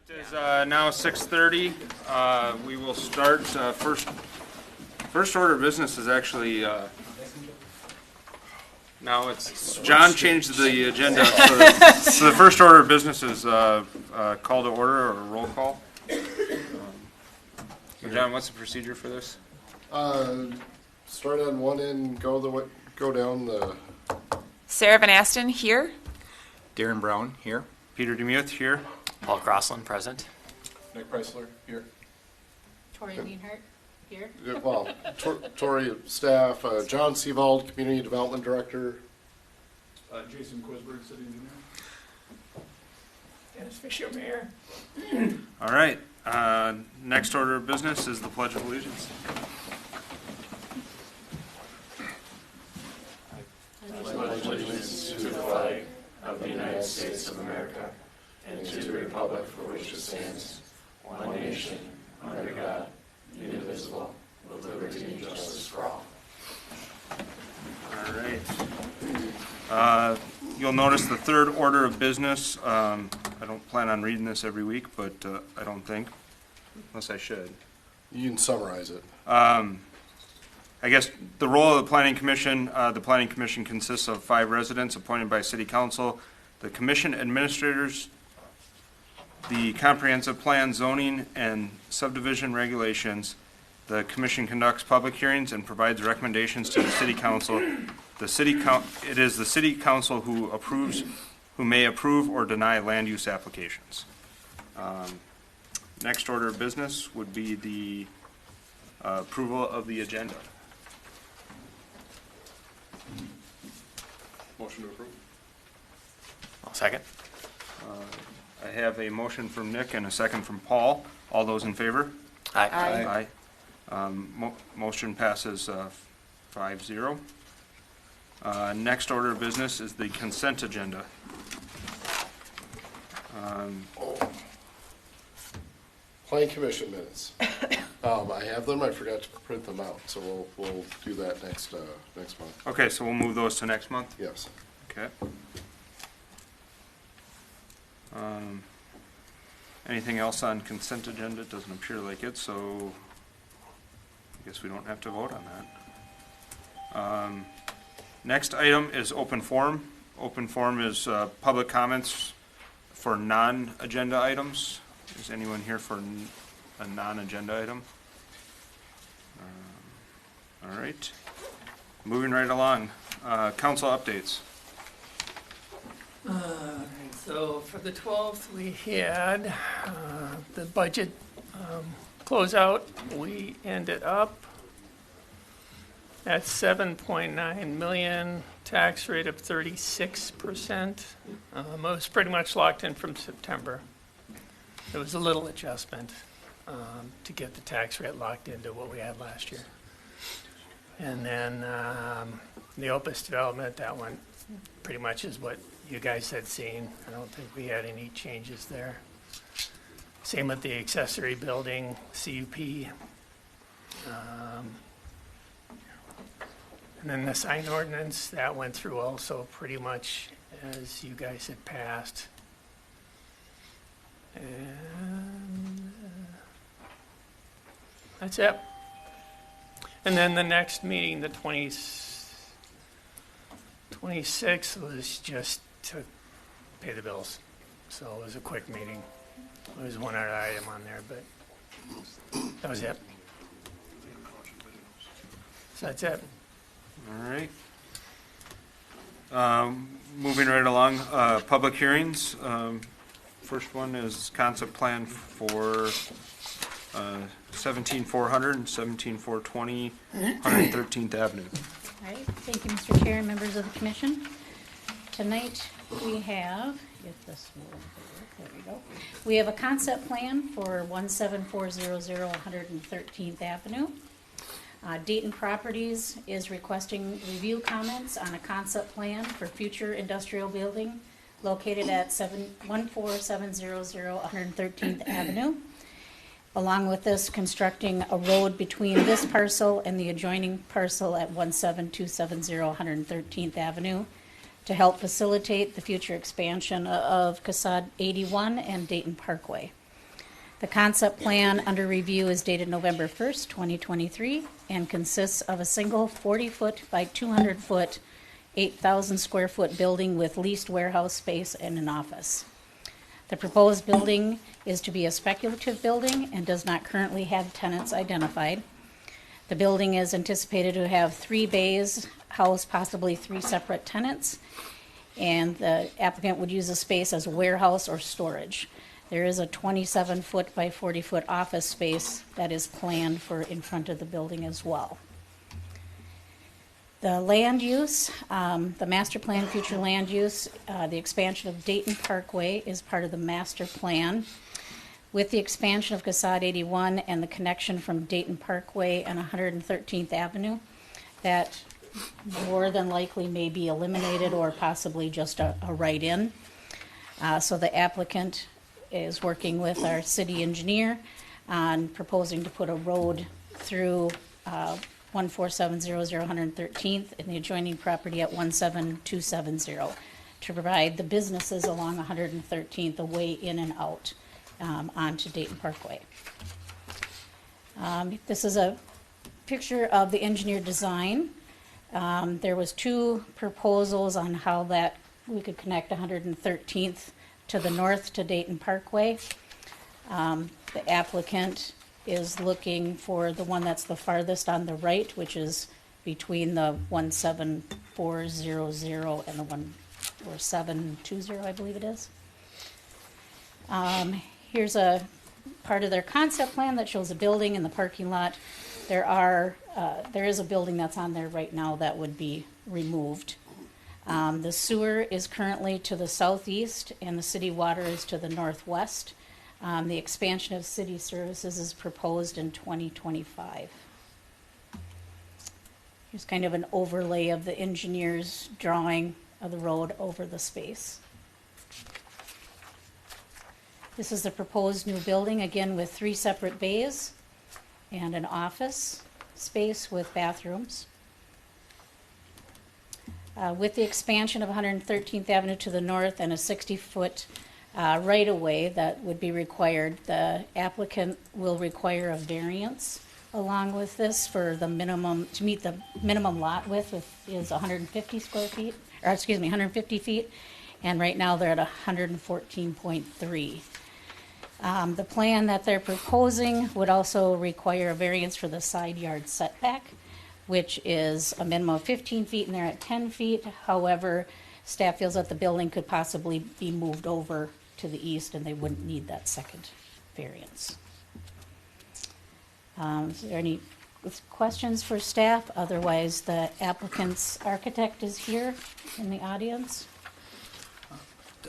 It is now 6:30. We will start. First order of business is actually now it's John changed the agenda. So the first order of business is call to order or roll call. John, what's the procedure for this? Start on one end, go down the. Sarah Van Asten here. Darren Brown here. Peter Demuth here. Paul Crosland present. Nick Preisler here. Tori Neinhardt here. Well, Tori staff, John Seavald, Community Development Director. Jason Quisberg, City Engineer. Dennis Fisher, Mayor. All right. Next order of business is the Pledge of Allegiance. Pledge allegiance to the flag of the United States of America and to the republic for which it stands, one nation, under God, indivisible, with liberty and justice for all. All right. You'll notice the third order of business. I don't plan on reading this every week, but I don't think, unless I should. You can summarize it. I guess the role of the Planning Commission. The Planning Commission consists of 5 residents appointed by City Council, the Commission administrators, the comprehensive plan, zoning, and subdivision regulations. The Commission conducts public hearings and provides recommendations to the City Council. It is the City Council who may approve or deny land use applications. Next order of business would be the approval of the agenda. Motion to approve. I'll second. I have a motion from Nick and a second from Paul. All those in favor? Aye. Aye. Motion passes 5-0. Next order of business is the consent agenda. Planning Commission minutes. I have them. I forgot to print them out, so we'll do that next month. Okay, so we'll move those to next month? Yes. Okay. Anything else on consent agenda? Doesn't appear like it, so I guess we don't have to vote on that. Next item is open forum. Open forum is public comments for non-agenda items. Is anyone here for a non-agenda item? All right. Moving right along. Council updates. So for the 12th, we had the budget closeout. We ended up at 7.9 million, tax rate of 36%. It was pretty much locked in from September. There was a little adjustment to get the tax rate locked into what we had last year. And then the Opus development, that one pretty much is what you guys had seen. I don't think we had any changes there. Same with the accessory building, CUP. And then the sign ordinance, that went through also pretty much as you guys had passed. And that's it. And then the next meeting, the 26th, was just to pay the bills. So it was a quick meeting. There was one other item on there, but that was it. So that's it. All right. Moving right along, public hearings. First one is concept plan for 17400 and 17420 113th Avenue. All right, thank you, Mr. Chair and members of the commission. Tonight we have, if this will work, there we go. We have a concept plan for 17400 113th Avenue. Dayton Properties is requesting review comments on a concept plan for future industrial building located at 14700 113th Avenue. Along with this, constructing a road between this parcel and the adjoining parcel at 17270 113th Avenue to help facilitate the future expansion of CASAD 81 and Dayton Parkway. The concept plan under review is dated November 1st, 2023, and consists of a single 40-foot by 200-foot, 8,000 square foot building with leased warehouse space and an office. The proposed building is to be a speculative building and does not currently have tenants identified. The building is anticipated to have 3 bays, house possibly 3 separate tenants, and the applicant would use the space as a warehouse or storage. There is a 27-foot by 40-foot office space that is planned for in front of the building as well. The land use, the master plan future land use, the expansion of Dayton Parkway is part of the master plan. With the expansion of Casad 81 and the connection from Dayton Parkway and 113th Avenue, that more than likely may be eliminated or possibly just a write-in. So the applicant is working with our city engineer on proposing to put a road through 14700 113th and the adjoining property at 17270 to provide the businesses along 113th a way in and out onto Dayton Parkway. This is a picture of the engineered design. There was 2 proposals on how that we could connect 113th to the north to Dayton Parkway. The applicant is looking for the one that's the farthest on the right, which is between the 17400 and the 14720, I believe it is. Here's a part of their concept plan that shows a building in the parking lot. There is a building that's on there right now that would be removed. The sewer is currently to the southeast and the city water is to the northwest. The expansion of city services is proposed in 2025. Here's kind of an overlay of the engineer's drawing of the road over the space. This is the proposed new building, again with 3 separate bays and an office space with bathrooms. With the expansion of 113th Avenue to the north and a 60-foot right-of-way that would be required, the applicant will require a variance along with this for the minimum, to meet the minimum lot width is 150 square feet, or excuse me, 150 feet, and right now they're at 114.3. The plan that they're proposing would also require a variance for the side yard setback, which is a minimum of 15 feet and they're at 10 feet. However, staff feels that the building could possibly be moved over to the east and they wouldn't need that second variance. Is there any questions for staff? Otherwise, the applicant's architect is here in the audience.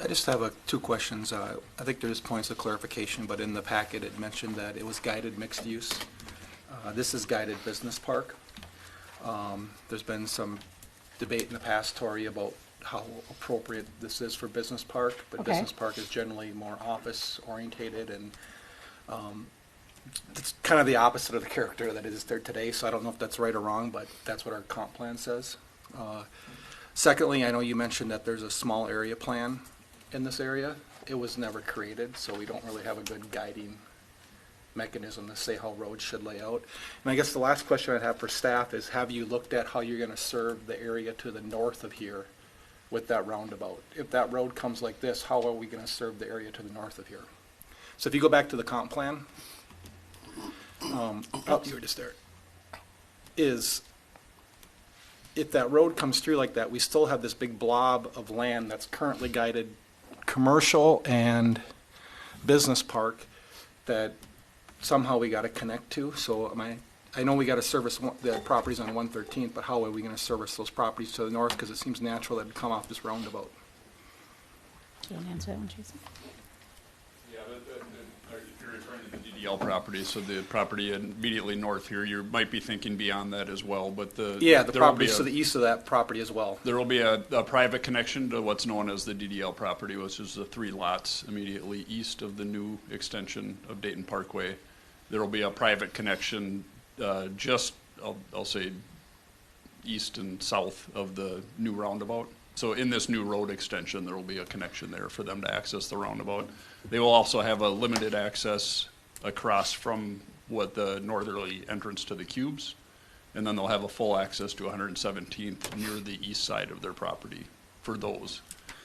I just have 2 questions. I think there's points of clarification, but in the packet it mentioned that it was guided mixed use. This is guided business park. There's been some debate in the past, Tori, about how appropriate this is for business park, but Okay. business park is generally more office orientated, and it's kind of the opposite of the character that is there today, so I don't know if that's right or wrong, but that's what our comp plan says. Secondly, I know you mentioned that there's a small area plan in this area. It was never created, so we don't really have a good guiding mechanism to say how roads should lay out. And I guess the last question I'd have for staff is, have you looked at how you're going to serve the area to the north of here with that roundabout? If that road comes like this, how are we going to serve the area to the north of here? So if you go back to the comp plan, you were just there, is if that road comes through like that, we still have this big blob of land that's currently guided commercial and business park that somehow we got to connect to. So I know we got to service the properties on 113th, but how are we going to service those properties to the north? Because it seems natural that it'd come off this roundabout. Do you want to answer that one, Jason? Yeah, if you're referring to the DDL property, so the property immediately north here, you might be thinking beyond that as well, but the properties to the east of that property as well. There will be a private connection to what's known as the DDL property, which is the 3 lots immediately east of the new extension of Dayton Parkway. There will be a private connection just, I'll say, east and south of the new roundabout. So in this new road extension, there will be a connection there for them to access the roundabout. They will also have a limited access across from what the northerly entrance to the cubes. And then they'll have a full access to 117th near the east side of their property for those.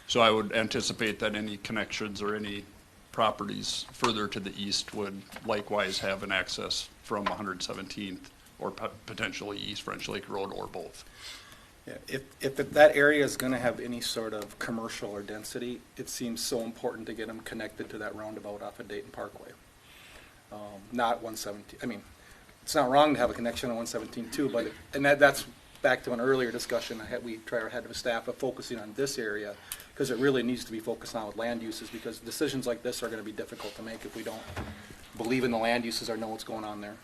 So I would anticipate that any connections or any properties further to the east would likewise have an access from 117th or potentially East French Lake Road or both. Yeah, if that area is gonna have any sort of commercial or density, it seems so important to get them connected to that roundabout off of Dayton Parkway. Not 117, I mean, it's not wrong to have a connection on 117 too, but, and that's back to an earlier discussion we tried our head of staff of focusing on this area, because it really needs to be focused on with land uses, because decisions like this are gonna be difficult to make if we don't believe in the land uses or know what's going on there.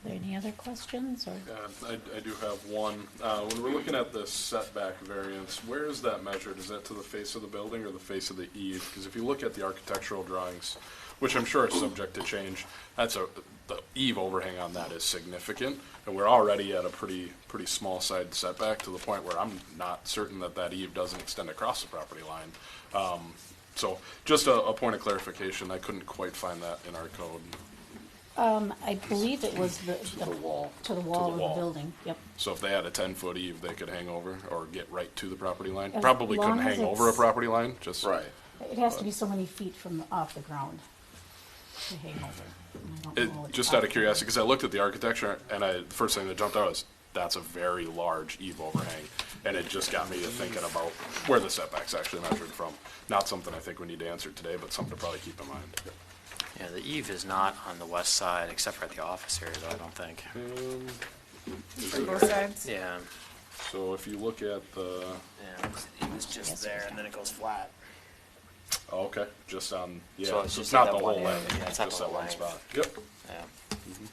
Any other questions, or? I do have one. When we're looking at the setback variance, where is that measured? Is that to the face of the building or the face of the eave? Because if you look at the architectural drawings, which I'm sure are subject to change, the eave overhang on that is significant, and we're already at a pretty small side setback to the point where I'm not certain that eave doesn't extend across the property line. So just a point of clarification, I couldn't quite find that in our code. I believe it was the wall. To the wall of the building, yep. So if they had a 10-foot eave, they could hang over or get right to the property line? As Probably couldn't long as hang over a it's- property line, just. Right. It has to be so many feet off the ground to hang over. And I don't know Just out of curiosity, because I looked at the architecture, and the first thing that jumped out was, that's a very large eave overhang. And it just got me to thinking about where the setback's actually measured from. Not something I think we need to answer today, but something to probably keep in mind. Yeah, the eave is not on the west side, except for at the office area, though, I don't think. On both sides? Yeah, So if you look at the, yeah, it was just there, and then it goes flat. oh, okay, just on, yeah, So so it's it's just not like the that whole one length, area. Yeah, it's not just the that whole one length. spot. Yep. Yeah.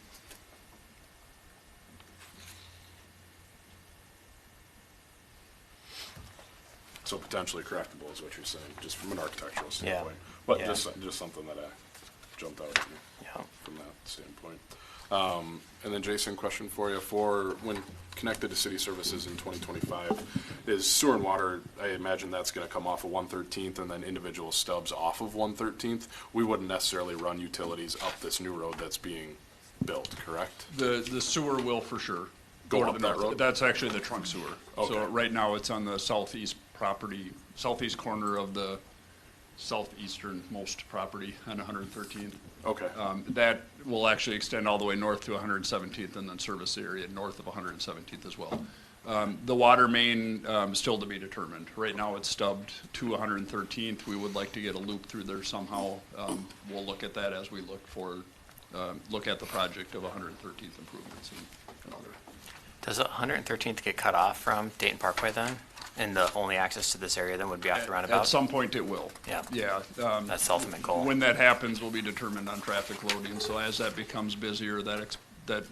So potentially correctable is what you're saying, just from an architectural Yeah. standpoint. But Yeah. just something that jumped out at me Yeah. from that standpoint. And then Jason, question for you, for when connected to city services in 2025, is sewer and water, I imagine that's gonna come off of 113th and then individual stubs off of 113th? We wouldn't necessarily run utilities up this new road that's being built, correct? The sewer will for sure. Go to up the that north. road? That's actually the trunk sewer. Okay. So right now it's on the southeast corner of the southeasternmost property on 113th. Okay, That will actually extend all the way north to 117th and then service the area north of 117th as well. The water main, still to be determined. Right now it's stubbed to 113th. We would like to get a loop through there somehow. We'll look at that as we look at the project of 113th improvements and other. Does 113th get cut off from Dayton Parkway then? And the only access to this area then would be off the roundabout? At some point it will. Yeah. Yeah. That's the ultimate goal. When that happens will be determined on traffic loading. So as that becomes busier, that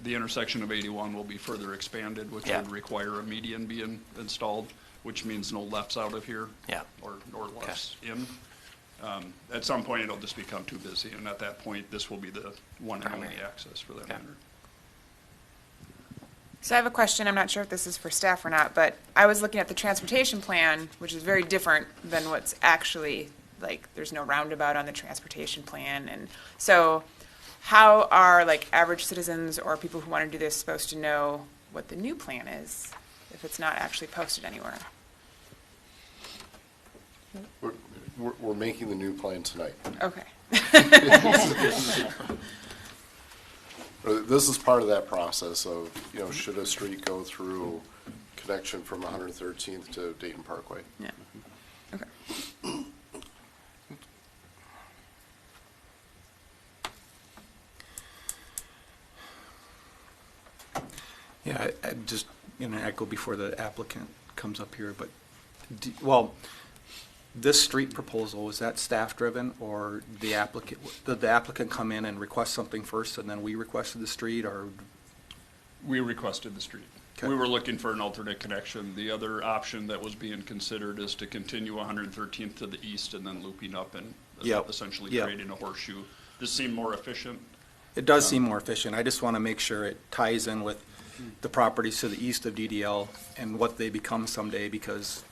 the intersection of 81 will be further expanded, which Yeah. would require a median being installed, which means no lefts out of here. Yeah. Or lefts in. At some point, it'll just become too busy, and at that point, this will be the one and only Primary. access for that Okay. matter. So I have a question, I'm not sure if this is for staff or not, but I was looking at the transportation plan, which is very different than what's actually, like, there's no roundabout on the transportation plan, and so how are, like, average citizens or people who want to do this supposed to know what the new plan is if it's not actually posted anywhere? we're making the new plan tonight. Okay. This is part of that process of, should a street go through connection from 113th to Dayton Parkway? Yeah. Okay. Yeah, I just, echo before the applicant comes up here, but, this street proposal, is that staff-driven, or did the applicant come in and request something first, and then we requested the street, or? We requested the street. Okay. We were looking for an alternate connection. The other option that was being considered is to continue 113th to the east and then looping up and Yep. essentially Yep. creating a horseshoe. This seemed more efficient. It does seem more efficient. I just want to make sure it ties in with the properties to the east of DDL and what they become someday, because,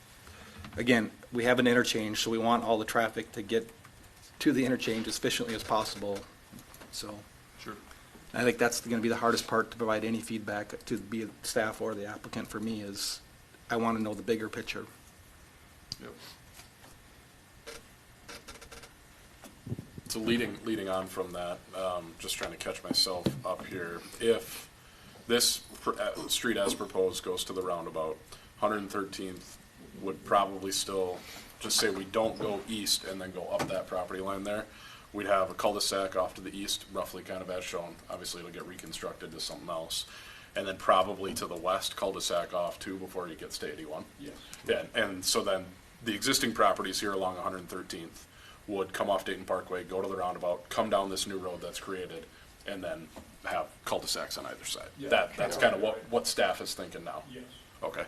again, we have an interchange, so we want all the traffic to get to the interchange as efficiently as possible. So Sure. I think that's going to be the hardest part to provide any feedback to be staff or the applicant for me is I want to know the bigger picture. Yep. So leading on from that, just trying to catch myself up here. If this street as proposed goes to the roundabout, 113th would probably still, just say we don't go east and then go up that property line there. We'd have a cul-de-sac off to the east, roughly kind of as shown. Obviously, it'll get reconstructed to something else. And then probably to the west, cul-de-sac off too before you get to 81. Yes. Yeah, and so then the existing properties here along 113th would come off Dayton Parkway, go to the roundabout, come down this new road that's created, and then have cul-de-sacs on either side. Yeah. That's kind of what staff is thinking now. Yes. Okay.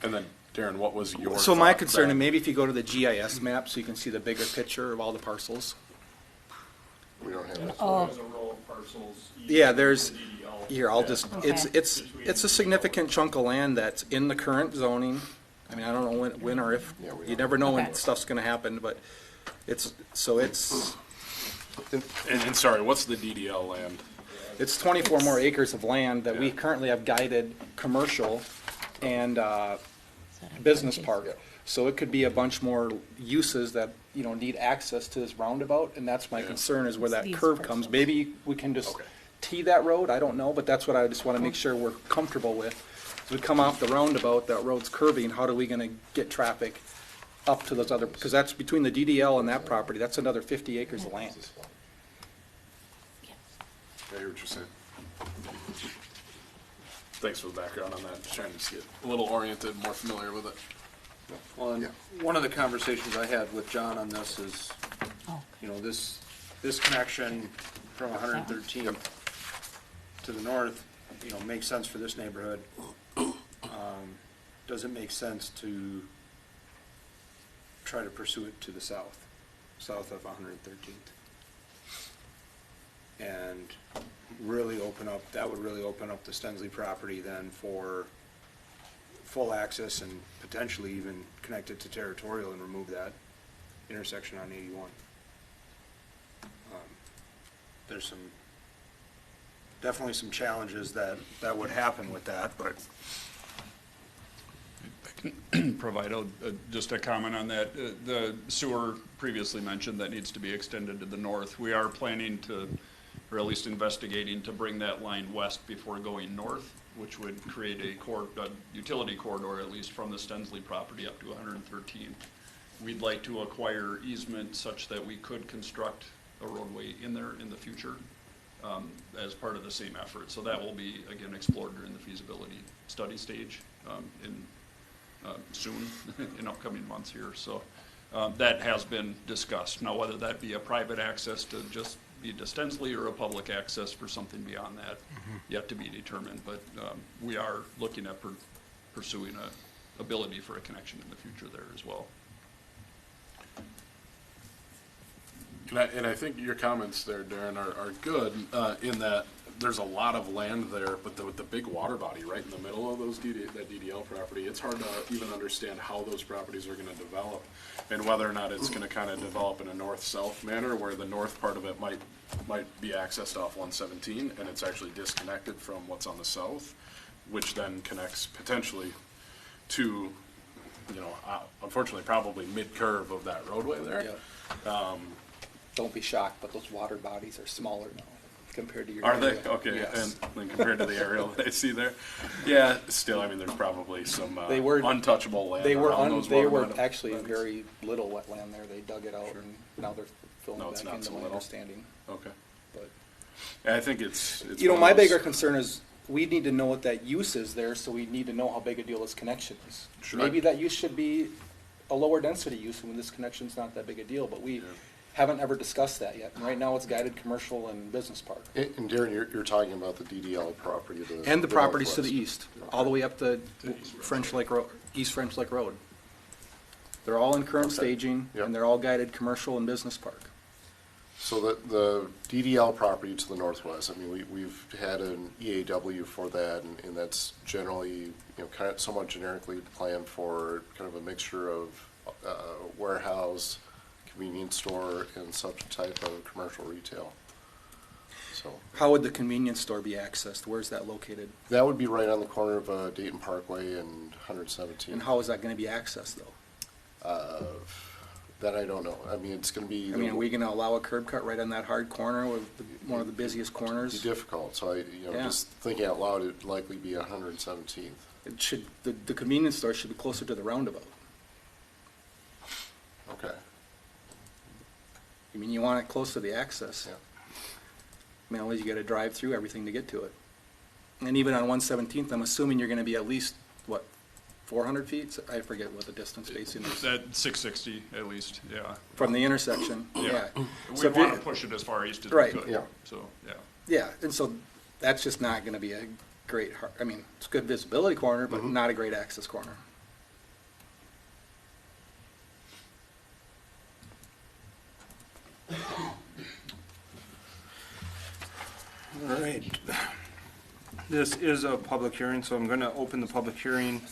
And then, Darren, what was your So my thought concern, then? and maybe if you go to the GIS map so you can see the bigger picture of all the parcels. We don't have that. Oh. There's a row of parcels. east Yeah, of there's, the DDL. here, I'll Yeah. just, Okay. it's a significant chunk of land that's in the current zoning. I mean, I don't know when or if, Yeah, we you don't. never know when Okay. stuff's gonna happen, but it's And sorry, what's the DDL land? it's 24 more acres of land that we currently have guided commercial and, business park. So it could be a bunch more uses that, you know, need access to this roundabout, and that's my concern is where that These curve parcels. comes. Maybe we can just Okay. tee that road, I don't know, but that's what I just wanna make sure we're comfortable with. As we come off the roundabout, that road's curving, how are we gonna get traffic up to those other, because that's between the DDL and that property, that's another 50 acres of land. I hear what you're saying. Thanks for the background on that. Just trying to get a little oriented, more familiar with it. Well, and one of the conversations I had with John on this is, you know, this connection from 113th to the north, you know, makes sense for this neighborhood. Does it make sense to try to pursue it to the south of 113th? And really that would really open up the Stensley property then for full access and potentially even connect it to territorial and remove that intersection on 81. There's definitely some challenges that would happen with that, but Provide just a comment on that. The sewer previously mentioned that needs to be extended to the north. We are planning to, or at least investigating, to bring that line west before going north, which would create a utility corridor, at least from the Stensley property up to 113. We'd like to acquire easement such that we could construct a roadway in there in the future as part of the same effort. So that will be, again, explored during the feasibility study stage soon, in upcoming months here. So that has been discussed. Now, whether that be a private access to just be to Stensley or a public access for something beyond that, yet to be determined. But we are looking at pursuing a ability for a connection in the future there as well. And I think your comments there, Darren, are good in that there's a lot of land there, but with the big water body right in the middle of that DDL property, it's hard to even understand how those properties are going to develop and whether or not it's going to kind of develop in a north-south manner where the north part of it might be accessed off 117 and it's actually disconnected from what's on the south, which then connects potentially to, you know, unfortunately probably mid-curve of that roadway there. Yeah. Don't be shocked, but those water bodies are smaller now compared to your. Are they? area. Okay, Yes. and then compared to the aerial that I see there? Yeah, still, I mean, there's probably some They were- untouchable land They were around those they water were bodies. actually very little wetland there. They dug it out and now they're filling No, it it's back not into so my little. understanding. Okay. But, Yeah, I think it's you know, one my of those- bigger concern is we need to know what that use is there, so we need to know how big a deal this connection is. Sure. Maybe that use should be a lower density use when this connection's not that big a deal, but we haven't ever discussed that yet. And right now, it's guided commercial and business park. And Darren, you're talking about the DDL property. And the properties to the northwest. east, all the way up to French Lake Road, East French Lake Road. They're all in current Okay. staging, Yep. and they're all guided commercial and business park. So the DDL property to the northwest, I mean, we've had an EAW for that, and that's generally, you know, kind of somewhat generically planned for kind of a mixture of warehouse, convenience store, and such type of commercial retail. So How would the convenience store be accessed? Where's that located? that would be right on the corner of Dayton Parkway and 117. And how is that gonna be accessed, though? That I don't know. I mean, it's going to be. I mean, are we gonna allow a curb cut right on that hard corner with one of the busiest Be corners? difficult. So Yeah. just thinking out loud, it'd likely be 117th. It should, the convenience store should be closer to the roundabout. Okay. I mean, you want it close to the access. Yeah. I mean, otherwise you gotta drive through everything to get to it. And even on 117th, I'm assuming you're gonna be at least, what, 400 feet? I forget what the distance spacing is. That 660 at least, yeah. From the intersection, yeah. We So if want you- to push it as far east as Right. we could. Yeah. So, yeah. Yeah, and so that's just not gonna be a great, I mean, it's a good visibility corner, but not a great access corner. All right. This is a public hearing, so I'm going to open the public hearing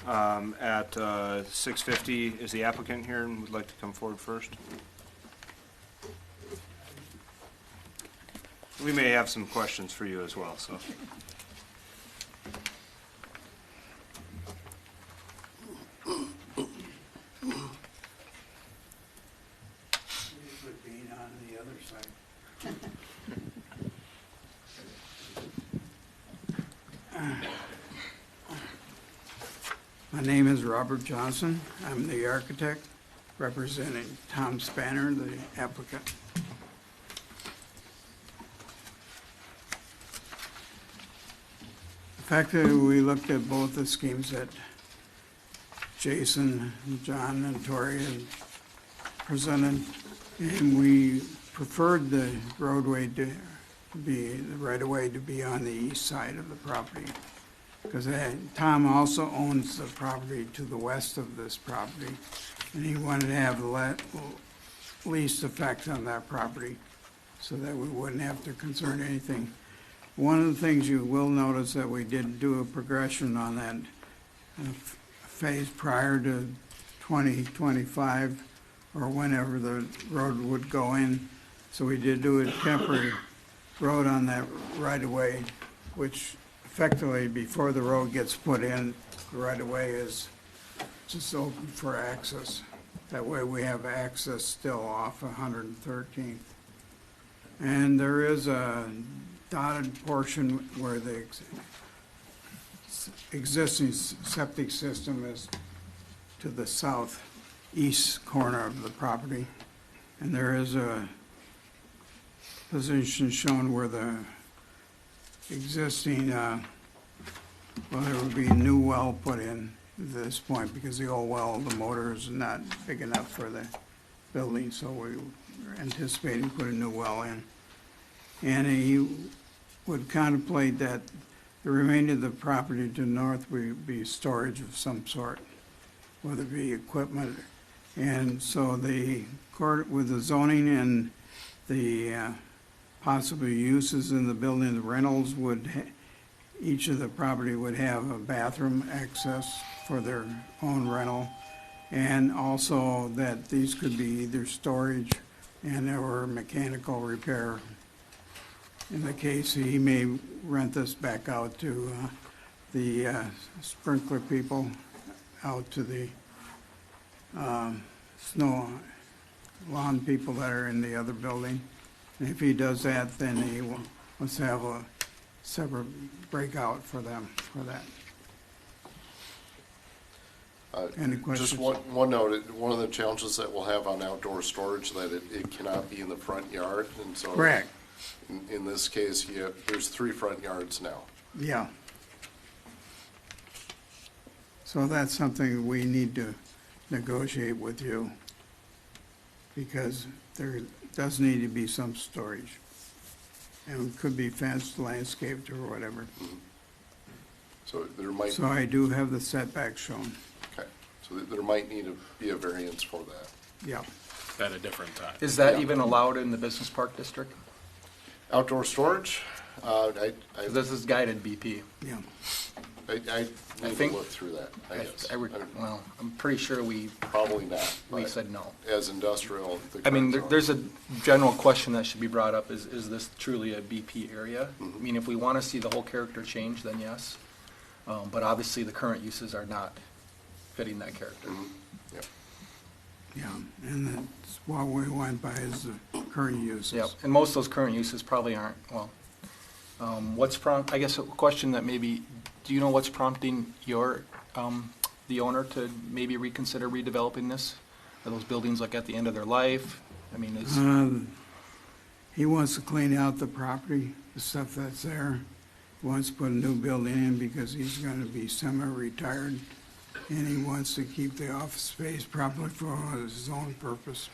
at 6:50. Is the applicant here and would like to come forward first? We may have some questions for you as well, so. Being on the other side. My name is Robert Johnson. I'm the architect representing Tom Spanier, the applicant. The fact that we looked at both the schemes that Jason, John, and Tori had presented, and we preferred the roadway to be, the right-of-way to be on the east side of the property. Because Tom also owns the property to the west of this property, and he wanted to have the least effect on that property so that we wouldn't have to concern anything. One of the things you will notice that we did do a progression on that phase prior to 2025 or whenever the road would go in. So we did do a temporary road on that right-of-way, which effectively, before the road gets put in, the right-of-way is just open for access. That way we have access still off 113th. And there is a dotted portion where the existing septic system is to the southeast corner of the property. And there is a position shown where the existing, well, there would be a new well put in at this point because the old well, the motor is not big enough for the building, so we were anticipating put a new well in. And he would contemplate that the remainder of the property to the north would be storage of some sort, whether it be equipment. And so the court, with the zoning and the possible uses in the building, the rentals would, each of the property would have a bathroom access for their own rental. And also that these could be either storage and or mechanical repair. In the case, he may rent this back out to the sprinkler people, out to the snow lawn people that are in the other building. And if he does that, then he wants to have a separate breakout for them for that. Any questions? Just one note, one of the challenges that we'll have on outdoor storage, that it cannot be in the front yard, and so. Correct. In this case, there's 3 front yards now. Yeah. So that's something we need to negotiate with you, because there does need to be some storage. And it could be fenced, landscaped, or whatever. So there might. So I do have the setback shown. Okay, so there might need to be a variance for that. Yeah. at a different time. Is that even allowed in the business park district? Outdoor storage, This is guided BP. Yeah. I need to think- look through that, I guess. Well, I'm pretty sure we Probably not. but said no. As industrial. the I mean, current there's zone- a general question that should be brought up, is this truly a BP area? I mean, if we want to see the whole character change, then yes. But obviously, the current uses are not fitting that character. Yeah. Yeah, and that's what we went by is the current uses. Yep, and most of those current uses probably aren't, well, I guess a question that maybe, do you know what's prompting the owner to maybe reconsider redeveloping this? Are those buildings like at the end of their life? I mean, He wants to clean out the property, the stuff that's there. He wants to put a new building in because he's gonna be semi-retired. And he wants to keep the office space probably for his own purpose.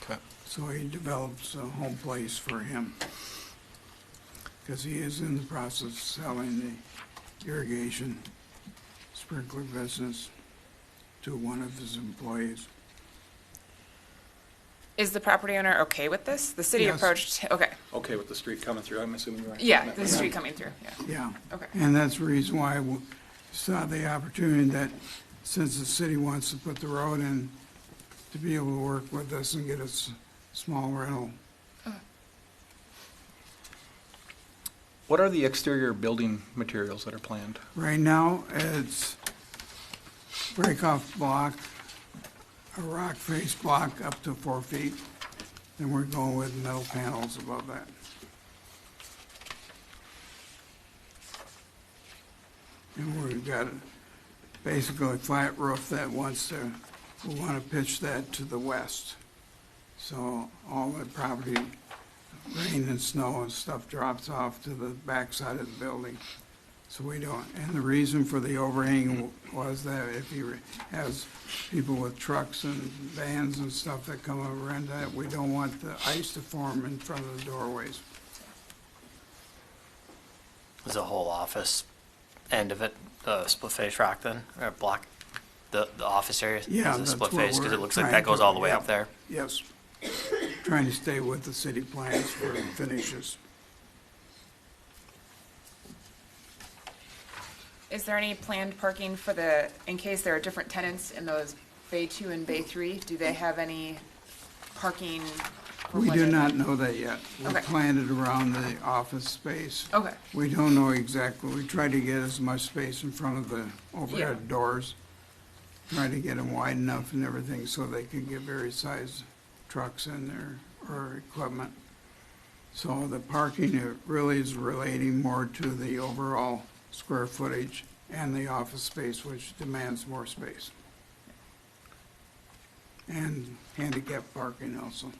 okay. So he develops a home place for him. Because he is in the process of selling the irrigation sprinkler business to one of his employees. Is the property owner okay with this? The city Yes. approached, okay, Okay with the street coming through, I'm assuming you're right. yeah, the street coming through, yeah, Yeah. okay. And that's the reason why we saw the opportunity that since the city wants to put the road in, to be able to work with us and get us small rental. What are the exterior building materials that are planned? Right now, it's break-off block, a rock face block up to 4 feet. Then we're going with metal panels above that. And we've got basically a flat roof that we want to pitch that to the west. So all the property, rain and snow and stuff drops off to the backside of the building. So we don't, and the reason for the overhang was that if he has people with trucks and vans and stuff that come over and that, we don't want the ice to form in front of the doorways. Is the whole office end of it split face rock then, or block? The office area? Yeah, Is it that's split what face? Because it we're looks like trying that goes to- all the way yeah. up there. Yes. Trying to stay with the city plans for finishes. Is there any planned parking for in case there are different tenants in those Bay 2 and Bay 3, do they have any parking? for We when do they- not know that yet. We Okay. planned it around the office space. Okay, We don't know exactly. We try to get as much space in front of the overhead Yeah. doors. Try to get them wide enough and everything so they can get various size trucks in there or equipment. So the parking, it really is relating more to the overall square footage and the office space, which demands more space. And handicap parking also.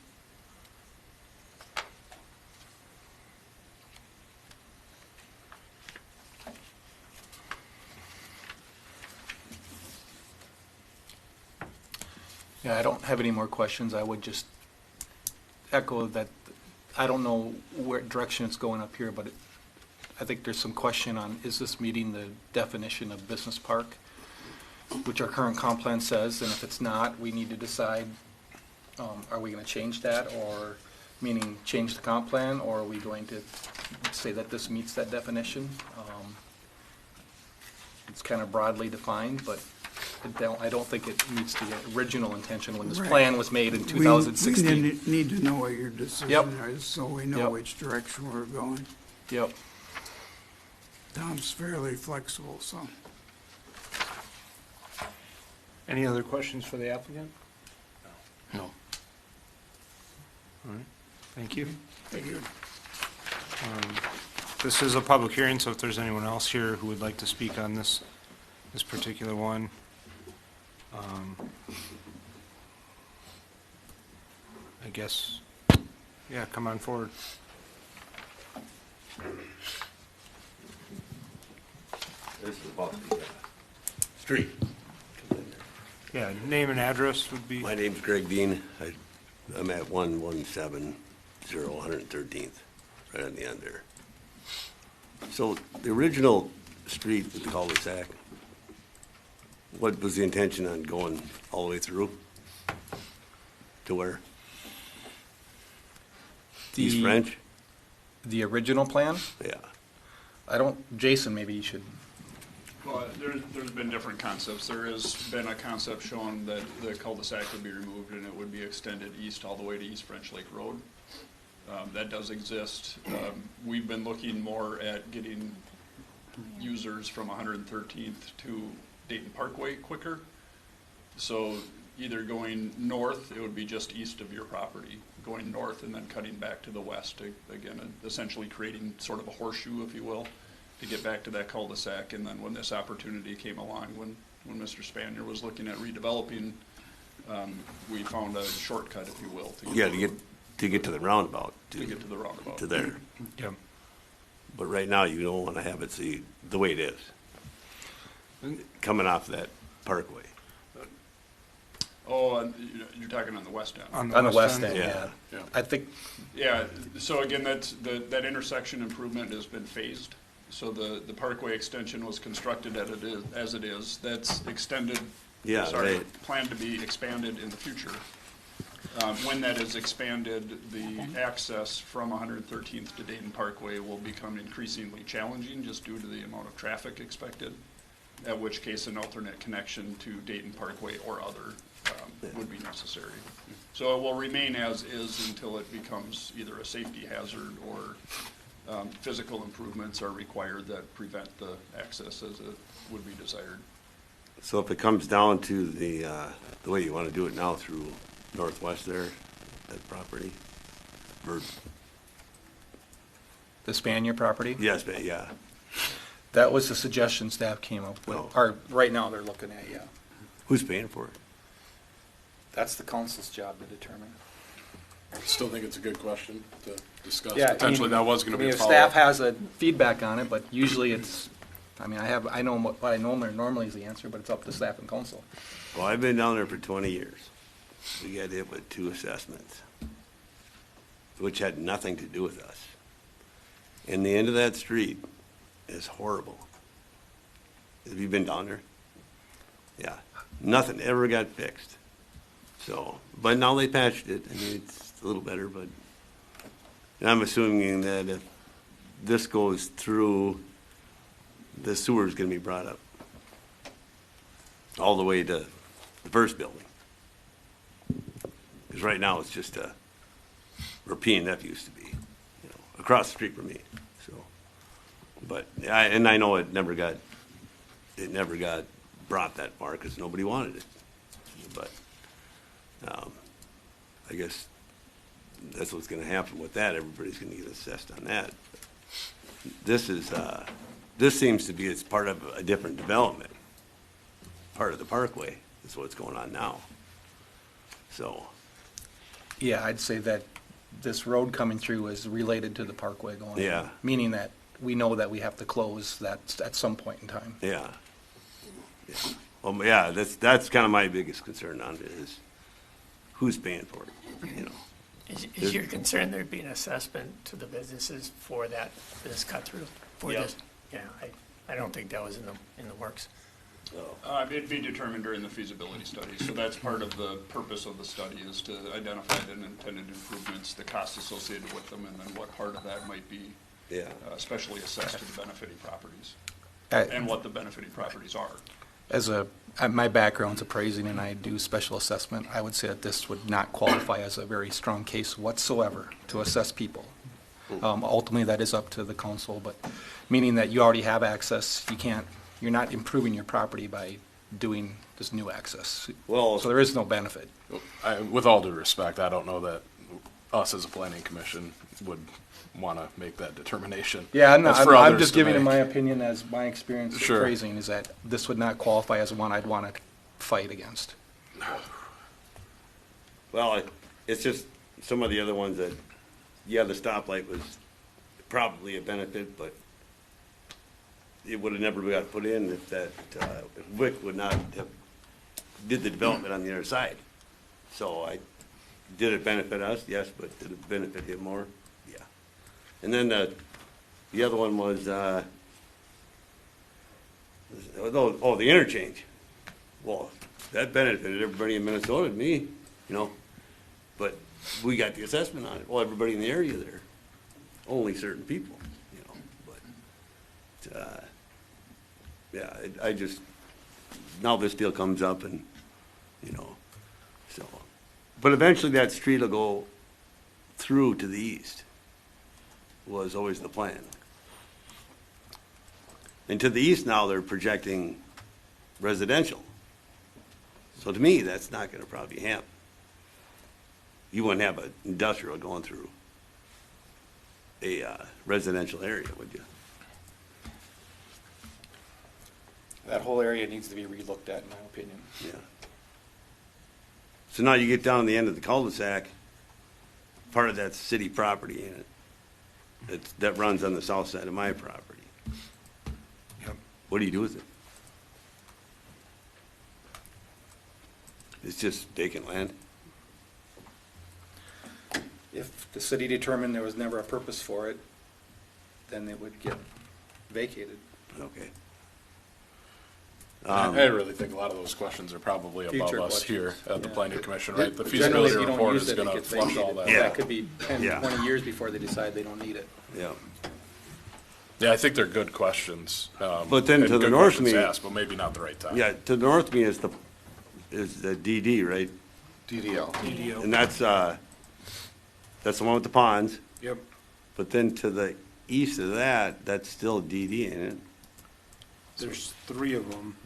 Yeah, I don't have any more questions. I would just echo that, I don't know what direction it's going up here, but I think there's some question on, is this meeting the definition of business park, which our current comp plan says, and if it's not, we need to decide, are we going to change that, or, meaning change the comp plan, or are we going to say that this meets that definition? It's kind of broadly defined, but I don't think it meets the original intention when this Right. plan was made in 2016. We need to know what your decision Yep. is, so we know Yep. which direction we're going. Yep. Tom's fairly flexible, so. Any other questions for the applicant? No. All right, thank you. Thank you. This is a public hearing, so if there's anyone else here who would like to speak on this particular one, I guess, yeah, come on forward. This is about the street. Yeah, name and address would be, My name's Greg Dean. I'm at 1170113th, right on the end there. So the original street with the cul-de-sac, what was the intention on going all the way through? To where? The- East French? The original plan, Yeah. Jason, maybe you should, Well, there's been different concepts. There has been a concept shown that the cul-de-sac would be removed and it would be extended east all the way to East French Lake Road. That does exist. We've been looking more at getting users from 113th to Dayton Parkway quicker. So either going north, it would be just east of your property, going north and then cutting back to the west, again, essentially creating sort of a horseshoe, if you will, to get back to that cul-de-sac. And then when this opportunity came along, when Mr. Spanier was looking at redeveloping, we found a shortcut, if you will. Yeah, to get to the roundabout. To get to the roundabout. To there. Yep. But right now, you don't want to have it see the way it is. Coming off that Parkway. Oh, and you're talking on the west end. on the west end, Yeah. yeah. I think, Yeah, so again, that intersection improvement has been phased. So the Parkway extension was constructed as it is. That's extended, Yeah, sorry, right. planned to be expanded in the future. When that is expanded, the access from 113th to Dayton Parkway will become increasingly challenging just due to the amount of traffic expected, at which case an alternate connection to Dayton Parkway or other would be necessary. So it will remain as is until it becomes either a safety hazard or physical improvements are required that prevent the access as it would be desired. So if it comes down to the way you want to do it now through northwest there, that property, or, the Spanier property, yes, but yeah. that was the suggestion staff came up with, Oh. or right now they're looking at, yeah. Who's paying for it? That's the council's job to determine. I still think it's a good question to discuss. Yeah, Potentially, that was gonna be a If staff follow-up. has a feedback on it, but usually it's, I know what I normally is the answer, but it's up to staff and council. Well, I've been down there for 20 years. We got hit with 2 assessments, which had nothing to do with us. And the end of that street is horrible. Have you been down there? Yeah, nothing ever got fixed. So, but now they patched it. I mean, it's a little better, but and I'm assuming that if this goes through, the sewer's gonna be brought up all the way to the first building. Because right now, it's just where P and F used to be, across the street from me, so. But, and I know it never got brought that far because nobody wanted it. But, I guess that's what's gonna happen with that. Everybody's gonna get assessed on that. This seems to be, it's part of a different development. Part of the Parkway is what's going on now. So, Yeah, I'd say that this road coming through is related to the Parkway going in. Yeah. Meaning that we know that we have to close that at some point in time. yeah. Yeah. Well, yeah, that's kind of my biggest concern on it is who's paying for it, Is your concern there'd be an assessment to the businesses for this cut through? For Yep. this? Yeah, I don't think that was in the works. It'd be determined during the feasibility study, so that's part of the purpose of the study is to identify the intended improvements, the costs associated with them, and then what part of that might be Yeah. especially assessed to the benefiting properties, I- and what the benefiting properties are. My background's appraising and I do special assessment, I would say that this would not qualify as a very strong case whatsoever to assess people. Ultimately, that is up to the council, but meaning that you already have access, you're not improving your property by doing this new access. Well- So there is no benefit. With all due respect, I don't know that us as a planning commission would want to make that determination. Yeah, That's for I'm others just to giving you make. my opinion as my experience with Sure. appraising is that this would not qualify as one I'd want to fight against. Well, it's just some of the other ones that, yeah, the stoplight was probably a benefit, but it would have never got put in if if Wick would not have did the development on the other side. So did it benefit us? Yes, but did it benefit him more? Yeah. And then the other one was, the interchange. Well, that benefited everybody in Minnesota, me, we got the assessment on it. Well, everybody in the area there, only certain people, you know, but, yeah, I just, now this deal comes up and, you know, so. But eventually that street will go through to the east, was always the plan. And to the east now, they're projecting residential. So to me, that's not gonna probably happen. You wouldn't have an industrial going through a residential area, would you? That whole area needs to be relooked at, in my opinion. Yeah. So now you get down to the end of the cul-de-sac, part of that's city property in it. That runs on the south side of my property. Yep. What do you do with it? It's just vacant land? If the city determined there was never a purpose for it, then it would get vacated. Okay. I really think a lot of those questions are probably above Future us here questions. at the Yeah. planning commission, right? The Generally, feasibility if you don't report use is it, it gonna gets flush all vacated. that. Yeah. That could be 10, Yeah. 20 years before they decide they don't need it. Yeah. Yeah, I think they're good questions. But then and to the good north of questions me- to ask, but maybe not the right time. Yeah, to the north of me is the DD, right? DDL. And that's the one with the ponds. Yep. But then to the east of that, that's still DD, ain't it? There's 3 of them.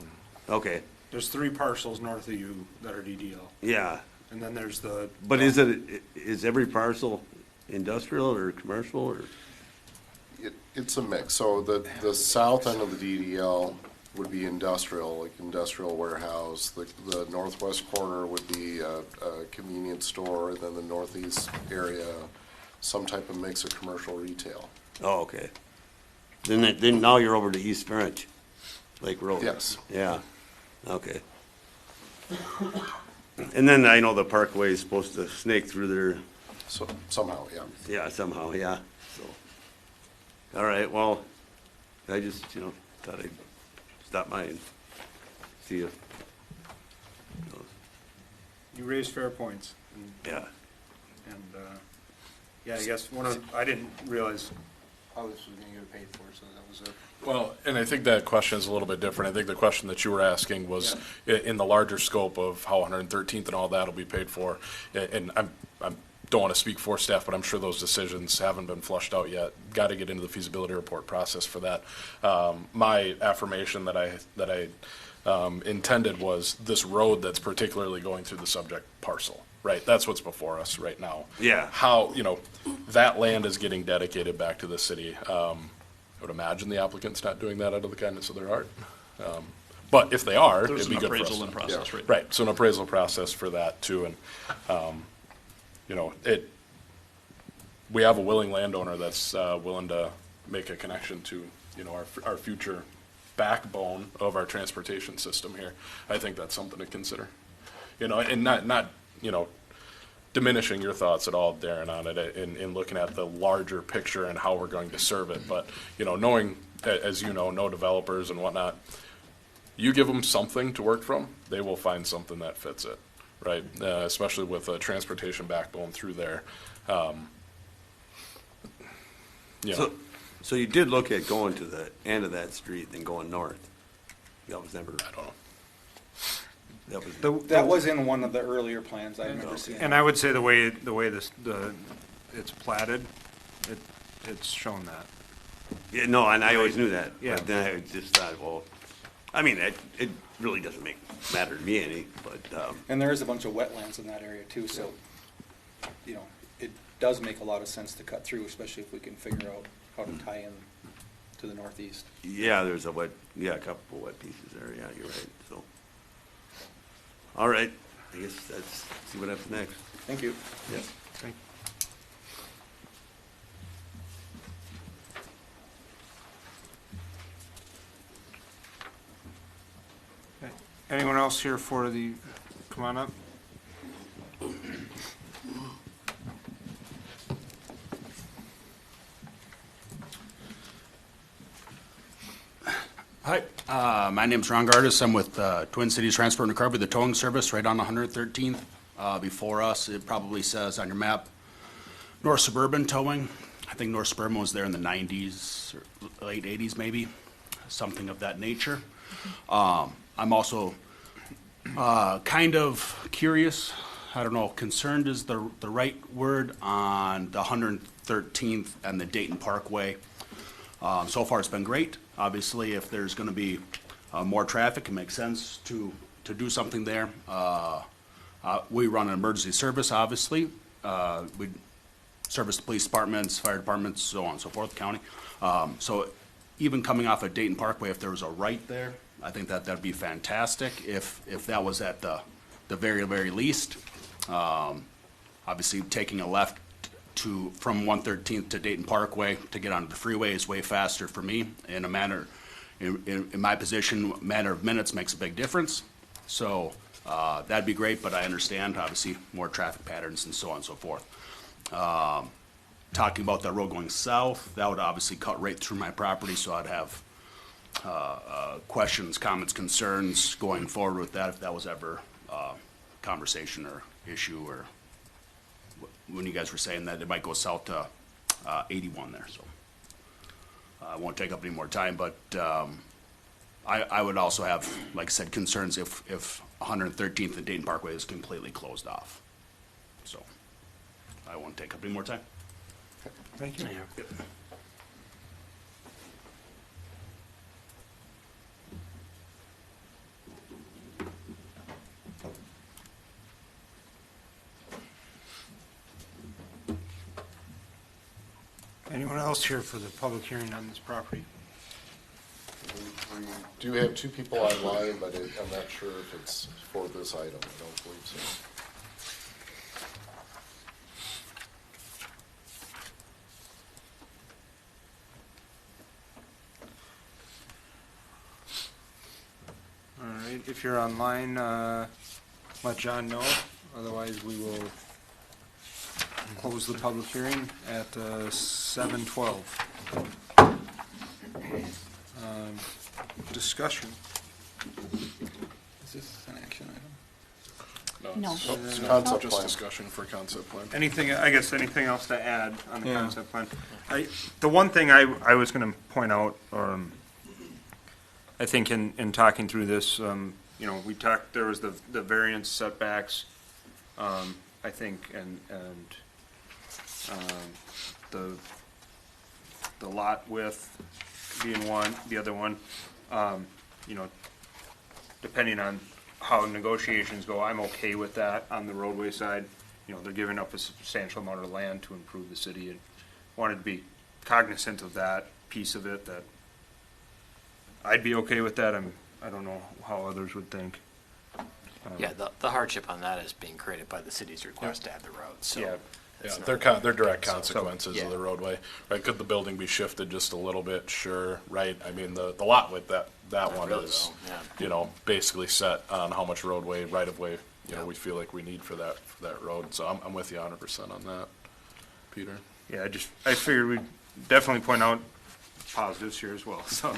Okay, There's 3 parcels north of you that are DDL. yeah. And then there's the. But is every parcel industrial or commercial or? It's a mix. So the south end of the DDL would be industrial, like industrial warehouse. The northwest corner would be a convenience store, and then the northeast area, some type of mix of commercial retail. Oh, okay. Then now you're over to East French, Lake Road. Yes. Yeah, okay. And then I know the Parkway is supposed to snake through there, So somehow, yeah. yeah, somehow, yeah, so. All right, well, I just, thought I'd stop by and see if, You raised fair points. yeah. And, yeah, I guess I didn't realize how this was gonna get paid for, so that was it. Well, and I think that question is a little bit different. I think the question that you were asking was in the larger scope of how 113th and all that will be paid for. And I don't want to speak for staff, but I'm sure those decisions haven't been flushed out yet. Got to get into the feasibility report process for that. My affirmation that I intended was this road that's particularly going through the subject parcel. Right, that's what's before us right now. Yeah. How, that land is getting dedicated back to the city. I would imagine the applicant's not doing that out of the kindness of their heart. But if they are, There's it'd be an good for us. appraisal in process right now. Right, so an appraisal process for that too, and, we have a willing landowner that's, willing to make a connection to, our future backbone of our transportation system here. I think that's something to consider. And not diminishing your thoughts at all, Darren, on it, in looking at the larger picture and how we're going to serve it. But, knowing, as you know, developers and whatnot, you give them something to work from, they will find something that fits it, right? Especially with a transportation backbone through there. So you did look at going to the end of that street and going north? That was never, I don't know. That was in one of the earlier plans I remember seeing. And I would say the way it's platted, it's shown that. yeah, no, and I always knew that. Yeah. But then I just thought, well, I mean, it really doesn't matter to me any, but, And there is a bunch of wetlands in that area too, so, it does make a lot of sense to cut through, especially if we can figure out how to tie in to the northeast. yeah, there's a couple of wet pieces there, yeah, you're right, so. All right, I guess let's see what happens next. Thank you. Yeah. Anyone else here come on up? Hi, my name's Ron Gardis. I'm with Twin Cities Transport and Recovery, the towing service right on 113th. before us. It probably says on your map, North Suburban Towing. I think North Suburban was there in the 90s or late 80s maybe, something of that nature. I'm also kind of curious, I don't know, concerned is the right word, on the 113th and the Dayton Parkway. So far it's been great. Obviously, if there's going to be more traffic, it makes sense to do something there. We run an emergency service, obviously. We service the police departments, fire departments, so on and so forth, county. So even coming off of Dayton Parkway, if there was a right there, I think that'd be fantastic. If that was at the very, very least. Obviously, taking a left from 113th to Dayton Parkway to get onto the freeway is way faster for me. In my position, a matter of minutes makes a big difference. So that'd be great, but I understand, obviously, more traffic patterns and so on and so forth. Talking about that road going south, that would obviously cut right through my property, so I'd have questions, comments, concerns going forward with that if that was ever conversation or issue, or when you guys were saying that it might go south to 81 there. So I won't take up any more time, but I would also have, like I said, concerns if 113th and Dayton Parkway is completely closed off. So I won't take up any more time. Thank you. Yep. Anyone else here for the public hearing on this property? We do have two people online, but I'm not sure if it's for this item. I don't believe so. All right, if you're online, let John know. Otherwise, we will close the public hearing at 7:12. Discussion. Is this an action item? No. It's Concept just plan. discussion for concept plan. Anything else to add on the Yeah. concept plan? The one thing I was going to point out, I think in talking through this, we talked, there was the variance setbacks, I think, and the lot width being one, the other one, depending on how negotiations go, I'm okay with that on the roadway side. They're giving up a substantial amount of land to improve the city, and wanted to be cognizant of that piece of it, that I'd be okay with that. I don't know how others would think. Yeah, the hardship on that is being created by the city's request to add the road, so. Yeah. it's Yeah, not- they're direct so- consequences yeah. of the roadway, right? Could the building be shifted just a little bit? Sure, right? I mean, the lot width, that one really is, though, yeah. basically set on how much roadway, right of way, we feel like we need for that road. So I'm with you 100% on that. Peter? Yeah, I figured we'd definitely point out positives here as well, so.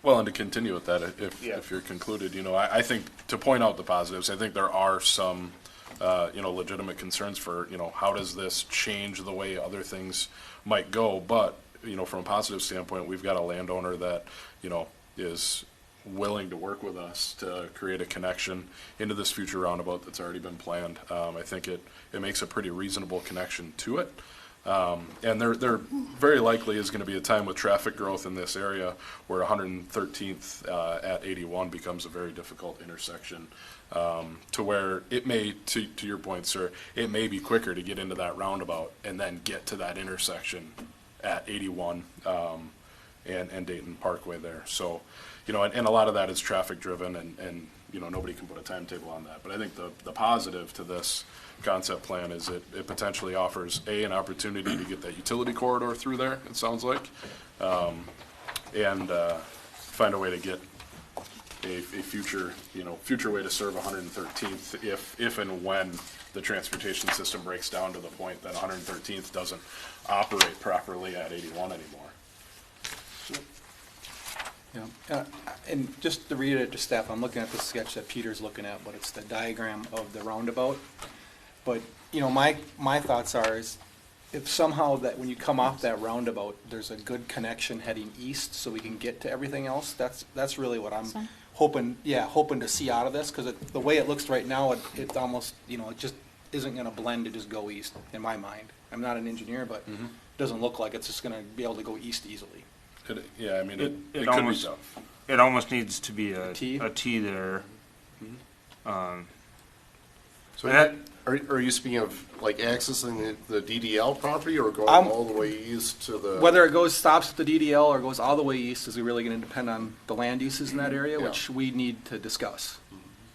Well, and to continue with that, Yeah. if you're concluded, I think to point out the positives, I think there are some, legitimate concerns for, how does this change the way other things might go? But, from a positive standpoint, we've got a landowner that, is willing to work with us to create a connection into this future roundabout that's already been planned. I think it makes a pretty reasonable connection to it. And there very likely is going to be a time with traffic growth in this area where 113th at 81 becomes a very difficult intersection, to where it may, to your point, sir, it may be quicker to get into that roundabout and then get to that intersection at 81 and Dayton Parkway there. So, and a lot of that is traffic driven, and nobody can put a timetable on that. But I think the positive to this concept plan is it potentially offers an opportunity to get that utility corridor through there, it sounds like, and find a way to get a future way to serve 113th if and when the transportation system breaks down to the point that 113th doesn't operate properly at 81 anymore. Yeah, and just to read it to staff, I'm looking at the sketch that Peter's looking at, but it's the diagram of the roundabout. But, you know, my thoughts are is if somehow that when you come off that roundabout, there's a good connection heading east so we can get to everything else, that's really what I'm Son? hoping to see out of this, because the way it looks right now, it almost, you know, it just isn't gonna blend to just go east, in my mind. I'm not an engineer, but it doesn't look like it's just gonna be able to go east easily. Yeah, I mean, It it could be almost- tough. It almost needs to be a T? T there. So that- are you speaking of like accessing the DDL property or going I'm- all the way east to the? Whether it stops at the DDL or goes all the way east is really gonna depend on the land uses in that area, Yeah. which we need to discuss.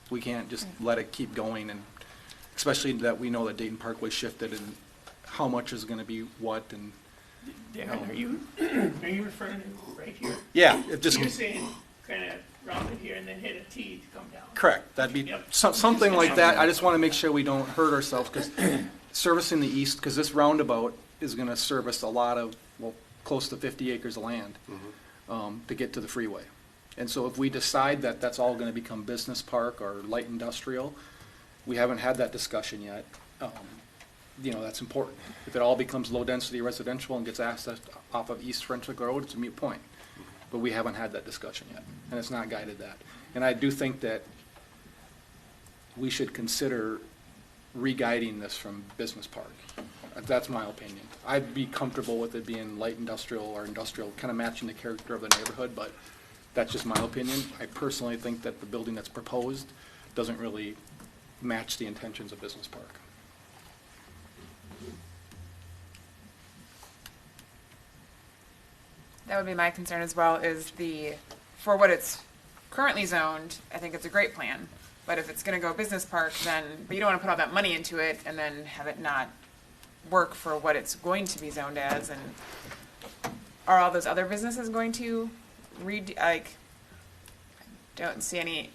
We can't just let it keep going, and especially that we know that Dayton Parkway shifted and how much is gonna be what, and, Darren, are you referring to right here? yeah, it just, You're saying kind of round it here and then hit a T to come down. correct, that'd be Yep. something like that. I just wanna make sure we don't hurt ourselves, because servicing the east, because this roundabout is gonna service a lot of, well, close to 50 acres of land to get to the freeway. And so if we decide that that's all gonna become business park or light industrial, we haven't had that discussion yet. You know, that's important. If it all becomes low-density residential and gets accessed off of East Frenchlick Road, it's a moot point. But we haven't had that discussion yet, and it's not guided that. And I do think that we should consider re-guiding this from business park. That's my opinion. I'd be comfortable with it being light industrial or industrial, kind of matching the character of the neighborhood, but that's just my opinion. I personally think that the building that's proposed doesn't really match the intentions of business park. That would be my concern as well, is for what it's currently zoned, I think it's a great plan. But if it's gonna go business park, but you don't wanna put all that money into it and then have it not work for what it's going to be zoned as, and are all those other businesses going to don't see any,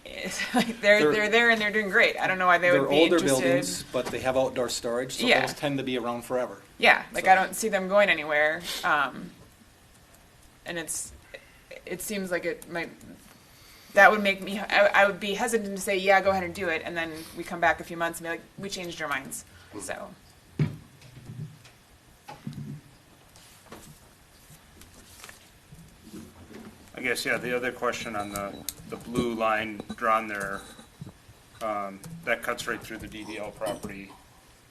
they're there and they're doing great. I don't know why they would be They're older interested. buildings, but they have outdoor storage, so Yeah. those tend to be around forever. Yeah, like I don't see them going anywhere. And it seems like it might, that would make me, I would be hesitant to say, yeah, go ahead and do it. And then we come back a few months and be like, we changed our minds. So, I guess, yeah, the other question on the blue line drawn there, that cuts right through the DDL property.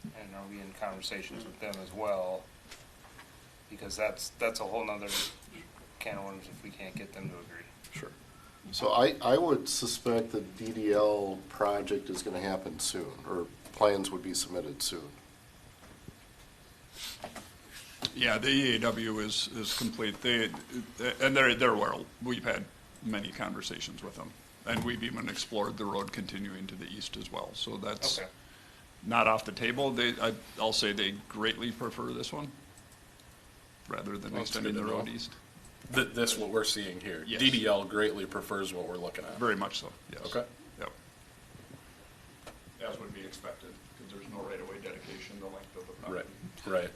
And are we in conversations with them as well? Because that's a whole nother can of worms if we can't get them to agree. Sure. So I would suspect the DDL project is going to happen soon, or plans would be submitted soon. Yeah, the EAW is complete. They're well. We've had many conversations with them, and we've even explored the road continuing to the east as well. So that's Okay. not off the table. I'll say they greatly prefer this one rather than That's extending good the to road know. east. This what we're seeing here. Yes. DDL greatly prefers what we're looking at. Very much so. Yes. Okay. Yep. As would be expected, because there's no right-of-way dedication the length of the property. Right.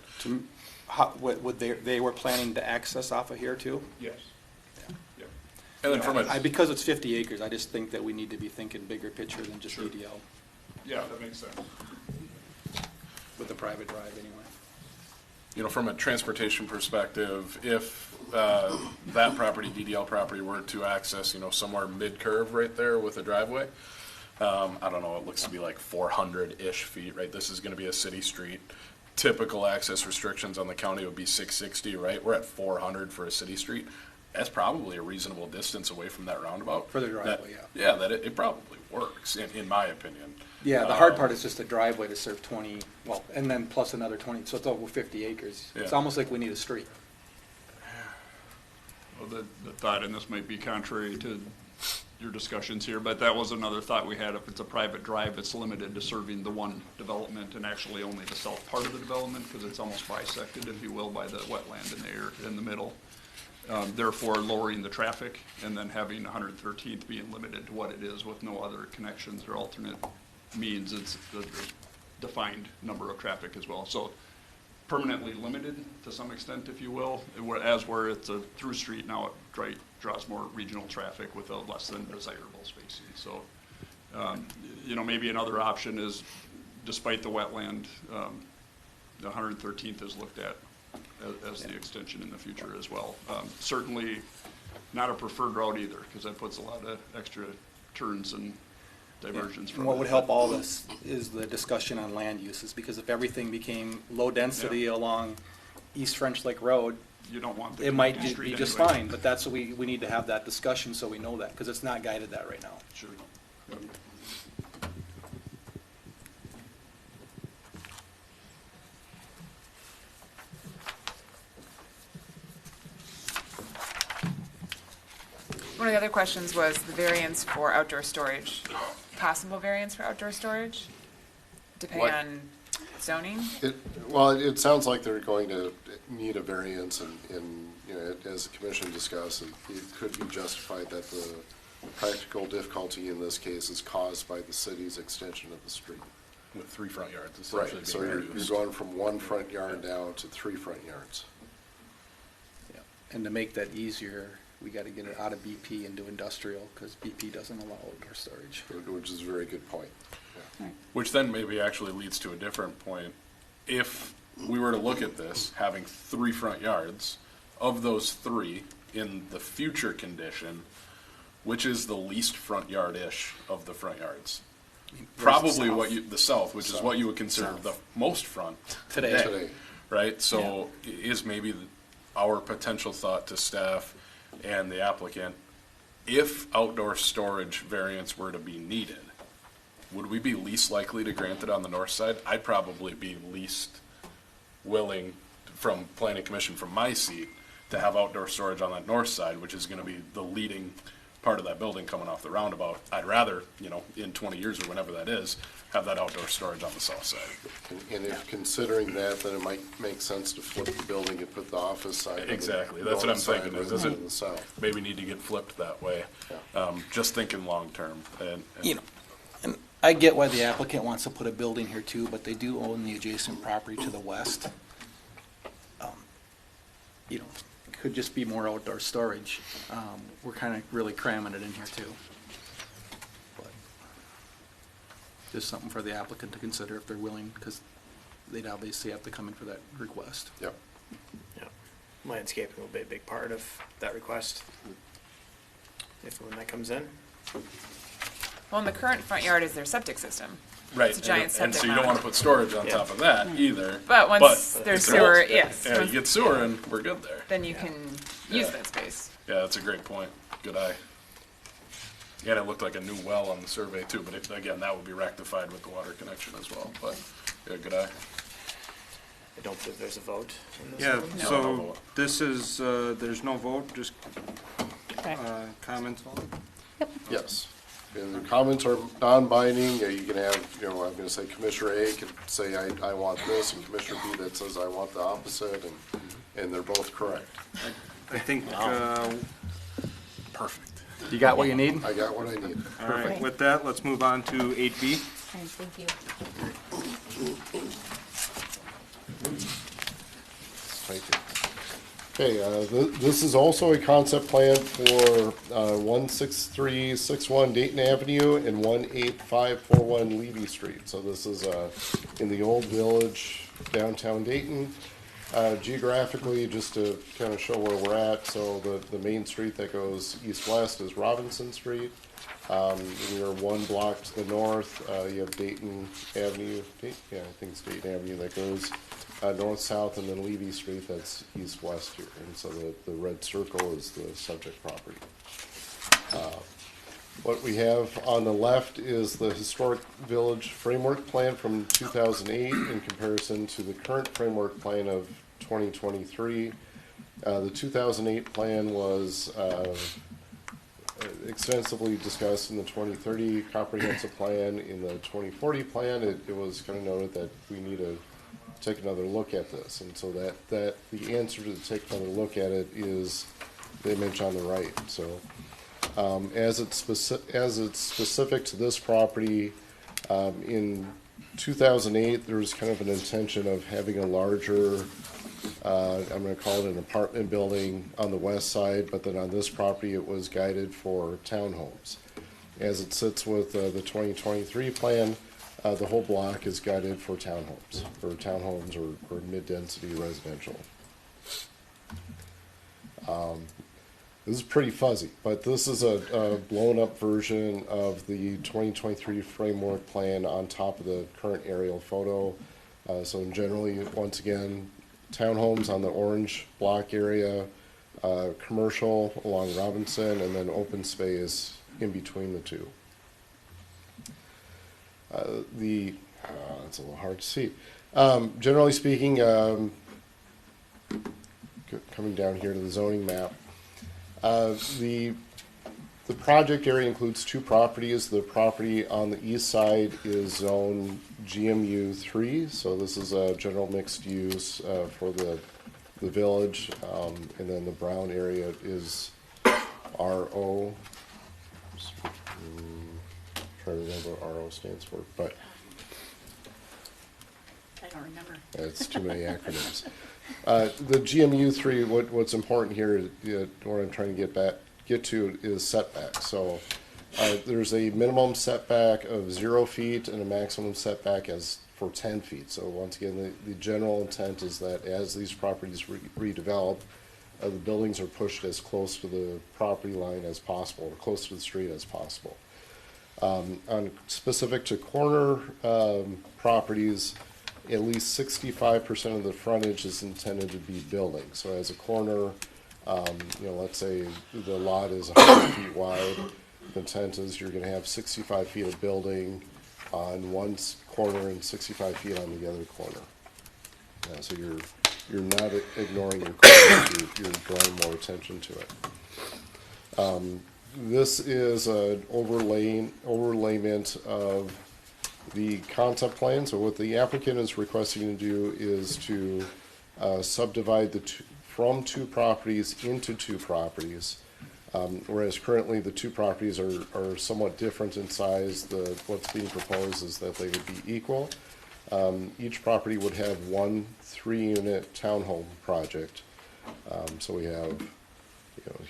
They were planning to access off of here too? Yes. Yep. And then from a, Because it's 50 acres, I just think that we need to be thinking bigger picture than just Sure. DDL, Yeah, that makes sense. with the private drive anyway. from a transportation perspective, if that property, DDL property, were to access, somewhere mid-curve right there with a driveway, I don't know, it looks to be like 400-ish feet, right? This is going to be a city street. Typical access restrictions on the county would be 660, right? We're at 400 for a city street. That's probably a reasonable distance away from that roundabout. For the driveway, Yeah, that it probably works, in my opinion. Yeah, the hard part is just the driveway to serve 20, well, and then plus another 20, so it's over 50 acres. It's Yeah. almost like we need a street. Well, the thought, and this might be contrary to your discussions here, but that was another thought we had. If it's a private drive, it's limited to serving the one development and actually only the south part of the development, because it's almost bisected, if you will, by the wetland in the middle. Therefore lowering the traffic, and then having 113th being limited to what it is with no other connections or alternate means. It's the defined number of traffic as well. So permanently limited to some extent, if you will, as where it's a through street, now it draws more regional traffic with a less than desirable spacing. So, maybe another option is, despite the wetland, the 113th is looked at as the extension in the future as well. Certainly not a preferred route either, because that puts a lot of extra turns and diversions from And what it. would help all this is the discussion on land uses, because if everything became low density along East French Lake Road, You don't want the it might connected be street just anyway. fine, but that's what we need to have that discussion so we know that, because it's not guided that right now. Sure. One of the other questions was the variance for outdoor storage. Possible variance for outdoor storage, depending What? on zoning? It sounds like they're going to need a variance, and as the commission discussed, it could be justified that the practical difficulty in this case is caused by the city's extension of the street. With 3 front yards essentially Right, so being you're reduced. going from 1 front yard down to 3 front yards. Yeah. And to make that easier, we got to get it out of BP into industrial, because BP doesn't allow outdoor storage. Which is a very good point. Which then maybe actually leads to a different point. If we were to look at this, having 3 front yards, of those 3, in the future condition, which is the least front yard-ish of the front yards? Probably the south, which is what you would consider the most front Today. right? So is maybe our potential thought to staff and the applicant, if outdoor storage variance were to be needed, would we be least likely to grant it on the north side? I'd probably be least willing, from planning commission, from my seat, to have outdoor storage on that north side, which is gonna be the leading part of that building coming off the roundabout. I'd rather, in 20 years or whenever that is, have that outdoor storage on the south side. And if considering that, then it might make sense to flip the building and put the office side. on the Exactly, that's what I'm north side thinking, is rather it than the south. maybe need to get flipped that way? Just thinking long-term, and And I get why the applicant wants to put a building here too, but they do own the adjacent property to the west. Could just be more outdoor storage. We're kind of really cramming it in here too. But just something for the applicant to consider if they're willing, because they'd obviously have to come in for that request. Yep. Yeah. Landscaping will be a big part of that request, if and when that comes in. Well, in the current front yard is their septic system. right, It's a giant and septic so you don't mound. want to put storage on top of that either. But once there's if sewer, it's- yes, Yeah, you once- get sewer and we're good there. then you can use Yeah. that space. Yeah, that's a great point. Good eye. And it looked like a new well on the survey too, but again, that would be rectified with the water connection as well, but, yeah, good eye. I don't believe there's a vote in this Yeah, one. so this is, there's no vote, just Correct. comments only? Yes. And the comments are non-binding. You can have, I'm going to say Commissioner A could say, I want this, and Commissioner B that says, I want the opposite, and they're both correct. I think, Perfect. You got what you need? I got what I need. all right, with that, let's move on to 8B. And thank you. Thank you. Okay, this is also a concept plan for 16361 Dayton Avenue and 18541 Levee Street. So this is in the old village, downtown Dayton. Geographically, just to kind of show where we're at, so the main street that goes east-west is Robinson Street. You're 1 block to the north, you have Dayton Avenue, I think it's Dayton Avenue that goes north-south, and then Levee Street that's east-west here. And so the red circle is the subject property. What we have on the left is the Historic Village Framework Plan from 2008 in comparison to the current framework plan of 2023. The 2008 plan was extensively discussed in the 2030 comprehensive plan. In the 2040 plan, it was kind of noted that we need to take another look at this. And so that the answer to take another look at it is the image on the right. So as it's specific to this property, in 2008, there was kind of an intention of having a larger, I'm going to call it an apartment building on the west side, but then on this property, it was guided for townhomes. As it sits with the 2023 plan, the whole block is guided for townhomes, or mid-density residential. This is pretty fuzzy, but this is a blown-up version of the 2023 framework plan on top of the current aerial photo. So generally, once again, townhomes on the orange block area, commercial along Robinson, and then open space in between the two. It's a little hard to see. Generally speaking, coming down here to the zoning map, the project area includes two properties. The property on the east side is zone GMU 3, so this is a general mixed use for the village, and then the brown area is RO. Try to remember what RO stands for, but I don't remember. it's too many acronyms. The GMU 3, what's important here, what I'm trying to get to is setbacks. So there's a minimum setback of 0 feet and a maximum setback as for 10 feet. So once again, the general intent is that as these properties redevelop, the buildings are pushed as close to the property line as possible, or close to the street as possible. On specific to corner properties, at least 65% of the frontage is intended to be building. So as a corner, let's say the lot is 100 feet wide, the intent is you're going to have 65 feet of building on one corner and 65 feet on the other corner. So you're not ignoring your corners, you're drawing more attention to it. This is an overlayment of the concept plan. So what the applicant is requesting to do is to subdivide from two properties into two properties, whereas currently the two properties are somewhat different in size. What's being proposed is that they would be equal. Each property would have one 3-unit townhome project. So we have,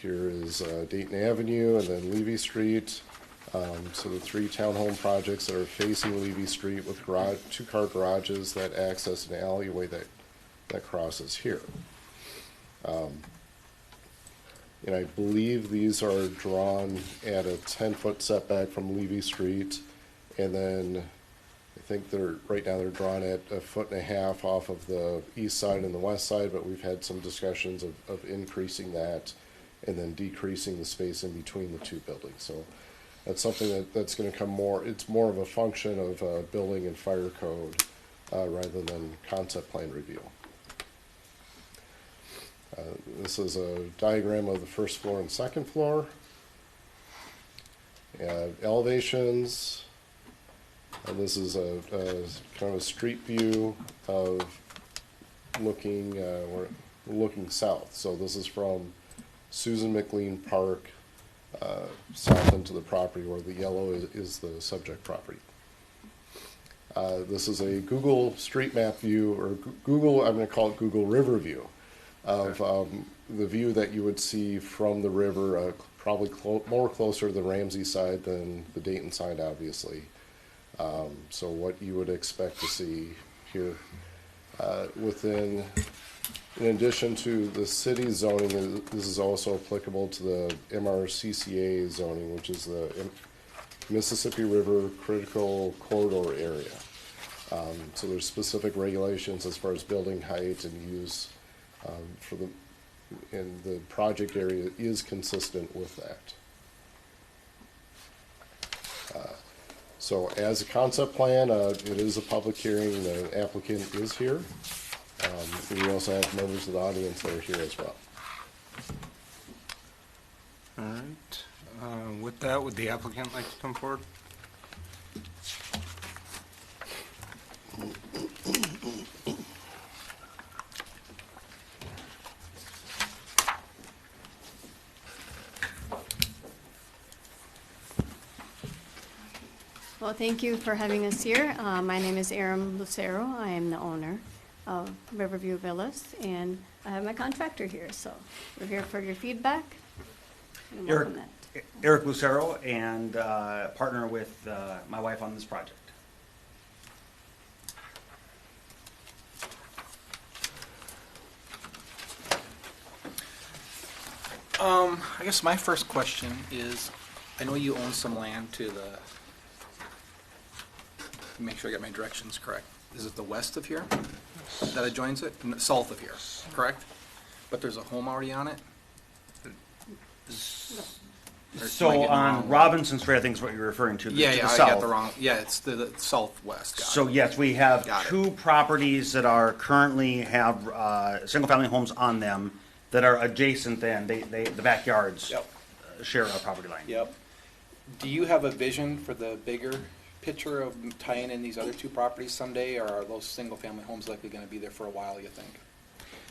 here is Dayton Avenue and then Levee Street. So the 3 townhome projects that are facing Levee Street with 2-car garages that access an alleyway that crosses here. And I believe these are drawn at a 10-foot setback from Levee Street, and then I think right now they're drawn at 1.5 feet off of the east side and the west side, but we've had some discussions of increasing that and then decreasing the space in between the two buildings. So that's something that's going to come more, it's more of a function of building and fire code rather than concept plan review. This is a diagram of the first floor and second floor. Elevations. And this is a kind of a street view of looking south. So this is from Susan McLean Park south into the property, where the yellow is the subject property. This is a Google Street Map view, or I'm going to call it Google River view, of the view that you would see from the river, probably more closer to the Ramsey side than the Dayton side, obviously. So what you would expect to see here in addition to the city zoning, this is also applicable to the MRCCA zoning, which is the Mississippi River Critical Corridor area. So there's specific regulations as far as building height and use and the project area is consistent with that. So as a concept plan, it is a public hearing. The applicant is here. We also have members of the audience that are here as well. All right. With that, would the applicant like to come forward? Well, thank you for having us here. My name is Lucero. I am the owner of Riverview Villas, and I have my contractor here, so we're here for your feedback. And welcome that. Eric Lucero, and partner with my wife on this project. I guess my first question is, I know you own some land to the, make sure I got my directions correct. Is it the west of here that adjoins it? South of here, correct? But there's a home already on it? Or am I So getting on wrong? Robinson Street, I think is what you're referring to. Yeah, to yeah, the I south. got the wrong, yeah, it's the southwest. Got So it. yes, we have Got it. two properties that are currently have single-family homes on them that are adjacent. Then the backyards Yep. share a property line. Yep. Do you have a vision for the bigger picture of tying in these other two properties someday, or are those single-family homes likely going to be there for a while, you think?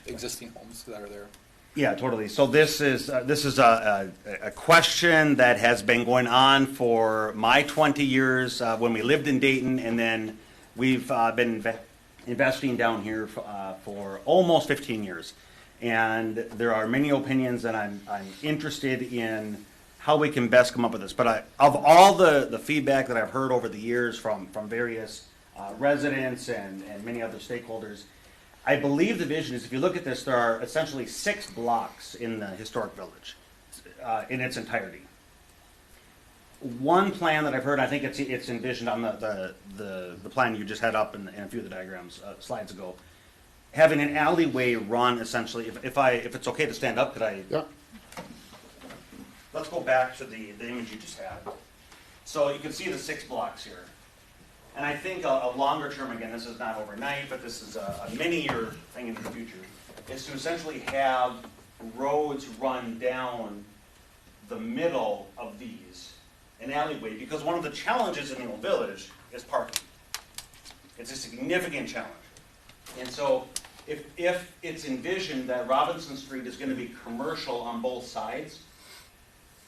Existing homes that are there? Yeah, totally. So this is a question that has been going on for my 20 years when we lived in Dayton, and then we've been investing down here for almost 15 years. And there are many opinions, and I'm interested in how we can best come up with this. But of all the feedback that I've heard over the years from various residents and many other stakeholders, I believe the vision is, if you look at this, there are essentially 6 blocks in the historic village in its entirety. One plan that I've heard, I think it's envisioned on the plan you just had up in a few of the diagrams slides ago, having an alleyway run essentially. If it's okay to stand up, could I? Yeah. Let's go back to the image you just had. So you can see the 6 blocks here. And I think a longer term, again, this is not overnight, but this is a many-year thing in the future, is to essentially have roads run down the middle of these, an alleyway, because one of the challenges in the old village is parking. It's a significant challenge. And so if it's envisioned that Robinson Street is going to be commercial on both sides,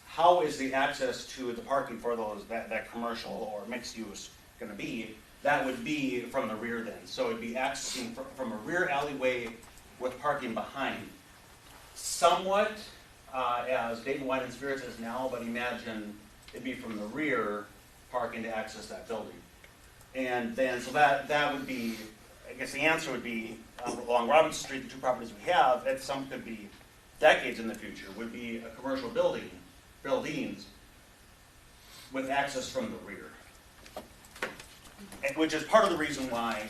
how is the access to the parking for that commercial or mixed use going to be? That would be from the rear then. So it'd be accessing from a rear alleyway with parking behind. Somewhat as Dayton Wine and Spirits is now, but imagine it'd be from the rear parking to access that building. And then, so that would be, I guess the answer would be along Robinson Street, the 2 properties we have, and some could be decades in the future, would be a commercial buildings with access from the rear. Which is part of the reason why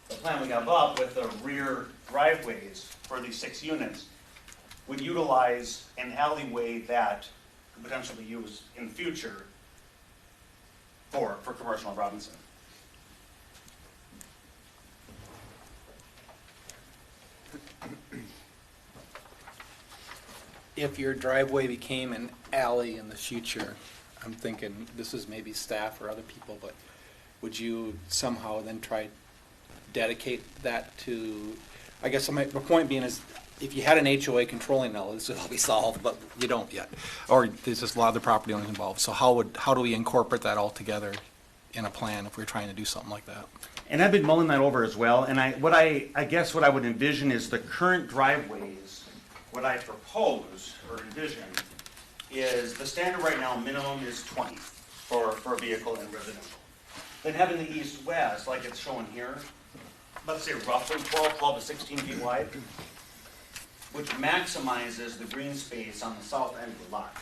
the plan we have up with the rear driveways for these 6 units would utilize an alleyway that could potentially be used in the future for commercial in Robinson. If your driveway became an alley in the future, I'm thinking, this is maybe staff or other people, but would you somehow then try dedicate that to, I guess my point being is, if you had an HOA controlling all this would all be solved, but you don't yet. Or there's just a lot of the property owners involved. So how do we incorporate that all together in a plan if we're trying to do something like that? And I've been mulling that over as well. And I guess what I would envision is the current driveways, what I propose or envision is the standard right now minimum is 20 for a vehicle in residential. Then having the east-west, like it's shown here, let's say roughly 12 to 16 feet wide, which maximizes the green space on the south end of the lot.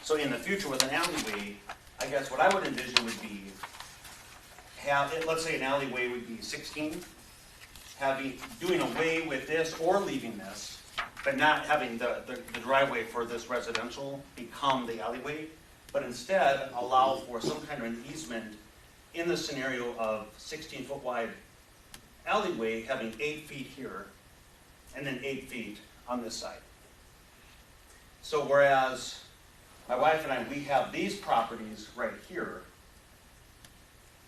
So in the future with an alleyway, I guess what I would envision would be let's say an alleyway would be 16, doing away with this or leaving this, but not having the driveway for this residential become the alleyway, but instead allow for some kind of an easement in the scenario of 16-foot wide alleyway having 8 feet here and then 8 feet on this side. So whereas my wife and I, we have these properties right here,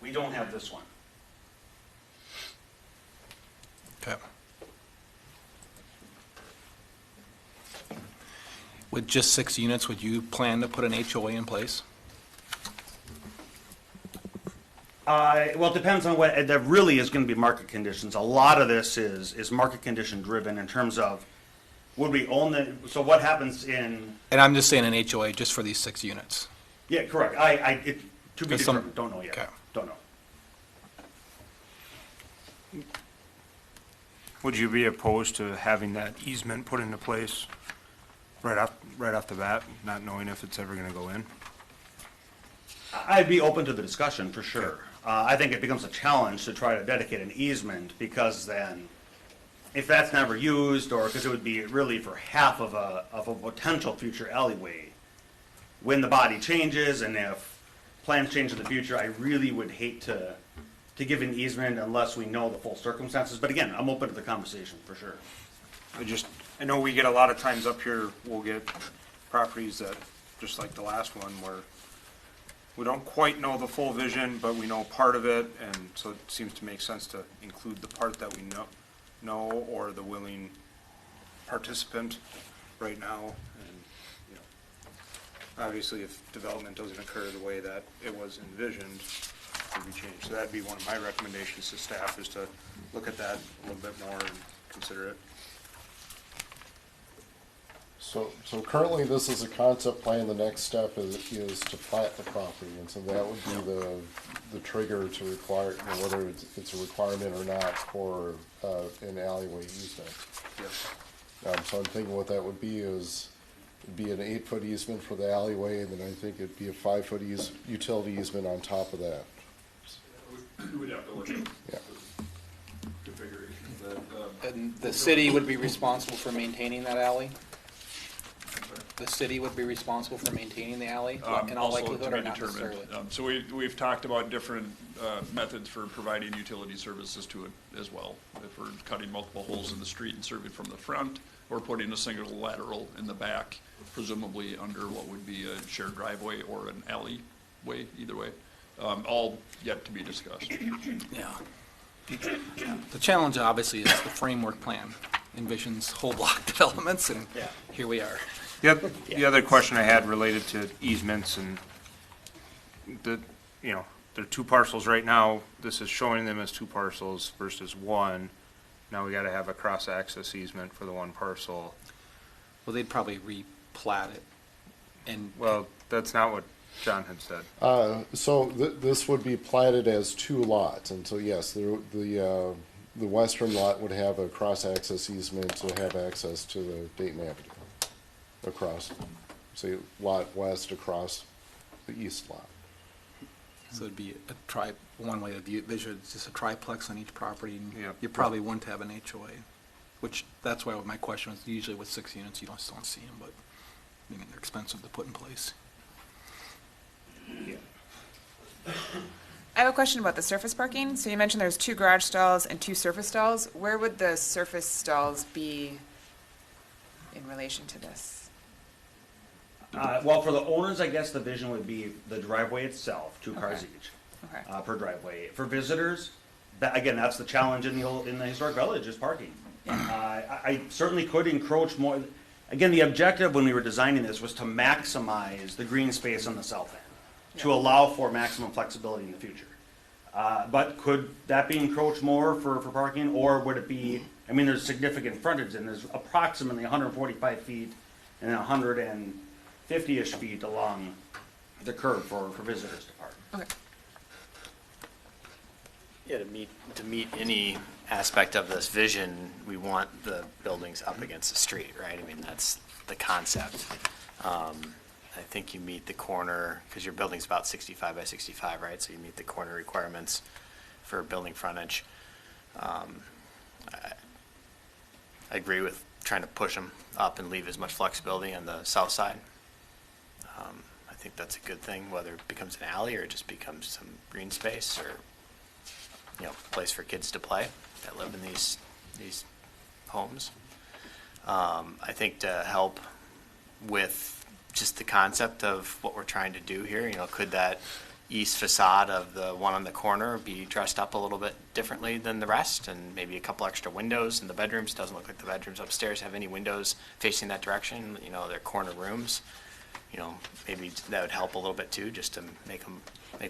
we don't have this one. Okay. With just 6 units, would you plan to put an HOA in place? Well, it depends on what, that really is going to be market conditions. A lot of this is market condition driven in terms of, would we own so what happens in, And I'm just saying an HOA just for these 6 units. yeah, correct. To be There's some- determined, don't know yet. Okay. Don't know. Would you be opposed to having that easement put into place right off the bat, not knowing if it's ever gonna go in? I'd be open to the discussion for sure. I think it becomes a challenge to try to dedicate an easement because then, if that's never used, or because it would be really for half of a potential future alleyway, when the body changes and if plans change in the future, I really would hate to give an easement unless we know the full circumstances. But again, I'm open to the conversation for sure. I know we get a lot of times up here, we'll get properties that, just like the last one, where we don't quite know the full vision, but we know part of it, and so it seems to make sense to include the part that we know, or the willing participant right now. And, you know, obviously, if development doesn't occur the way that it was envisioned, it would be changed. So that'd be one of my recommendations to staff, is to look at that a little bit more and consider it. So currently, this is a concept plan. The next step is to plat the property, and so that would be the trigger to require, whether it's a requirement or not for an alleyway easement. So I'm thinking what that would be is, it'd be an 8-foot easement for the alleyway, and then I think it'd be a 5-foot utility easement on top of that. We would have to look at Yeah. configuration. And the city would be responsible for maintaining that alley? The city would be responsible for maintaining the alley in all Also likelihood, to or be not determined. necessarily? So we've talked about different methods for providing utility services to it as well. If we're cutting multiple holes in the street and serving from the front, or putting a single lateral in the back, presumably under what would be a shared driveway or an alleyway, either way. All yet to be discussed. Yeah. The challenge obviously is the framework plan envisions whole block developments, and here we are. The other question I had related to easements, and there are 2 parcels right now. This is showing them as 2 parcels versus 1. Now we gotta have a cross-access easement for the 1 parcel. Well, they'd probably replat it, and Well, that's not what John had said. So this would be platted as 2 lots, and so yes, the western lot would have a cross-access easement to have access to the Dayton Avenue across, say, lot west across the east lot. so it'd be one way to view it, it's just a triplex on each property, and Yep. you probably wouldn't have an HOA, which, that's why my question was, usually with 6 units, you just don't see them, but, I mean, they're expensive to put in place. I have a question about the surface parking. So you mentioned there's 2 garage stalls and 2 surface stalls. Where would the surface stalls be in relation to this? Well, for the owners, I guess the vision would be the driveway itself, 2 cars Okay. each. Okay. Per driveway. For visitors, that's the challenge in the historic village, is parking. I certainly could encroach more. Again, the objective when we were designing this was to maximize the green space on the south end, to allow for maximum flexibility in the future. But could that be encroached more for parking, or would it be, there's significant frontage, and there's approximately 145 feet and 150-ish feet along the curb for visitors to park. Okay. Yeah, to meet any aspect of this vision, we want the buildings up against the street, right? That's the concept. I think you meet the corner, because your building's about 65 by 65, right? So you meet the corner requirements for building frontage. I agree with trying to push them up and leave as much flexibility on the south side. I think that's a good thing, whether it becomes an alley or it just becomes some green space or, place for kids to play that live in these homes. I think to help with just the concept of what we're trying to do here, could that east facade of the one on the corner be dressed up a little bit differently than the rest, and maybe a couple extra windows in the bedrooms? Doesn't look like the bedrooms upstairs have any windows facing that direction. They're corner rooms. maybe that would help a little bit too, just to make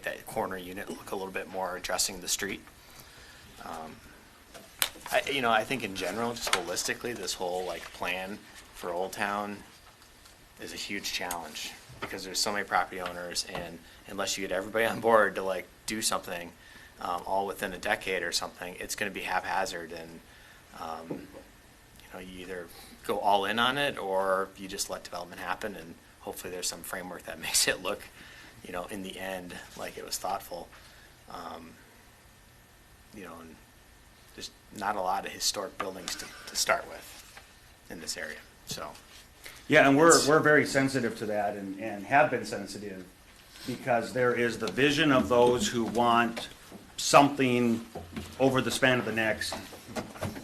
that corner unit look a little bit more addressing the street. I think in general, just holistically, this whole plan for Old Town is a huge challenge because there's so many property owners, and unless you get everybody on board to do something all within a decade or something, it's going to be haphazard, and you either go all in on it or you just let development happen, and hopefully there's some framework that makes it look, in the end, like it was thoughtful. And there's not a lot of historic buildings to start with in this area, so. Yeah, and we're very sensitive to that and have been sensitive because there is the vision of those who want something over the span of the next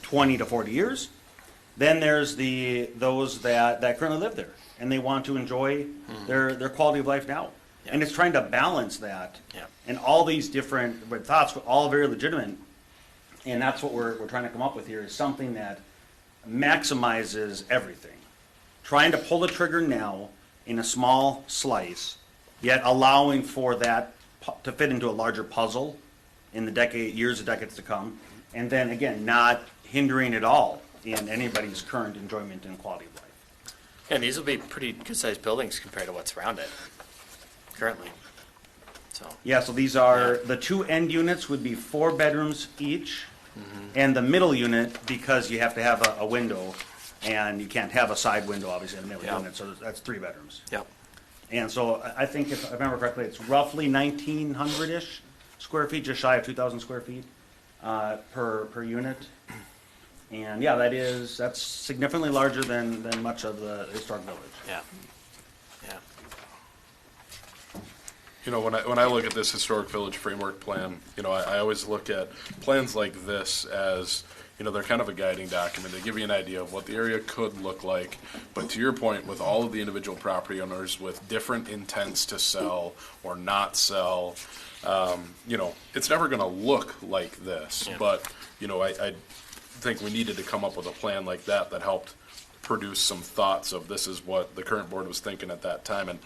20 to 40 years. Then there's those that currently live there and they want to enjoy their quality of life now. Yeah. And it's trying to balance that. Yeah. And all these different thoughts, all very legitimate. And that's what we're trying to come up with here, is something that maximizes everything. Trying to pull the trigger now in a small slice, yet allowing for that to fit into a larger puzzle in the decades to come. And then again, not hindering at all in anybody's current enjoyment and quality of life. And these will be pretty good-sized buildings compared to what's around it currently. So. Yeah, so these are, the two end units would be 4 bedrooms each, and the middle unit, because you have to have a window, and you can't have a side window, obviously, in the middle unit, so that's 3 bedrooms. Yep. And so I think, if I remember correctly, it's roughly 1,900-ish square feet, just shy of 2,000 square feet per unit. And yeah, that's significantly larger than much of the historic village. Yeah. Yeah. When I look at this historic village framework plan, I always look at plans like this as, they're kind of a guiding document. They give you an idea of what the area could look like. But to your point, with all of the individual property owners with different intents to sell or not sell, it's never going to look like this. Yeah. But, I think we needed to come up with a plan like that helped produce some thoughts of this is what the current board was thinking at that time. And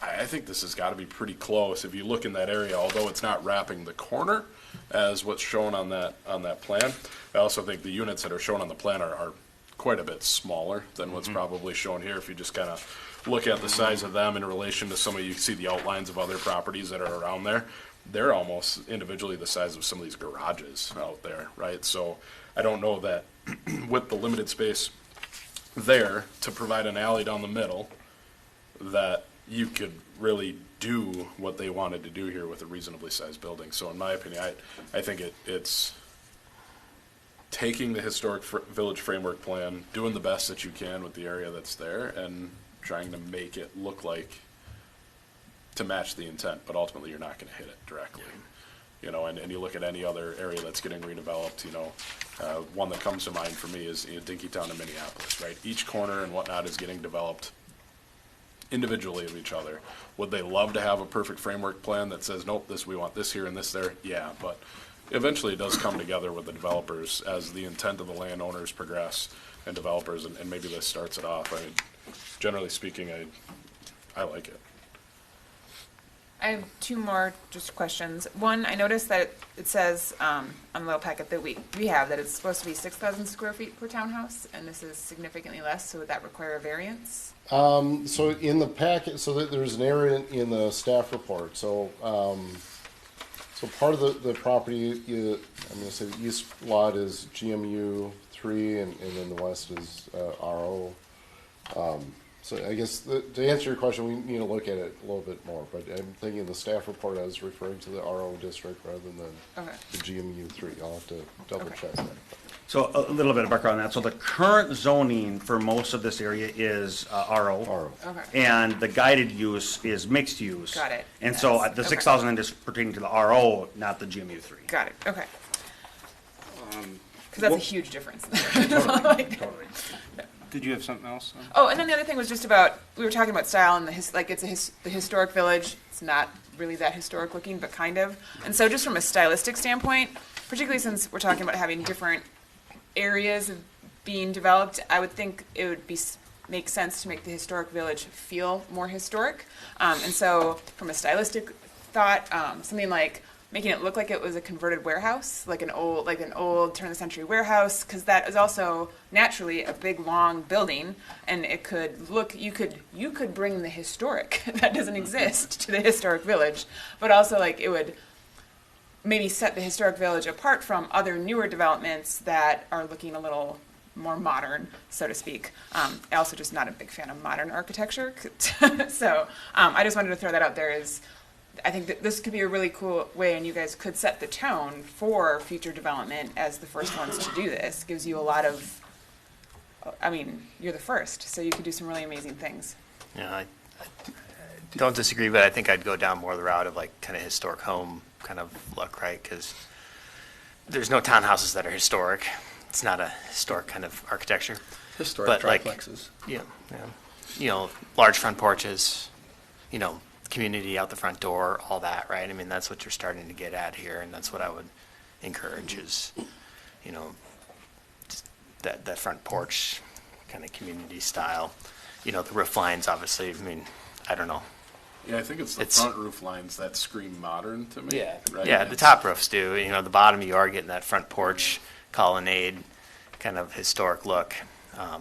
I think this has got to be pretty close. If you look in that area, although it's not wrapping the corner as what's shown on that plan, I also think the units that are shown on the plan are quite a bit smaller than what's probably shown here. If you just kind of look at the size of them in relation to some of, you see the outlines of other properties that are around there, they're almost individually the size of some of these garages out there, right? So I don't know that with the limited space there to provide an alley down the middle that you could really do what they wanted to do here with a reasonably sized building. So in my opinion, I think it's taking the historic village framework plan, doing the best that you can with the area that's there, and trying to make it look like to match the intent, but ultimately you're not going to hit it directly. And you look at any other area that's getting redeveloped, one that comes to mind for me is Dinkytown and Minneapolis, right? Each corner and whatnot is getting developed individually of each other. Would they love to have a perfect framework plan that says, nope, we want this here and this there? Yeah, but eventually it does come together with the developers as the intent of the landowners progress and developers, and maybe this starts it off. I mean, generally speaking, I like it. I have 2 more just questions. One, I noticed that it says on the little packet that we have that it's supposed to be 6,000 square feet per townhouse, and this is significantly less, so would that require a variance? So in the packet, there's an area in the staff report. So part of the property, I'm going to say the east lot is GMU 3, and then the west is RO. So I guess to answer your question, we need to look at it a little bit more. But I'm thinking the staff report, I was referring to the RO district rather than the GMU 3. I'll have to double check that. So a little bit of background on that. So the current zoning for most of this area is RO. Okay. And the guided use is mixed use. Got it. And so the 6,000 is pertaining to the RO, not the GMU 3. Got it, okay. Because that's a huge difference. Totally. Did you have something else? Oh, and then the other thing was just about, we were talking about style and it's the historic village. It's not really that historic looking, but kind of. And so just from a stylistic standpoint, particularly since we're talking about having different areas of being developed, I would think it would be make sense to make the historic village feel more historic. And so from a stylistic thought, something like making it look like it was a converted warehouse, like an old turn of the century warehouse, because that is also naturally a big long building, and it could look, you could bring the historic that doesn't exist to the historic village, but also like it would maybe set the historic village apart from other newer developments that are looking a little more modern, so to speak. I'm also just not a big fan of modern architecture, so I just wanted to throw that out there. I think that this could be a really cool way, and you guys could set the tone for future development as the first ones to do this. Gives you a lot of, I mean, you're the first, so you could do some really amazing things. Yeah, I don't disagree, but I think I'd go down more the route of like kind of historic home kind of look, right? Because there's no townhouses that are historic. It's not a historic kind of architecture. Historic but triplexes. Large front porches, community out the front door, all that, right? I mean, that's what you're starting to get at here, and that's what I would encourage is, that front porch kind of community style. The roof lines, obviously, I mean, I don't know. Yeah, I think it's the front roof lines that scream modern to me. Yeah, right? yeah, the top roofs do. The bottom, you are getting that front porch colonnade kind of historic look. I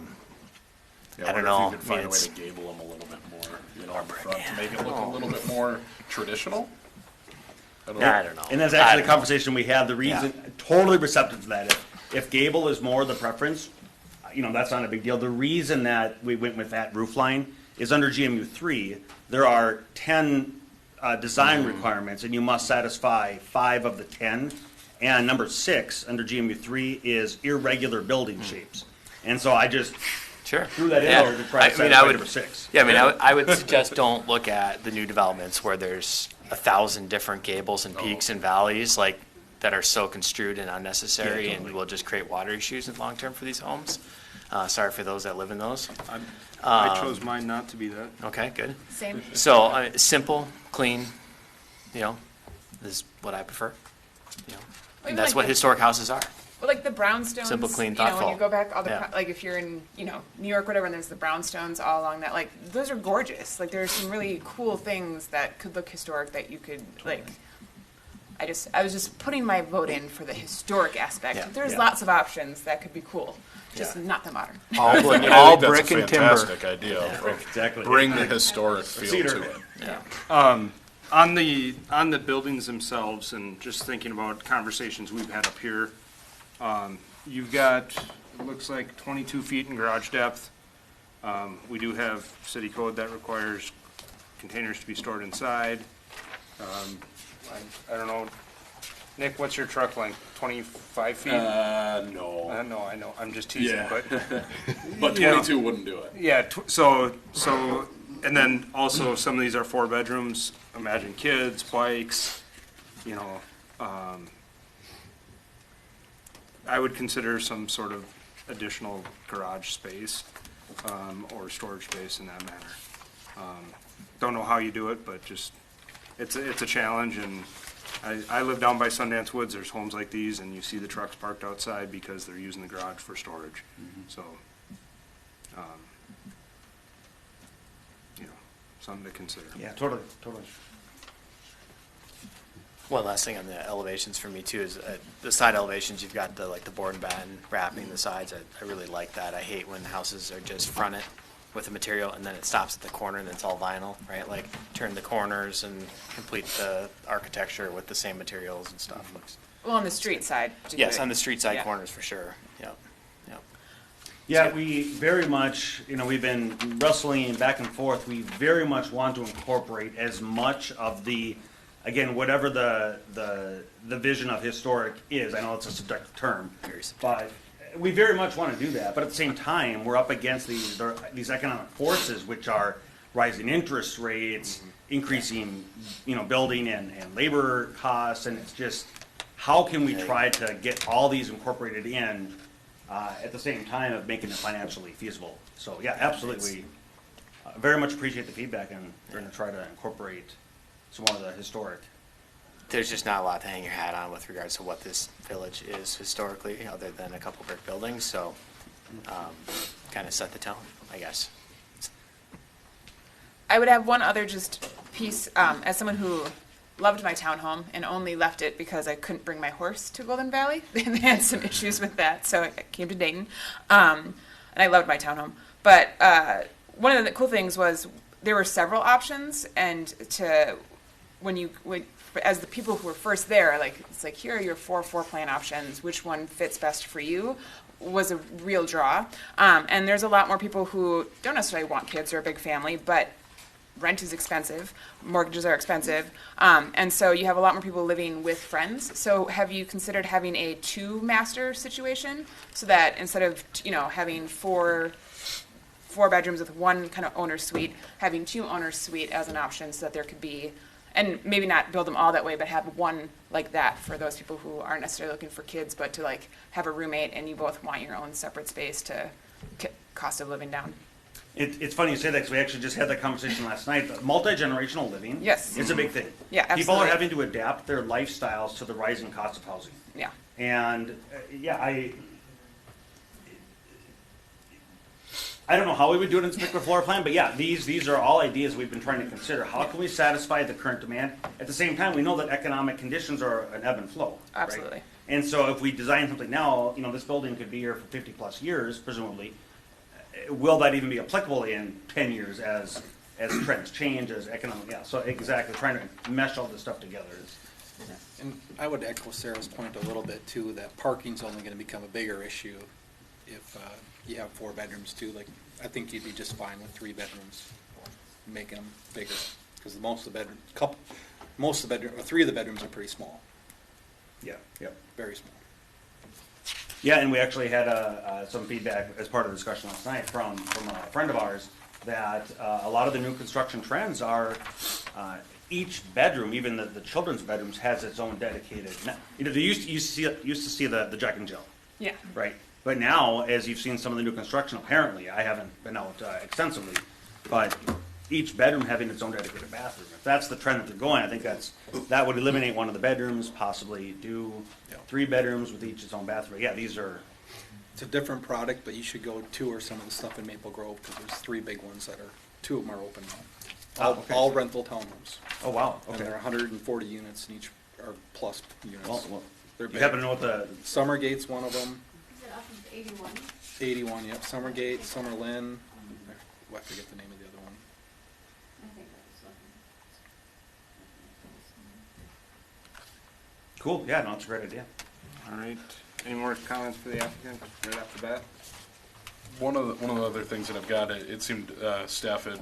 don't know. If you could find a way to gable them a little bit more, on the front to make it look a little bit more traditional. I don't know. And that's actually the conversation we had. The reason, totally receptive to that. If gable is more the preference, that's not a big deal. The reason that we went with that roof line is under GMU 3, there are 10 design requirements, and you must satisfy 5 of the 10. And number 6 under GMU 3 is irregular building shapes. And so I just threw that in there to try to satisfy number 6. Yeah, I would suggest don't look at the new developments where there's 1,000 different gables and peaks and valleys that are so construed and unnecessary, and will just create water issues in long term for these homes. Sorry for those that live in those. I chose mine not to be that. Okay, good. Same. So simple, clean, is what I prefer. And that's what historic houses are. Well, like the brownstones, Simple, clean, when thoughtful. you go back, Yeah. like if you're in, New York, whatever, and there's the brownstones all along that, those are gorgeous. There's some really cool things that could look historic that you could, I was just putting my vote in for the historic aspect. Yeah. There's lots of options that could be cool, just not the modern. All brick and timber. Fantastic idea. Exactly. Bring the historic feel to it. Yeah. On the buildings themselves, and just thinking about conversations we've had up here, you've got, it looks like 22 feet in garage depth. We do have city code that requires containers to be stored inside. I don't know, Nick, what's your truck length? 25 feet? No. No, I know. I'm just teasing, but But 22 wouldn't do it. yeah. So, and then also some of these are 4 bedrooms. Imagine kids, bikes. I would consider some sort of additional garage space or storage space in that manner. Don't know how you do it, but just it's a challenge. And I live down by Sundance Woods. There's homes like these, and you see the trucks parked outside because they're using the garage for storage. So, something to consider. Yeah, totally. One last thing on the elevations for me too is the side elevations. You've got the board and batten wrapping the sides. I really like that. I hate when houses are just fronted with the material and then it stops at the corner and it's all vinyl, right? Turn the corners and complete the architecture with the same materials and stuff. Well, on the street side. Yes, on the street side Yeah. corners for sure. Yep. Yeah, we very much, we've been wrestling back and forth. We very much want to incorporate as much of the, again, whatever the vision of historic is. I know it's a subjective term, but we very much want to do that. But at the same time, we're up against these economic forces, which are rising interest rates, increasing, building and labor costs, and it's just, how can we try to get all these incorporated in at the same time of making it financially feasible? So yeah, absolutely. Very much appreciate the feedback, and we're going to try to incorporate some more of the historic. There's just not a lot to hang your hat on with regards to what this village is historically, other than a couple brick buildings. So, kind of set the tone, I guess. I would have one other just piece, as someone who loved my townhome and only left it because I couldn't bring my horse to Golden Valley. They had some issues with that, so I came to Dayton. And I loved my townhome. But one of the cool things was there were several options, and as the people who were first there, like, it's like, here are your 4 floor plan options, which one fits best for you, was a real draw. And there's a lot more people who don't necessarily want kids or a big family, but rent is expensive, mortgages are expensive, and so you have a lot more people living with friends. So have you considered having a 2-master situation, so that instead of having four bedrooms with one kind of owner suite, having 2 owner suite as an option, so that there could be, and maybe not build them all that way, but have one like that for those people who aren't necessarily looking for kids, but to like have a roommate and you both want your own separate space to get cost of living down. It's funny you say that, because we actually just had that conversation last night. Multi-generational living, Yes. is a big thing. Yeah, People are absolutely. having to adapt their lifestyles to the rising cost of housing. Yeah. And I don't know how we would do it in this particular floor plan, but yeah, these are all ideas we've been trying to consider. How can we satisfy the current demand? At the same time, we know that economic conditions are an ebb and flow. right? Absolutely. And so if we design something now, this building could be here for 50 plus years, presumably. Will that even be applicable in 10 years as trends change, as economic, so exactly, trying to mesh all this stuff together is. And I would echo Sarah's point a little bit too, that parking's only gonna become a bigger issue if you have 4 bedrooms too. Like, I think you'd be just fine with 3 bedrooms, making them bigger, because most of the 3 of the bedrooms are pretty small, Yeah, yep. very small. Yeah, and we actually had some feedback as part of the discussion last night from a friend of ours that a lot of the new construction trends are each bedroom, even the children's bedrooms, has its own dedicated. They used to see the Jack and Jill, Yeah. right? But now, as you've seen some of the new construction, apparently, I haven't been out extensively, but each bedroom having its own dedicated bathroom. If that's the trend that they're going, I think that would eliminate one of the bedrooms, possibly do 3 bedrooms with each its own bathroom. Yeah, these are. It's a different product, but you should go tour some of the stuff in Maple Grove, because there's 3 big ones that 2 of them are open now. All rental townhomes. Oh, wow, And okay. there are 140 units in each, or plus units. Well, They're you big. happen to know what the. Summergate's one of them. Is it off of 81? 81, yep. Summergate, Summerlin. I forget the name of the other one. I think that was Cool, yeah, no, it's a great idea. All right. Any more comments for the applicant right off the bat? One of the other things that I've got, it seemed staff had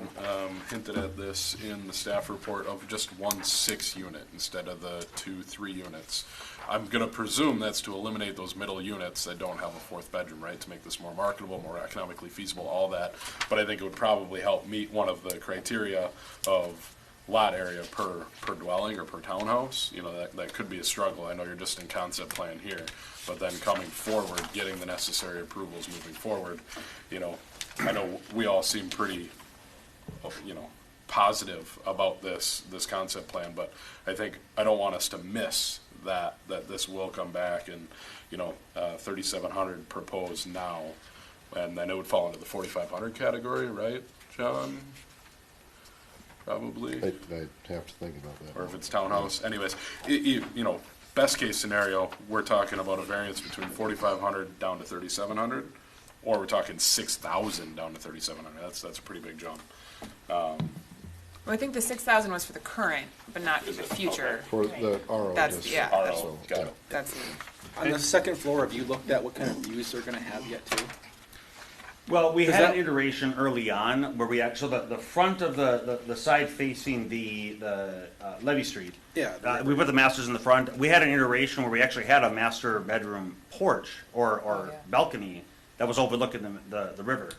hinted at this in the staff report of just 1 6 unit instead of the 2 3 units. I'm going to presume that's to eliminate those middle units that don't have a 4th bedroom, right? To make this more marketable, more economically feasible, all that. But I think it would probably help meet one of the criteria of lot area per dwelling or per townhouse. That could be a struggle. I know you're just in concept plan here, but then coming forward, getting the necessary approvals moving forward, I know we all seem pretty, positive about this concept plan, but I don't want us to miss that this will come back and, 3,700 proposed now, and then it would fall into the 4,500 category, right, John? Probably. I'd have to think about that. Or if it's townhouse. Anyways, best case scenario, we're talking about a variance between 4,500 down to 3,700, or we're talking 6,000 down to 3,700. That's a pretty big jump. Well, I think the 6,000 was for the current, but not for the future. For the RO. That's, district, yeah. RO, so, got yeah. it. That's On the second floor, have you looked at what kind of views they're gonna have yet too? Well, we Is had that- an iteration early on where we actually, the front of the side facing the Levee Street. Yeah. We put the masters in the front. We had an iteration where we actually had a master bedroom porch or balcony that was overlooking the river.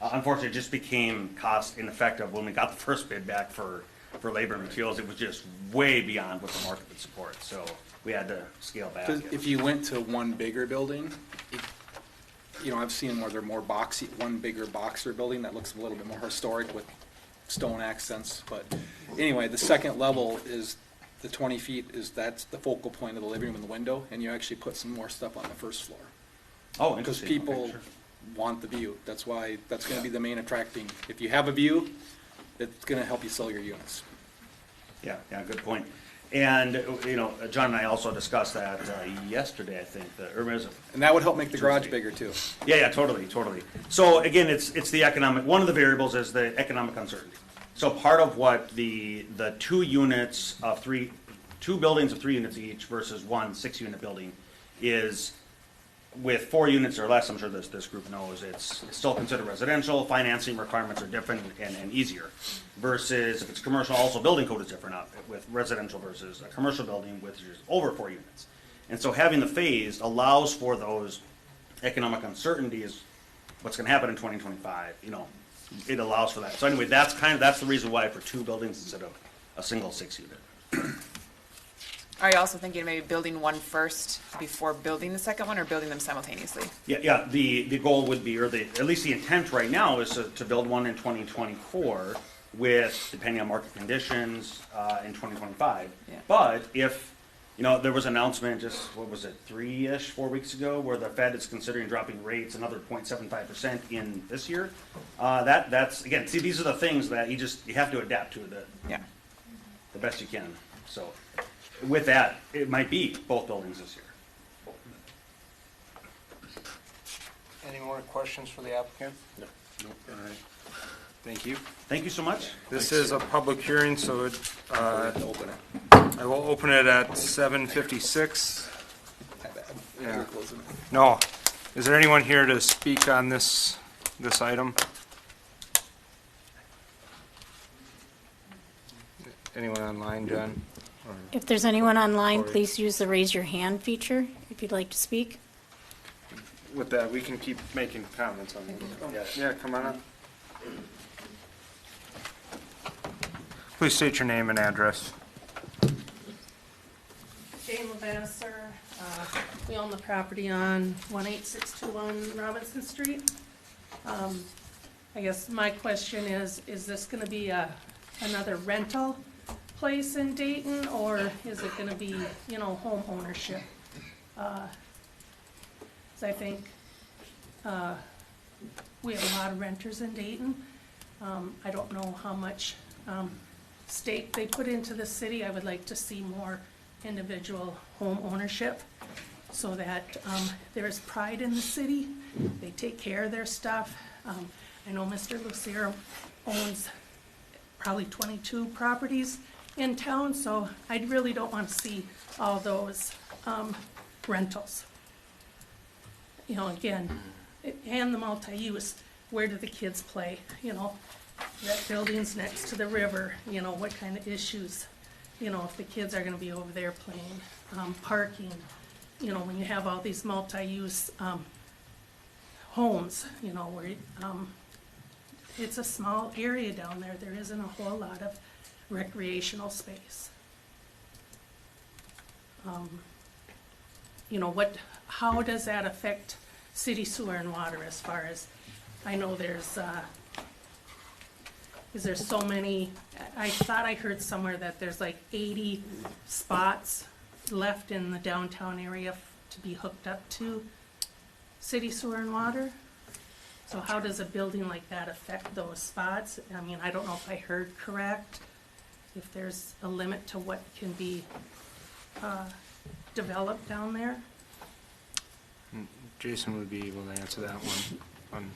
Unfortunately, it just became cost ineffective when we got the first bid back for labor and materials. It was just way beyond what the market would support, so we had to scale back. 'Cause if you went to one bigger building, I've seen where they're more boxy, one bigger boxer building that looks a little bit more historic with stone accents. But anyway, the second level is the 20 feet that's the focal point of the living room and the window, and you actually put some more stuff on the first floor. Oh, Because interesting. people Okay, sure. want the view. That's why, that's gonna be the main attracting. If you have a view, it's gonna help you sell your units. Yeah, good point. And, John and I also discussed that yesterday, I think, And that would help make the garage bigger too. Yeah, totally. So again, it's the economic, one of the variables is the economic uncertainty. So part of what the two buildings of 3 units each versus one 6-unit building is, with 4 units or less, I'm sure this group knows, it's still considered residential, financing requirements are different and easier. Versus if it's commercial, also building code is different with residential versus a commercial building which is over 4 units. And so having the phased allows for those economic uncertainties, what's gonna happen in 2025, it allows for that. So anyway, that's the reason why for 2 buildings instead of a single 6-unit. Are you also thinking of maybe building one first before building the second one, or building them simultaneously? Yeah, the goal would be, at least the intent right now is to build one in 2024 with, depending on market conditions, in 2025. Yeah. But if, there was an announcement just, 4 weeks ago, where the Fed is considering dropping rates another 0.75% in this year. That's, again, see, these are the things that you have to adapt to the best you can. So with that, it might be both buildings this year. Any more questions for the applicant? No. All right. Thank you. Thank you so much. This is a public hearing, so I will open it at 7:56. Yeah. No. Is there anyone here to speak on this item? Anyone online, John? If there's anyone online, please use the raise your hand feature if you'd like to speak. With that, we can keep making comments on it. Yeah, come on up. Please state your name and address. Jane Levee, we own the property on 18621 Robinson Street. I guess my question is this going to be another rental place in Dayton, or is it going to be, home ownership? I think we have a lot of renters in Dayton. I don't know how much stake they put into the city. I would like to see more individual home ownership so that there is pride in the city. They take care of their stuff. I know Mr. Lucero owns probably 22 properties in town, so I really don't want to see all those rentals. Again, and the multi-use, where do the kids play? That building's next to the river, what kind of issues, if the kids are gonna be over there playing, parking, when you have all these multi-use homes, where it's a small area down there, there isn't a whole lot of recreational space. How does that affect city sewer and water as far as, I know there's, is there so many, I thought I heard somewhere that there's like 80 spots left in the downtown area to be hooked up to city sewer and water. So how does a building like that affect those spots? I mean, I don't know if I heard correct, if there's a limit to what can be developed down there. Jason would be able to answer that one.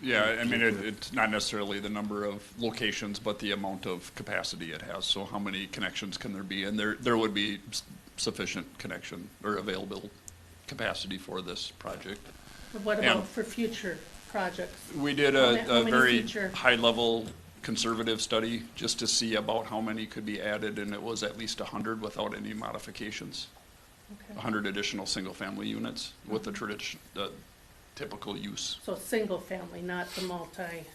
Yeah, I mean, it's not necessarily the number of locations, but the amount of capacity it has. So how many connections can there be? And there would be sufficient connection or available capacity for this project. But what about for future projects? We did a very high-level conservative study just to see about how many could be added, and it was at least 100 without any modifications. Okay. 100 additional single-family units with the typical use. So single family, not the multi?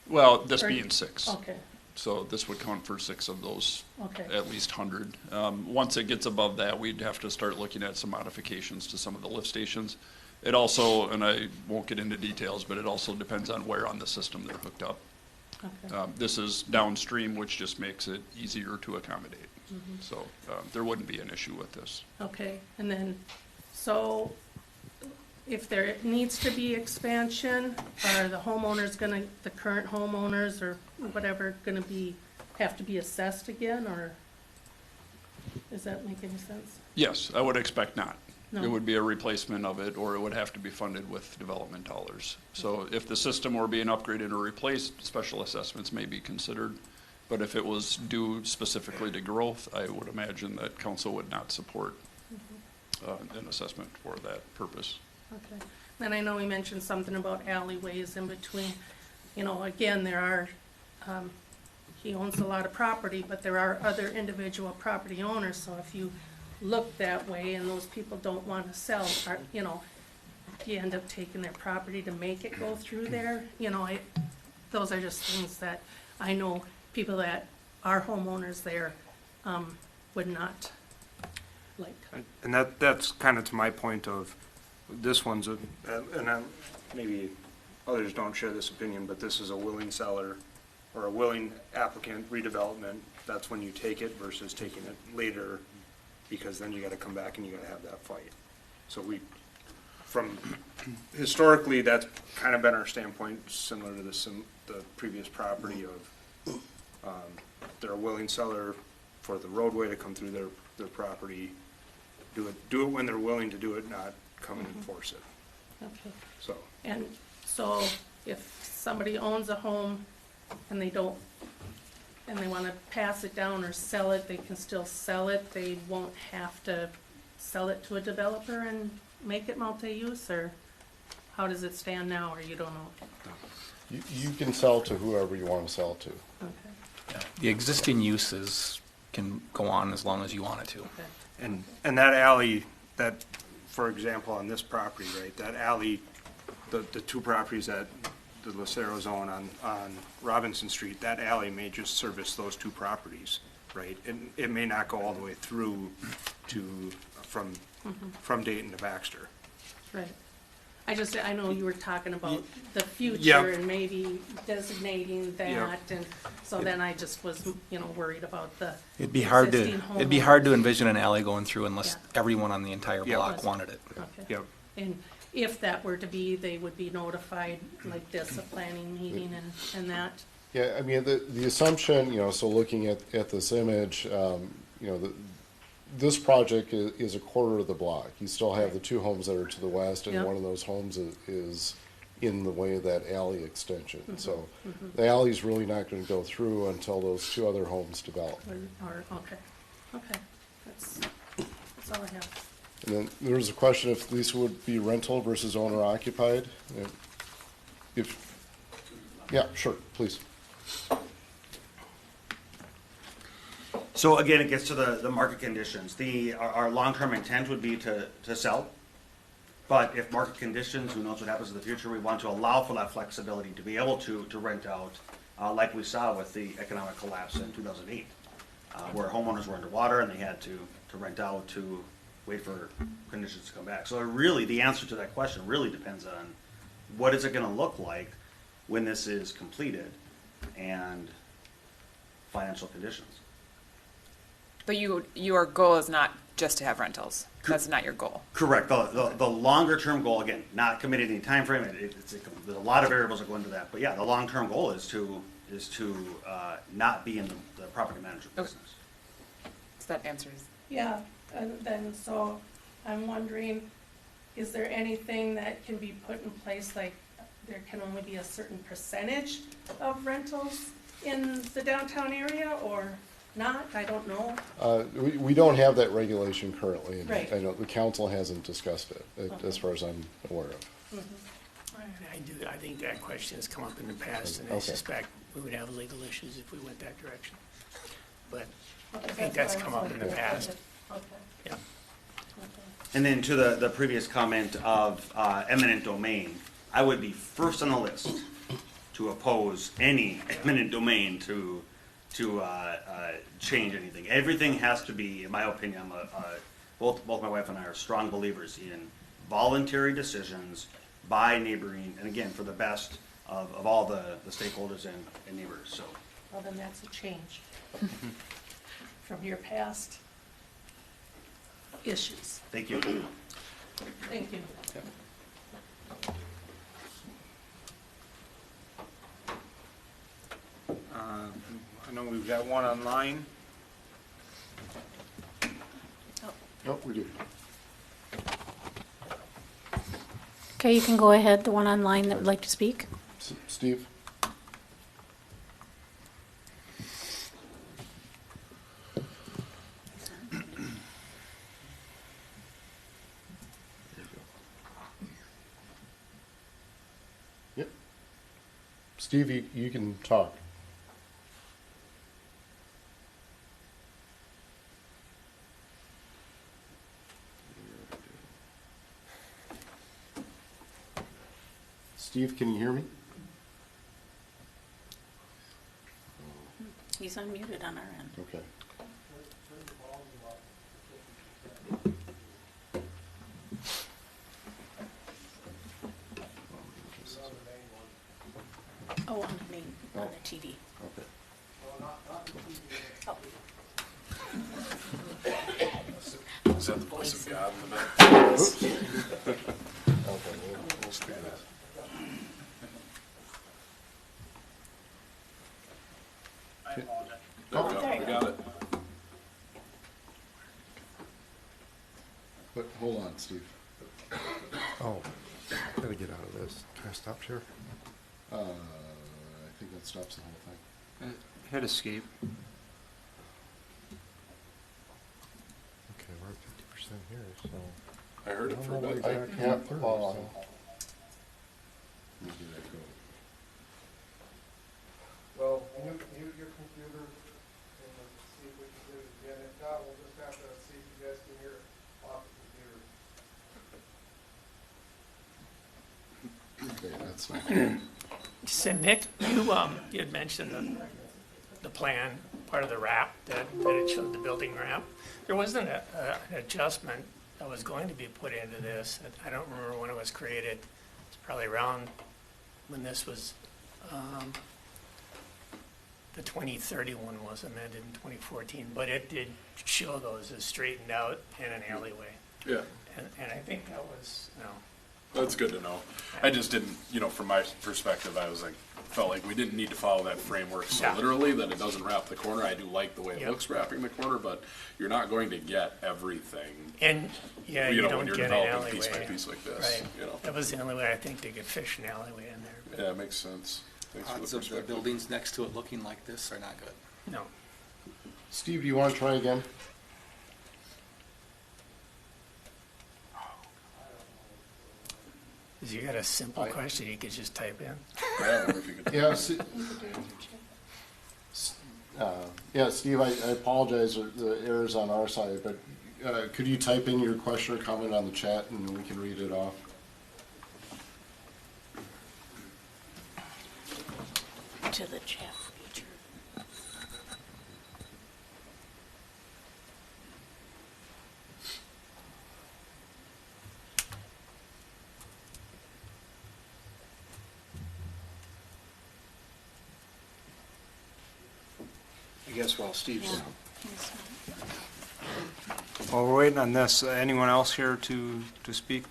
Well, this being 6. Okay. So this would count for 6 of those, Okay. at least 100. Once it gets above that, we'd have to start looking at some modifications to some of the lift stations. It also, and I won't get into details, but it also depends on where on the system they're hooked up. Okay. This is downstream, which just makes it easier to accommodate. Mhm. So there wouldn't be an issue with this. Okay, and then, so if there needs to be expansion, are the homeowners gonna, the current homeowners or whatever, gonna be have to be assessed again, or does that make any sense? Yes, I would expect not. No. It would be a replacement of it, or it would have to be funded with development dollars. So if the system were being upgraded or replaced, special assessments may be considered. But if it was due specifically to growth, I would imagine that council would not support an assessment for that purpose. Okay. Then I know we mentioned something about alleyways in between. You know, again, there are, he owns a lot of property, but there are other individual property owners, so if you look that way and those people don't want to sell, you know, you end up taking their property to make it go through there. You know, those are just things that I know people that are homeowners there would not like. And that's kind of to my point of, this one's maybe others don't share this opinion, but this is a willing seller or a willing applicant redevelopment. That's when you take it versus taking it later, because then you gotta come back and you gotta have that fight. So historically, that's kind of been our standpoint, similar to the previous property of, they're a willing seller for the roadway to come through their property. Do it when they're willing to do it, not come and enforce it. Okay. So. And so if somebody owns a home and they don't, and they want to pass it down or sell it, they can still sell it. They won't have to sell it to a developer and make it multi-use, or how does it stand now, or you don't know? You can sell to whoever you want to sell to. Okay. The existing uses can go on as long as you want it to. Okay. And that alley, for example, on this property, right, that alley, the two properties that the Lucero's own on Robinson Street, that alley may just service those two properties, right? And it may not go all the way through from Dayton to Baxter. Right. I know you were talking about the future Yeah. and maybe designating that, Yeah. and so then I just was, worried about the It'd be hard existing to homeowners. envision an alley going through unless Yeah. everyone on the entire Yeah. block wanted it. Okay. Yep. And if that were to be, they would be notified like this, a planning meeting and that. Yeah, I mean, the assumption, so looking at this image, this project is a quarter of the block. You still have the two homes that are to the west, and Yep. one of those homes is in the way of that alley extension. So the alley's really not gonna go through until those two other homes develop. Okay, that's all I have. And then there was a question if these would be rental versus owner occupied. Yeah, sure, please. So again, it gets to the market conditions. Our long-term intent would be to sell. But if market conditions, who knows what happens in the future, we want to allow for that flexibility to be able to rent out, like we saw with the economic collapse in 2008, where homeowners were underwater and they had to rent out to wait for conditions to come back. So really, the answer to that question really depends on what is it gonna look like when this is completed and financial conditions. But your goal is not just to have rentals. That's not your goal. Correct. The longer-term goal, again, not committed any timeframe, there's a lot of variables that go into that, but yeah, the long-term goal is to not be in the property management business. So that answers. Yeah, and then, so I'm wondering, is there anything that can be put in place, like there can only be a certain percentage of rentals in the downtown area, or not? I don't know. We don't have that regulation currently, and Right. I know the council hasn't discussed it, as far as I'm aware of. I think that question has come up in the past, and I Okay. suspect we would have legal issues if we went that direction. But I Okay, think that's what I come was up in the wondering. past. Okay. Yeah. And then to the previous comment of eminent domain, I would be first on the list to oppose any eminent domain to change anything. Everything has to be, in my opinion, both my wife and I are strong believers in voluntary decisions by neighboring, and again, for the best of all the stakeholders and neighbors, so. Well, then that's a change from your past issues. Thank you. Thank you. I know we've got one online. Oh, we do. Okay, you can go ahead, the one online that would like to speak. Steve? Yep. Steve, you can talk. Steve, can you hear me? He's unmuted on our end. Okay. Oh, on the main, on the TV. Okay. Oh. Is that the voice of God in the back? Oops. Okay, we'll speak to that. There we go, we got it. But hold on, Steve. Oh, gotta get out of this. Can I stop share? I think that stops the whole thing. Hit escape. Okay, we're at 50% here, so. I heard it for a I don't know bit. what exactly Yeah, it threw, hold on. so. Let me get that going. Well, mute your computer and see if we can do it again. If not, we'll just have to see if you guys can hear it off the computer. Okay, that's not good. So Nick, you had mentioned the plan, part of the wrap, that it showed the building wrap. There wasn't an adjustment that was going to be put into this. I don't remember when it was created. It's probably around when this was, the 2031 was amended in 2014, but it did show those as straightened out in an alleyway. Yeah, And I think that was, that's good to know. I just didn't, from my perspective, I was like, felt like we didn't need to follow that framework so Yeah. literally that it doesn't wrap the corner. I do like the way it Yep. looks wrapping the corner, but you're not going to get everything. and, yeah, you when don't you're get an developing alleyway. piece by piece like this, Right. That was the only way I think they could fish an alleyway in there. but Yeah, it makes sense. Thanks for the Odds of the perspective. buildings next to it looking like this are not good. No. Steve, do you want to try again? If you got a simple question, you could just type in. Yeah, I wonder if you could- Yeah, yeah, Steve, I apologize for the errors on our side, but could you type in your question or comment on the chat and we can read it off? To the chat feature. I guess while Steve's, Yeah. while we're waiting on this, anyone else here to speak?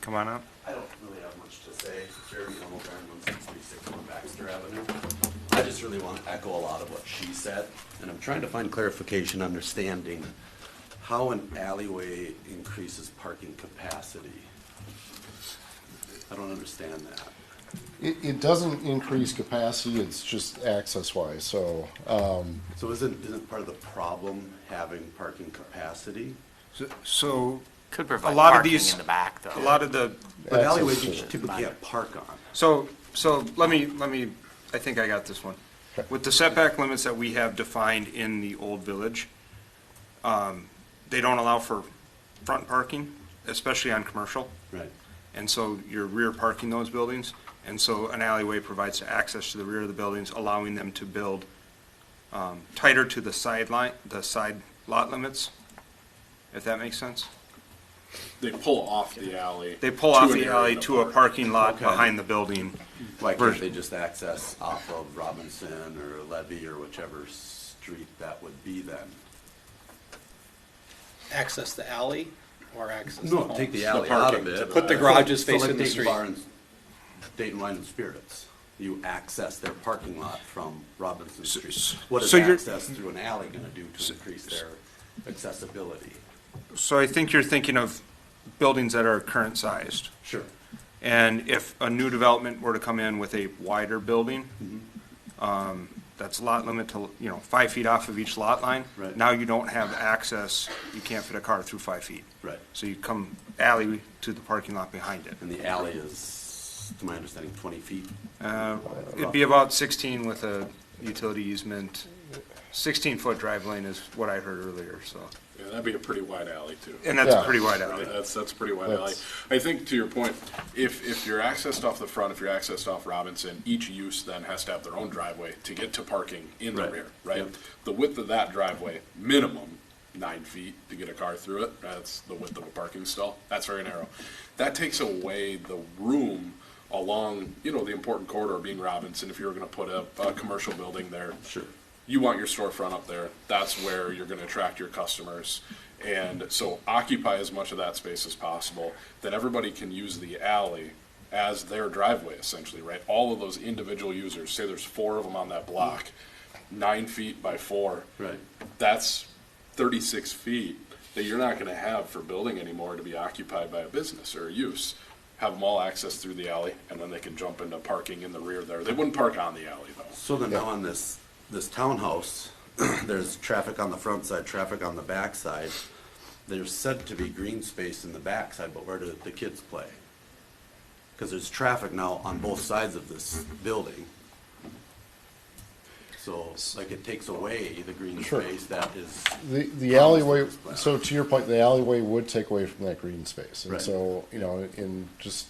Come on up. I don't really have much to say. Jeremy Hamilton, 1636 Baxter Avenue. I just really want to echo a lot of what she said, and I'm trying to find clarification, understanding how an alleyway increases parking capacity. I don't understand that. It doesn't increase capacity, it's just access-wise, so, So isn't part of the problem having parking capacity? So, Could a provide lot of parking these, in the back, though. a lot of the, But alleyways Access you to- typically can't park on. so let me, I think I got this one. With the setback limits that we have defined in the old village, they don't allow for front parking, especially on commercial. Right. And so you're rear parking those buildings, and so an alleyway provides access to the rear of the buildings, allowing them to build tighter to the side lot limits, if that makes sense. They pull off the alley. They pull to off an the area alley to a park. parking lot Okay. behind the building. Why can't Version- they just access off of Robinson or Levee or whichever street that would be then? Access the alley or access the No, homes? take the alley out of parking it. to Put the garages So like facing the Dayton street. Bar and Dayton Wine and Spirits. you access their parking lot from Robinson Street. so What is you're- access through an alley gonna do to increase their accessibility? So I think you're thinking of buildings that are current sized. Sure. And if a new development were to come in with a wider building, Mm-hmm. that's lot limit to, 5 feet off of each lot line. Right. Now you don't have access, you can't fit a car through 5 feet. Right. So you come alley to the parking lot behind it. And the alley is, to my understanding, 20 feet? It'd be about 16 with a utility easement. 16-foot drive lane is what I heard earlier, so. Yeah, that'd be a pretty wide alley too. And that's a pretty wide alley. That's a pretty wide alley. I think to your point, if you're accessed off the front, if you're accessed off Robinson, each use then has to have their own driveway to get to parking in the Right. rear, right? Yep. The width of that driveway, minimum 9 feet to get a car through it. That's the width of a parking stall. That's very narrow. That takes away the room along, the important corridor being Robinson. If you were going to put a commercial building there, Sure. you want your storefront up there. That's where you're going to attract your customers. And so occupy as much of that space as possible, that everybody can use the alley as their driveway, essentially, right? All of those individual users, say there's 4 of them on that block, 9 feet by 4. Right. That's 36 feet that you're not going to have for building anymore to be occupied by a business or a use. Have them all access through the alley, and then they can jump into parking in the rear there. They wouldn't park on the alley, though. So then now on this townhouse, there's traffic on the front side, traffic on the back side. There's said to be green space in the back side, but where do the kids play? Because there's traffic now on both sides of this building. So, like, it takes away the green Sure. space that is. The alleyway, so to your point, the alleyway would take away from that green space. And Right. so, in just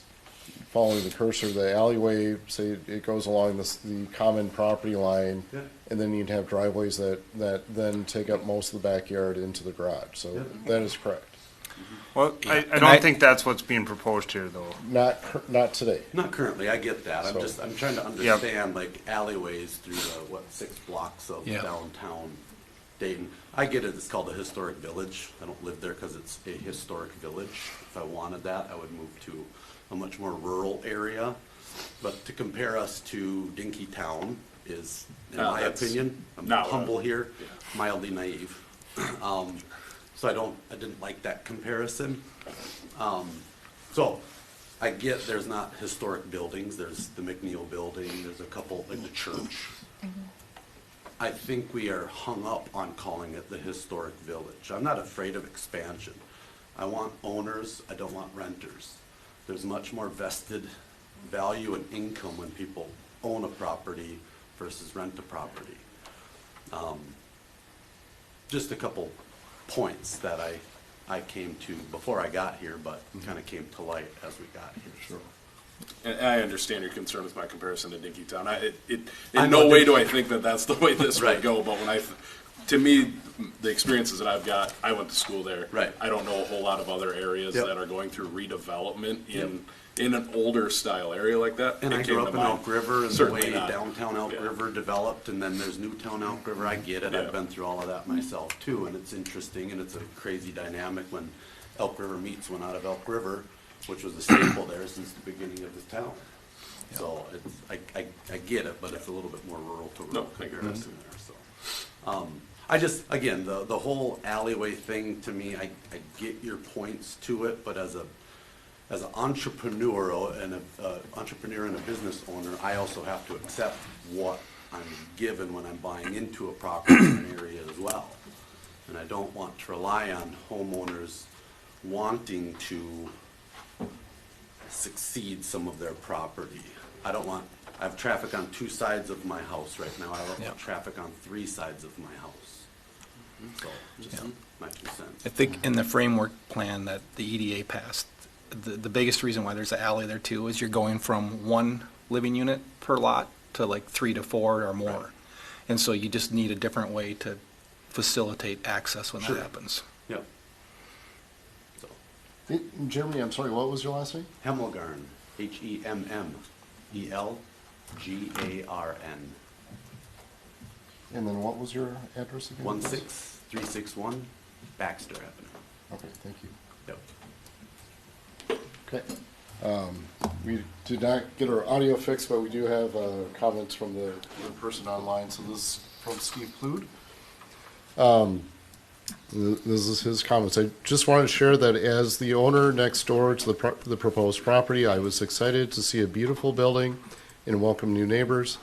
following the cursor, the alleyway, say it goes along the common property line, Yeah. and then you'd have driveways that then take up most of the backyard into the garage. So Yeah. that is correct. Well, I And don't think that's what's being proposed here, though. Not today. Not currently, I get that. So- I'm trying to understand, like, alleyways through the, 6 blocks of Yeah. downtown Dayton. I get it, it's called a historic village. I don't live there because it's a historic village. If I wanted that, I would move to a much more rural area. But to compare us to Dinkytown is, in No, my that's opinion, I'm not humble here, mildly naive. So I didn't like that comparison. So I get there's not historic buildings, there's the McNeil building, there's a couple, like the church. I think we are hung up on calling it the historic village. I'm not afraid of expansion. I want owners, I don't want renters. There's much more vested value and income when people own a property versus rent a property. Just a couple points that I came to before I got here, but kind of came to light as we got here. Sure. And I understand your concern with my comparison to Dinkytown. I In know no way Dinky- do I think that that's the way this Right. would go, but to me, the experiences that I've got, I went to school there. Right. I don't know a whole lot of other areas Yep. that are going through redevelopment in an older style area like that. And It I came grew to up in mind. Elk River, and the Certainly way not. downtown Elk Yeah. River developed, and then there's Newtown Elk River. I get it. Yeah. I've been through all of that myself too, and it's interesting, and it's a crazy dynamic when Elk River meets one out of Elk River, which was a staple there since the beginning of this town. So I get it, but it's a little bit more rural to rural No, I agree. comparison there. So I just, again, the whole alleyway thing, to me, I get your points to it, but as an entrepreneur and a business owner, I also have to accept what I'm given when I'm buying into a property in an area as well. And I don't want to rely on homeowners wanting to succeed some of their property. I have traffic on 2 sides of my house right now. I don't want traffic on 3 sides of my house. So, just my 2 cents. I think in the framework plan that the EDA passed, the biggest reason why there's an alley there too is you're going from 1 living unit per lot to like 3 to 4 or more. Right. And so you just need a different way to facilitate access when Sure. that happens. Yep. So, Jeremy, I'm sorry, what was your last name? Hemmelgarn, HEMMELGARN, And then what was your address again? 16361 Baxter Avenue. Okay, thank you. Yep. Okay. We did not get our audio fixed, but we do have comments from the person online. So this is from Steve Plude. This is his comments. I just wanted to share that as the owner next door to the proposed property, I was excited to see a beautiful building and welcome new neighbors.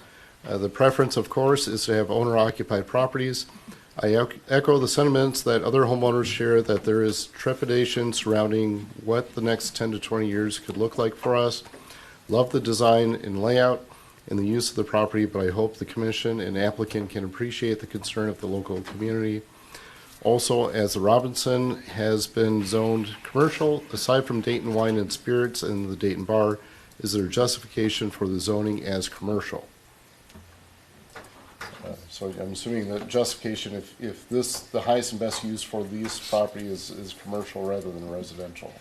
The preference, of course, is to have owner-occupied properties. I echo the sentiments that other homeowners share, that there is trepidation surrounding what the next 10 to 20 years could look like for us. Love the design and layout and the use of the property, but I hope the commission and applicant can appreciate the concern of the local community. Also, as the Robinson has been zoned commercial, aside from Dayton Wine and Spirits and the Dayton Bar, is there justification for the zoning as commercial? So I'm assuming that justification, if this, the highest and best use for these property is commercial rather than residential.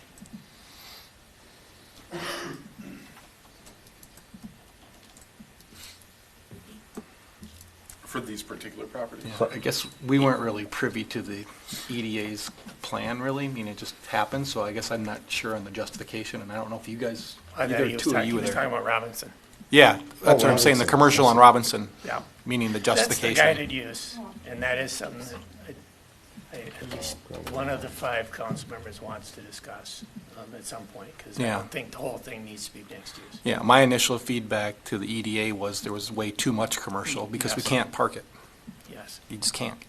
For these particular properties? Yeah, I guess we weren't really privy to the EDA's plan, really. I mean, it just happened, so I guess I'm not sure on the justification, and I don't know if you guys, either two of you were He was there. talking about Robinson. Yeah, that's what I'm saying, the commercial on Robinson. Yeah. Meaning the That's the justification. guided use, and that is something that at least one of the 5 council members wants to discuss at some point, because I Yeah. don't think the whole thing needs to be mixed use. Yeah, my initial feedback to the EDA was there was way too much commercial, because we Yes. can't park it. Yes. You just can't.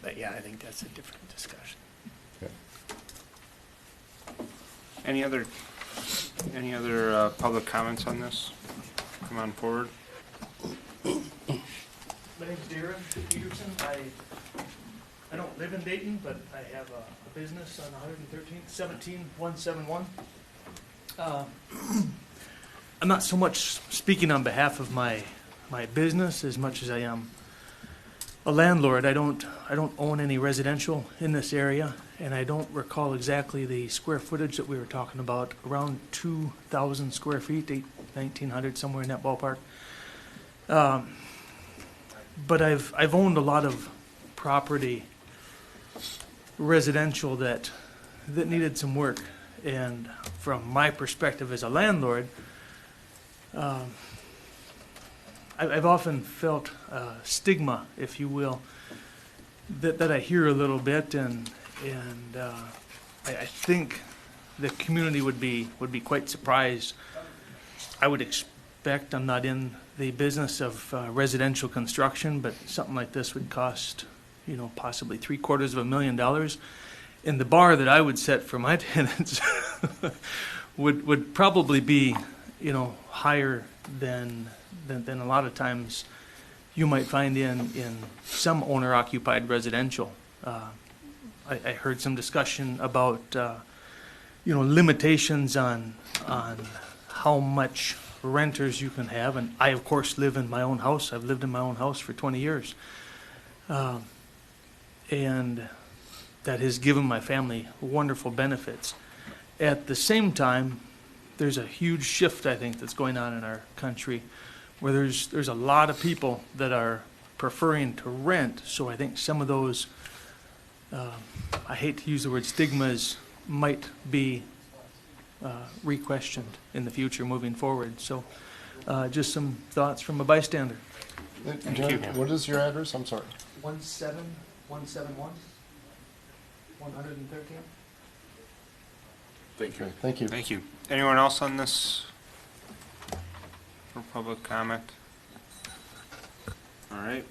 But yeah, I think that's a different discussion. Any other public comments on this? Come on forward. My name's Darren Peterson. I don't live in Dayton, but I have a business on 113th, 17171. I'm not so much speaking on behalf of my business as much as I am a landlord. I don't own any residential in this area, and I don't recall exactly the square footage that we were talking about. Around 2,000 square feet, 1,900, somewhere in that ballpark. But I've owned a lot of property, residential, that needed some work, and from my perspective as a landlord, I've often felt stigma, if you will, that I hear a little bit, and I think the community would be quite surprised. I would expect, I'm not in the business of residential construction, but something like this would cost, possibly $750,000. And the bar that I would set for my tenants would probably be, higher than a lot of times you might find in some owner-occupied residential. I heard some discussion about, limitations on how much renters you can have, and I, of course, live in my own house. I've lived in my own house for 20 years. And that has given my family wonderful benefits. At the same time, there's a huge shift, I think, that's going on in our country, where there's a lot of people that are preferring to rent. So I think some of those, I hate to use the word stigmas, might be re-questioned in the future moving forward. So just some thoughts from a bystander. Thank you. What is your address? I'm sorry. 17171, 113. Thank you. Okay, thank you. Thank you. Anyone else on this for public comment? All right.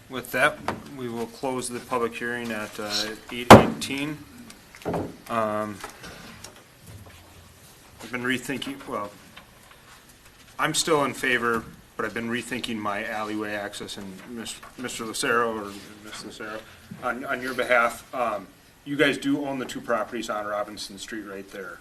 With that, we will close the public hearing at 8:18. I've been rethinking, well, I'm still in favor, but I've been rethinking my alleyway access, and Mr. Lucero, or Ms. Lucero, on your behalf, you guys do own the 2 properties on Robinson Street right there.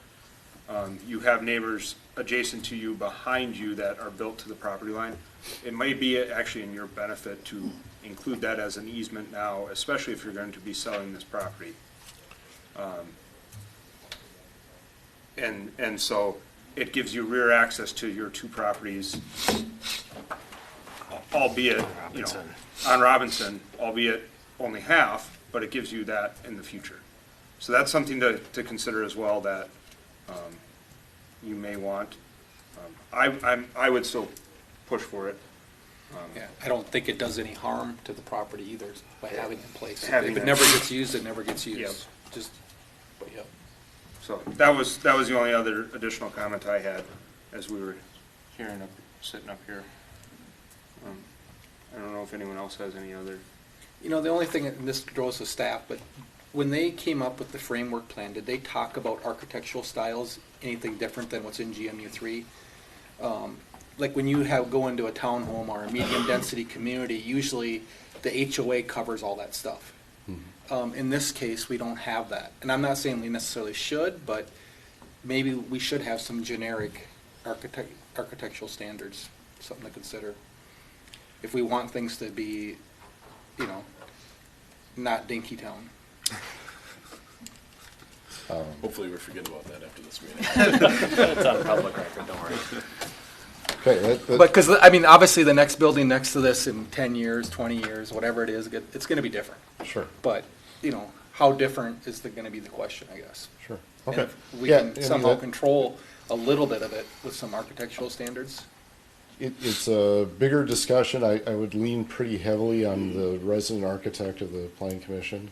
You have neighbors adjacent to you, behind you, that are built to the property line. It might be actually in your benefit to include that as an easement now, especially if you're going to be selling this property. And so it gives you rear access to your 2 properties, albeit, on Robinson, albeit only half, but it gives you that in the future. So that's something to consider as well that you may want. I would still push for it. Yeah, I don't think it does any harm to the property either by having it in place. If Having it that. never gets used, it never gets used. Yep. Just, yep. So that was the only other additional comment I had as we were sitting up here. I don't know if anyone else has any other. You know, the only thing, and this goes to staff, but when they came up with the framework plan, did they talk about architectural styles, anything different than what's in GMU 3? Like when you go into a townhome or a medium-density community, usually the HOA covers all that stuff. In this case, we don't have that. And I'm not saying we necessarily should, but maybe we should have some generic architectural standards, something to consider. If we want things to be, you know, not dinky town. Hopefully we forget about that after this meeting. It's on public record, don't worry. Okay, But because, I mean, obviously the next building next to this in 10 years, 20 years, whatever it is, it's going to be different. Sure. But, you know, how different is going to be the question, I guess. Sure. And Okay. if we Yeah, can I mean, somehow control a little bit of it with some architectural standards. It's a bigger discussion. I would lean pretty heavily on the resident architect of the planning commission.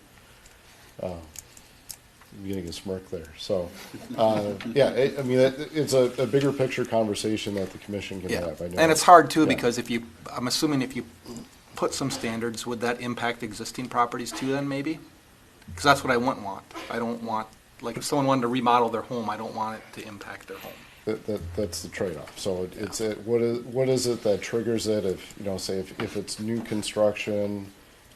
I'm getting a smirk there. So, yeah, I mean, it's a bigger picture conversation that the commission can have. I know. And it's hard too, Yeah. because I'm assuming if you put some standards, would that impact existing properties too then maybe? Because that's what I wouldn't want. I don't want, like if someone wanted to remodel their home, I don't want it to impact their home. That's the trade-off. So what is it that triggers it? If you know, say if it's new construction,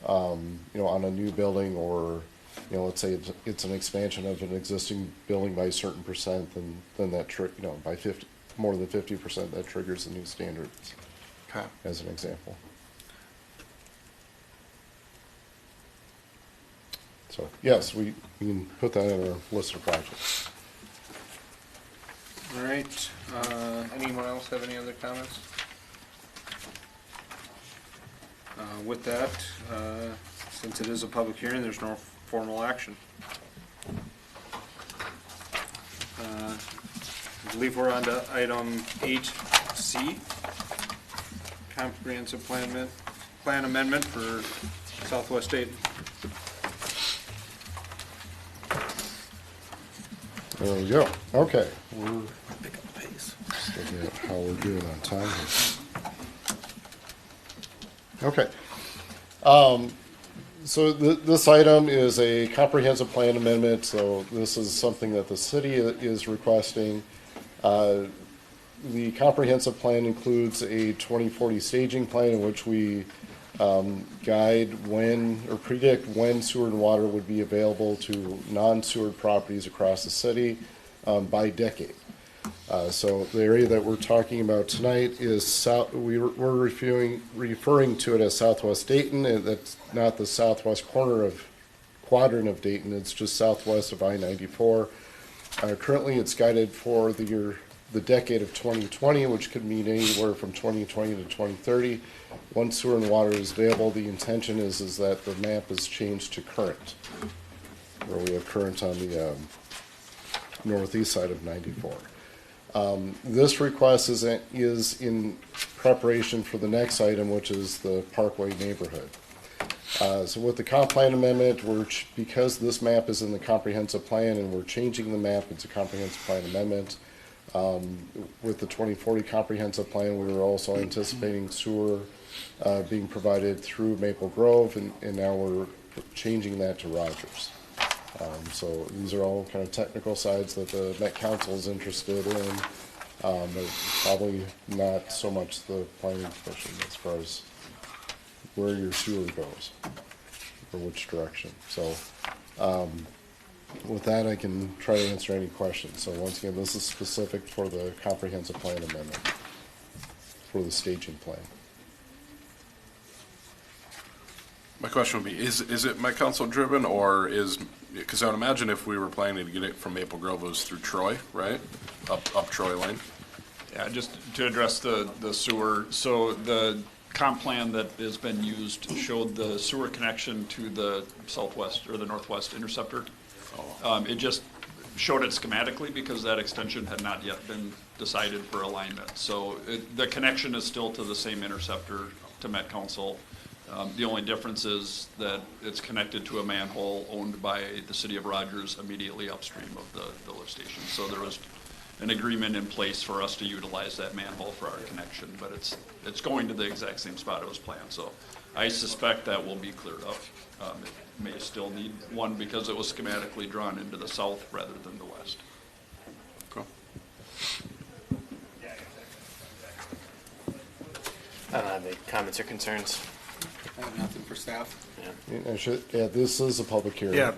you know, on a new building, or you know, let's say it's an expansion of an existing building by a certain percent, then that you know, by more than 50%, that triggers the new standards. Okay. As an example. So yes, we can put that in our list of projects. All right. Anyone else have any other comments? With that, since it is a public hearing, there's no formal action. I believe we're on to item 8C, comprehensive plan amendment for Southwest Dayton. There we go. Okay. We're just looking at how we're doing on time here. Okay. So this item is a comprehensive plan amendment. So this is something that the city is requesting. The comprehensive plan includes a 2040 staging plan in which we guide when or predict when sewer and water would be available to non-sewer properties across the city by decade. So the area that we're talking about tonight is we're referring to it as Southwest Dayton, and that's not the southwest quadrant of Dayton. It's just southwest of I-94. Currently, it's guided for the decade of 2020, which could mean anywhere from 2020 to 2030. Once sewer and water is available, the intention is that the map is changed to current, where we have current on the northeast side of 94. This request is in preparation for the next item, which is the Parkway neighborhood. So with the comp plan amendment, because this map is in the comprehensive plan and we're changing the map, it's a comprehensive plan amendment. With the 2040 comprehensive plan, we were also anticipating sewer being provided through Maple Grove, and now we're changing that to Rogers. So these are all kind of technical sides that the Met Council is interested in, but probably not so much the planning commission as far as where your sewer goes or which direction. So with that, I can try to answer any questions. So once again, this is specific for the comprehensive plan amendment for the staging plan. My question would be, is it Met Council driven, or because I would imagine if we were planning to get it from Maple Grove, it was through Troy, right? Up Troy Lane? Yeah, just to address the sewer, so the comp plan that has been used showed the sewer connection to the southwest or the northwest interceptor. It just showed it schematically because that extension had not yet been decided for alignment. So the connection is still to the same interceptor to Met Council. The only difference is that it's connected to a manhole owned by the city of Rogers immediately upstream of the lift station. So there was an agreement in place for us to utilize that manhole for our connection, but it's going to the exact same spot it was planned. So I suspect that will be cleared up. It may still need one because it was schematically drawn into the south rather than the west. I don't have any comments or concerns. I have nothing for staff. Yeah, this is a public hearing. Yeah,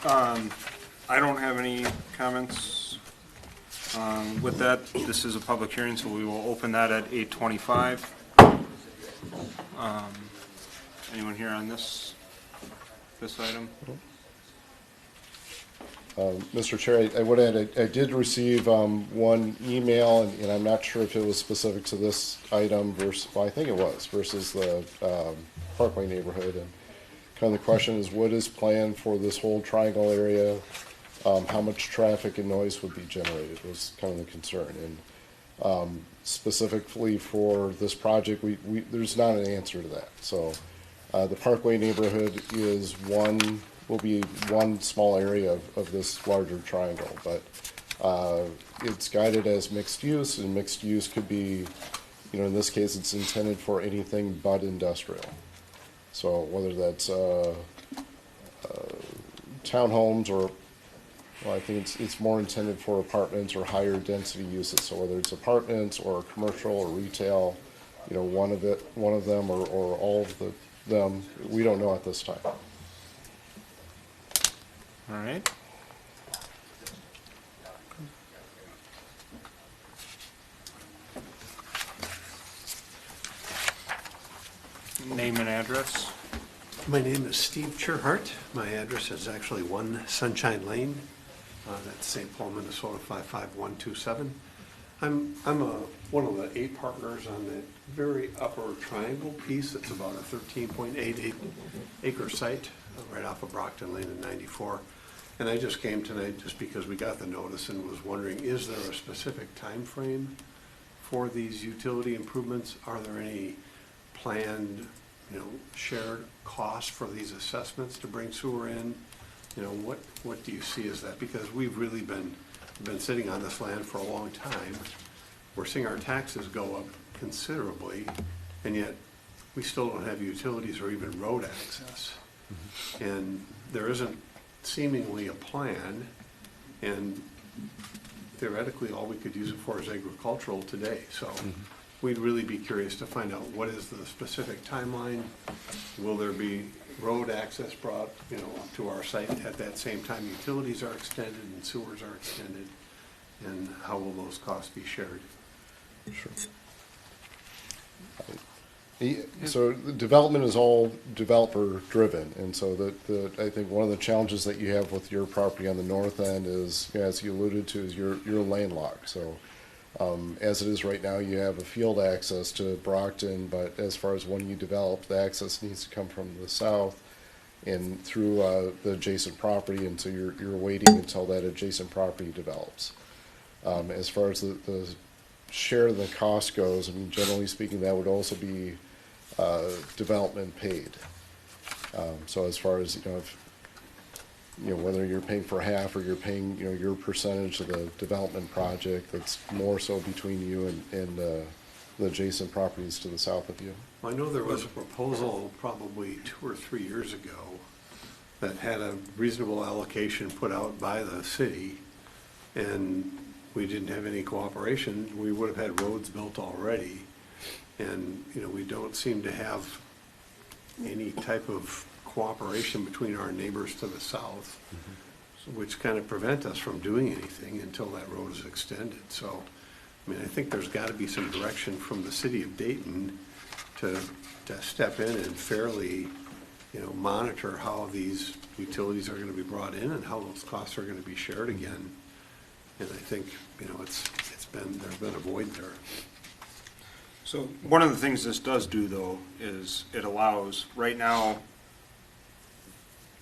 I don't have any comments. With that, this is a public hearing, so we will open that at 8:25. Anyone here on this item? Mr. Chair, I would add, I did receive one email, and I'm not sure if it was specific to this item versus, well, I think it was, versus the Parkway neighborhood. And kind of the question is, what is planned for this whole triangle area? How much traffic and noise would be generated was kind of the concern. And specifically for this project, there's not an answer to that. So the Parkway neighborhood will be one small area of this larger triangle, but it's guided as mixed use, and mixed use could be, in this case, it's intended for anything but industrial. So whether that's townhomes or, well, I think it's more intended for apartments or higher density uses. So whether it's apartments or commercial or retail, one of them or all of them, we don't know at this time. All right. Name and address. My name is Steve Cherhart. My address is actually 1 Sunshine Lane. That's St. Paul, Minnesota 55127. I'm one of the 8 partners on the very upper triangle piece. It's about a 13.88 acre site right off of Brockton Lane in 94. And I just came tonight just because we got the notice and was wondering, is there a specific time frame for these utility improvements? Are there any planned, shared costs for these assessments to bring sewer in? What do you see as that? Because we've really been sitting on this land for a long time. We're seeing our taxes go up considerably, and yet we still don't have utilities or even road access. Mm-hmm. And there isn't seemingly a plan, and theoretically all we could use it for is agricultural today. So we'd really be curious to find out what is the specific timeline. Will there be road access brought up to our site at that same time utilities are extended and sewers are extended, and how will those costs be shared? Sure. So the development is all developer driven, and so I think one of the challenges that you have with your property on the north end is, as you alluded to, is you're landlocked. So as it is right now, you have a field access to Brockton, but as far as when you develop, the access needs to come from the south and through the adjacent property, and so you're waiting until that adjacent property develops. As far as the share of the cost goes, I mean, generally speaking, that would also be development paid. So as far as, whether you're paying for half or you're paying, your percentage of the development project, that's more so between you and the adjacent properties to the south of you. Well, I know there was a proposal probably 2 or 3 years ago that had a reasonable allocation put out by the city, and we didn't have any cooperation. We would have had roads built already, and we don't seem to have any type of cooperation between our neighbors to the south, which kind of prevent us from doing anything until that road is extended. So, I mean, I think there's got to be some direction from the city of Dayton to step in and fairly, monitor how these utilities are going to be brought in and how those costs are going to be shared again. And I think, there's been a void there. So one of the things this does do, though, is it allows, right now,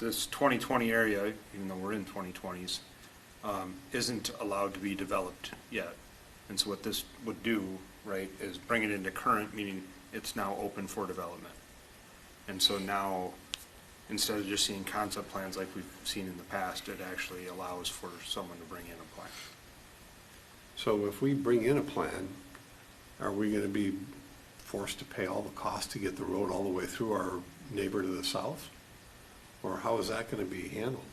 this 2020 area, even though we're in 2020s, isn't allowed to be developed yet. And so what this would do, right, is bring it into current, meaning it's now open for development. And so now, instead of just seeing concept plans like we've seen in the past, it actually allows for someone to bring in a plan. So if we bring in a plan, are we going to be forced to pay all the cost to get the road all the way through our neighbor to the south? Or how is that going to be handled?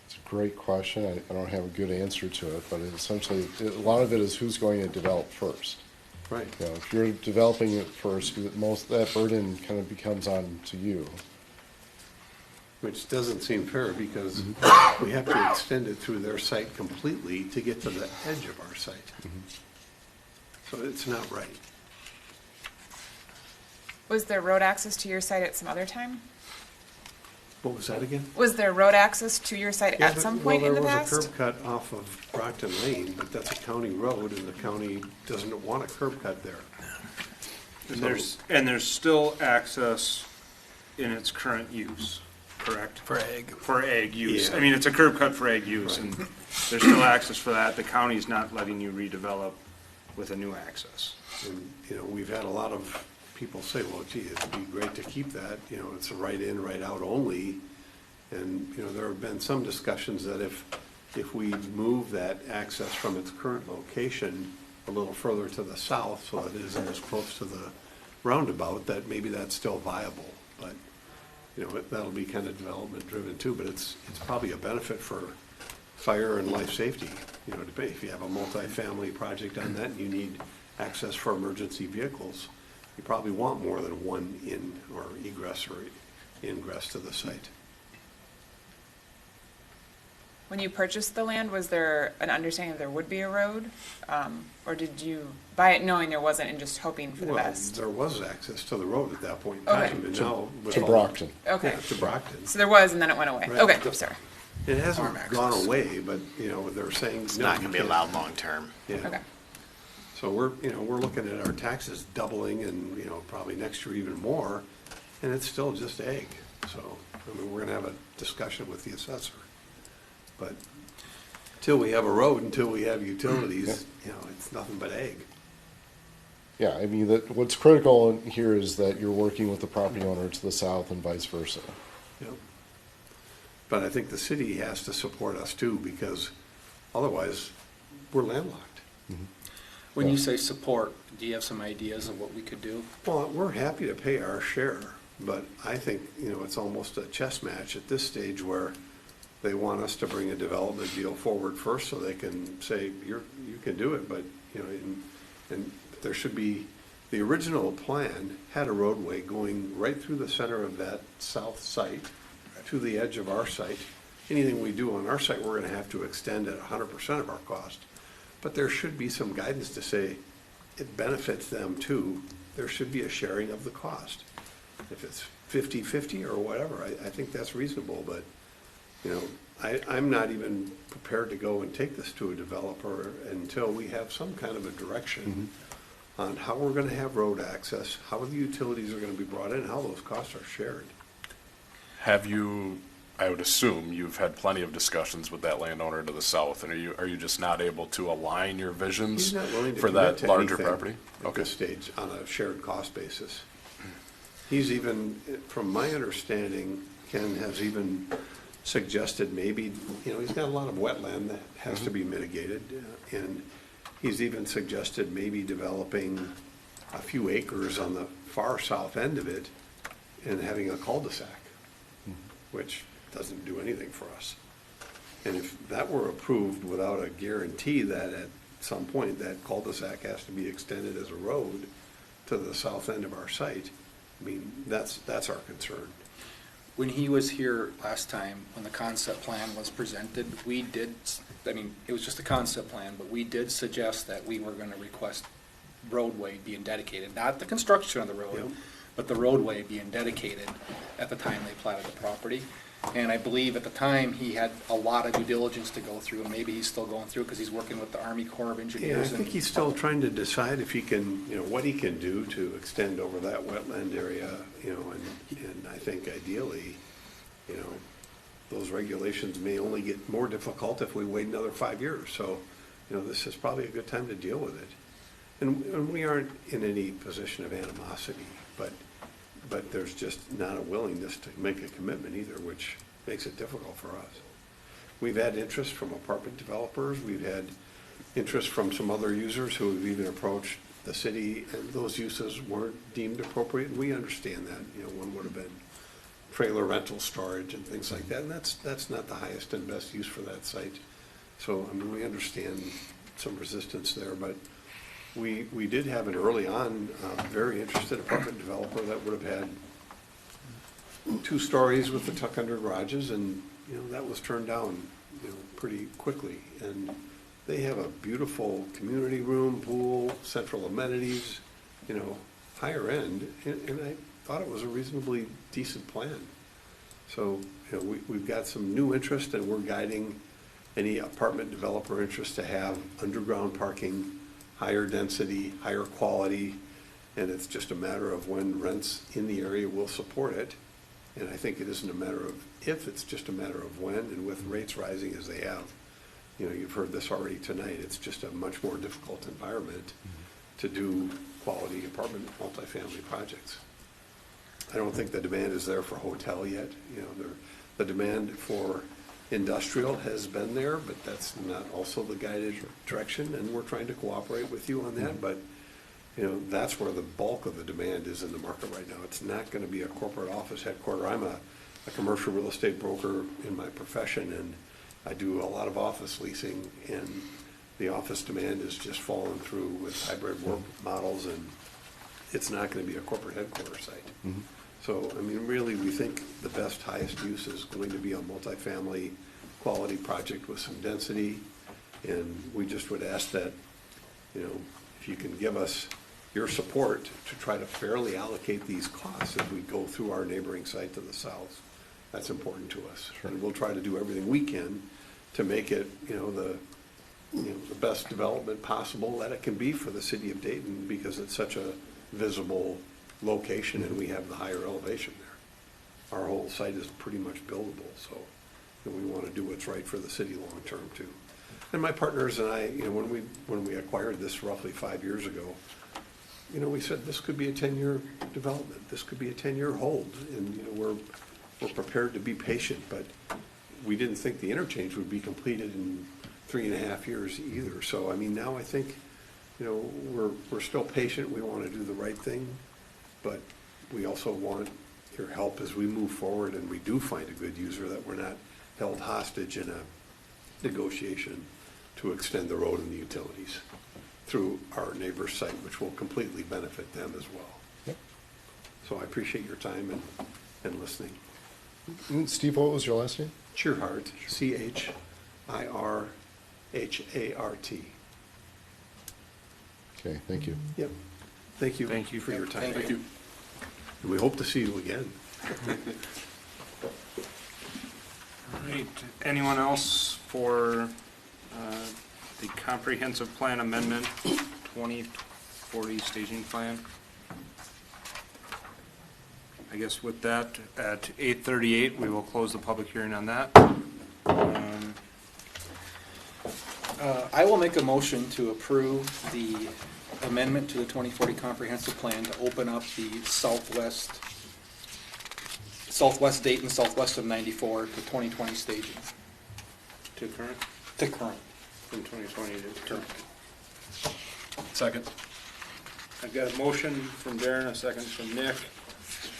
It's a great question. I don't have a good answer to it, but essentially, a lot of it is who's going to develop first. Right. You know, if you're developing it first, most of that burden kind of becomes on to you. Which doesn't seem fair because we have to extend it through their site completely to get to the edge of our site. So it's not right. Was there road access to your site at some other time? What was that again? Was there road access to your site at some point in the past? Well, there was a curb cut off of Brockton Lane, but that's a county road, and the county doesn't want a curb cut there. And there's still access in its current use, correct? For ag. For ag use. Yeah. I mean, it's a curb cut for ag use, and there's still access for that. The county's not letting you redevelop with a new access. And, you know, we've had a lot of people say, well, gee, it'd be great to keep that, you know, it's a right in, right out only. And, you know, there have been some discussions that if we move that access from its current location a little further to the south so that it isn't as close to the roundabout, that maybe that's still viable. But, you know, that'll be kind of development driven too, but it's probably a benefit for fire and life safety, you know, if you have a multifamily project on that and you need access for emergency vehicles, you probably want more than one in or egress or ingress to the site. When you purchased the land, was there an understanding that there would be a road? Or did you buy it knowing there wasn't and just hoping for the best? There was access to the road at that point in Okay. time, and now. To Brockton. Okay. Yeah, to Brockton. So there was, and then it went away. Right. Okay, sorry. It hasn't gone away, but, you know, they're saying. It's no, not you going to be can't. allowed long-term. Yeah. Okay. So we're looking at our taxes doubling and, you know, probably next year even more, and it's still just ag. So, I mean, we're gonna have a discussion with the assessor. But until we have a road, until we have utilities, you know, it's nothing but ag. Yeah, I mean, what's critical in here is that you're working with the property owner to the south and vice versa. Yep. But I think the city has to support us too, because otherwise, we're landlocked. When you say support, do you have some ideas of what we could do? Well, we're happy to pay our share, but I think, you know, it's almost a chess match at this stage where they want us to bring a development deal forward first so they can say, you can do it, but, you know, and there should be, the original plan had a roadway going right through the center of that south site to the edge of our site. Anything we do on our site, we're gonna have to extend at 100% of our cost. But there should be some guidance to say it benefits them too. There should be a sharing of the cost. If it's 50-50 or whatever, I think that's reasonable, but, you know, I'm not even prepared to go and take this to a developer until we have some kind of a direction on how we're gonna have road access, how the utilities are gonna be brought in, how those costs are shared. Have you, I would assume you've had plenty of discussions with that landowner to the south, and are you just not able to align your visions He's not willing to for commit that to larger anything property? at this stage on a shared cost basis. He's even, from my understanding, Ken has even suggested maybe, you know, he's got a lot of wetland that has to be mitigated, and he's even suggested maybe developing a few acres on the far south end of it and having a cul-de-sac, which doesn't do anything for us. And if that were approved without a guarantee that at some point that cul-de-sac has to be extended as a road to the south end of our site, I mean, that's our concern. When he was here last time, when the concept plan was presented, we did, I mean, it was just a concept plan, but we did suggest that we were gonna request roadway being dedicated, not the construction of the road, Yep. but the roadway being dedicated at the time they platted the property. And I believe at the time, he had a lot of due diligence to go through, and maybe he's still going through, because he's working with the Army Corps of Yeah, I Engineers. think he's still trying to decide if he can, you know, what he can do to extend over that wetland area, you know, and I think ideally, you know, those regulations may only get more difficult if we wait another 5 years. So, you know, this is probably a good time to deal with it. And we aren't in any position of animosity, but there's just not a willingness to make a commitment either, which makes it difficult for us. We've had interest from apartment developers. We've had interest from some other users who have even approached the city, and those uses weren't deemed appropriate. And we understand that. You know, one would have been trailer rental storage and things like that, and that's not the highest and best use for that site. So, I mean, we understand some resistance there, but we did have an early on very interested apartment developer that would have had 2 stories with the tuck under garages, and you know that was turned down, you know, pretty quickly. And they have a beautiful community room, pool, central amenities, you know, higher end, and I thought it was a reasonably decent plan. So, you know, we've got some new interest, and we're guiding any apartment developer interest to have underground parking, higher density, higher quality, and it's just a matter of when rents in the area will support it. And I think it isn't a matter of if, it's just a matter of when, and with rates rising as they have. You know, you've heard this already tonight, it's just a much more difficult environment to do quality apartment multifamily projects. I don't think the demand is there for hotel yet. You know, the demand for industrial has been there, but that's not also the guided direction, and we're trying to cooperate with you on that. But, you know, that's where the bulk of the demand is in the market right now. It's not going to be a corporate office headquarter. I'm a commercial real estate broker in my profession, and I do a lot of office leasing, and the office demand is just falling through with hybrid work models, and it's not going to be a corporate headquarters site. Mm-hmm. So, I mean, really, we think the best, highest use is going to be a multifamily quality project with some density. And we just would ask that, you know, if you can give us your support to try to fairly allocate these costs as we go through our neighboring site to the south. That's important to us. Sure. And we'll try to do everything we can to make it, you know, the best development possible that it can be for the city of Dayton, because it's such a visible location, and we have the higher elevation there. Our whole site is pretty much buildable, so we want to do what's right for the city long term too. And my partners and I, you know, when we acquired this roughly 5 years ago, you know, we said this could be a 10-year development, this could be a 10-year hold, and you know, we're prepared to be patient, but we didn't think the interchange would be completed in 3.5 years either. So I mean, now I think, you know, we're still patient. We want to do the right thing, but we also want your help as we move forward and we do find a good user, that we're not held hostage in a negotiation to extend the road and the utilities through our neighbor's site, which will completely benefit them as well. Yep. So I appreciate your time and listening. Steve, what was your last name? Chirhart, Chirhart. Okay, thank you. Yep. Thank you. Thank you for your time. Thank you. And we hope to see you again. All right, anyone else for the comprehensive plan amendment 2040 staging plan? I guess with that, at 8:38, we will close the public hearing on that. I will make a motion to approve the amendment to the 2040 comprehensive plan to open up the southwest Dayton, southwest of 94 to 2020 staging. To current? To current. From 2020 to current. Second. I've got a motion from Darren, a second from Nick.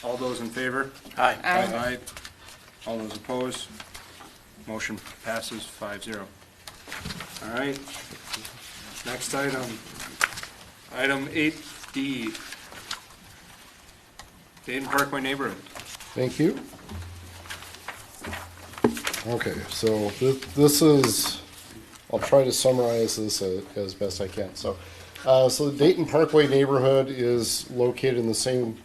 All those in favor? Aye. Aye. All those opposed? Motion passes 5-0. All right. Next item. Item 8D. Dayton Parkway neighborhood. Thank you. Okay, so this is, I'll try to summarize this as best I can. So the Dayton Parkway neighborhood is located in the same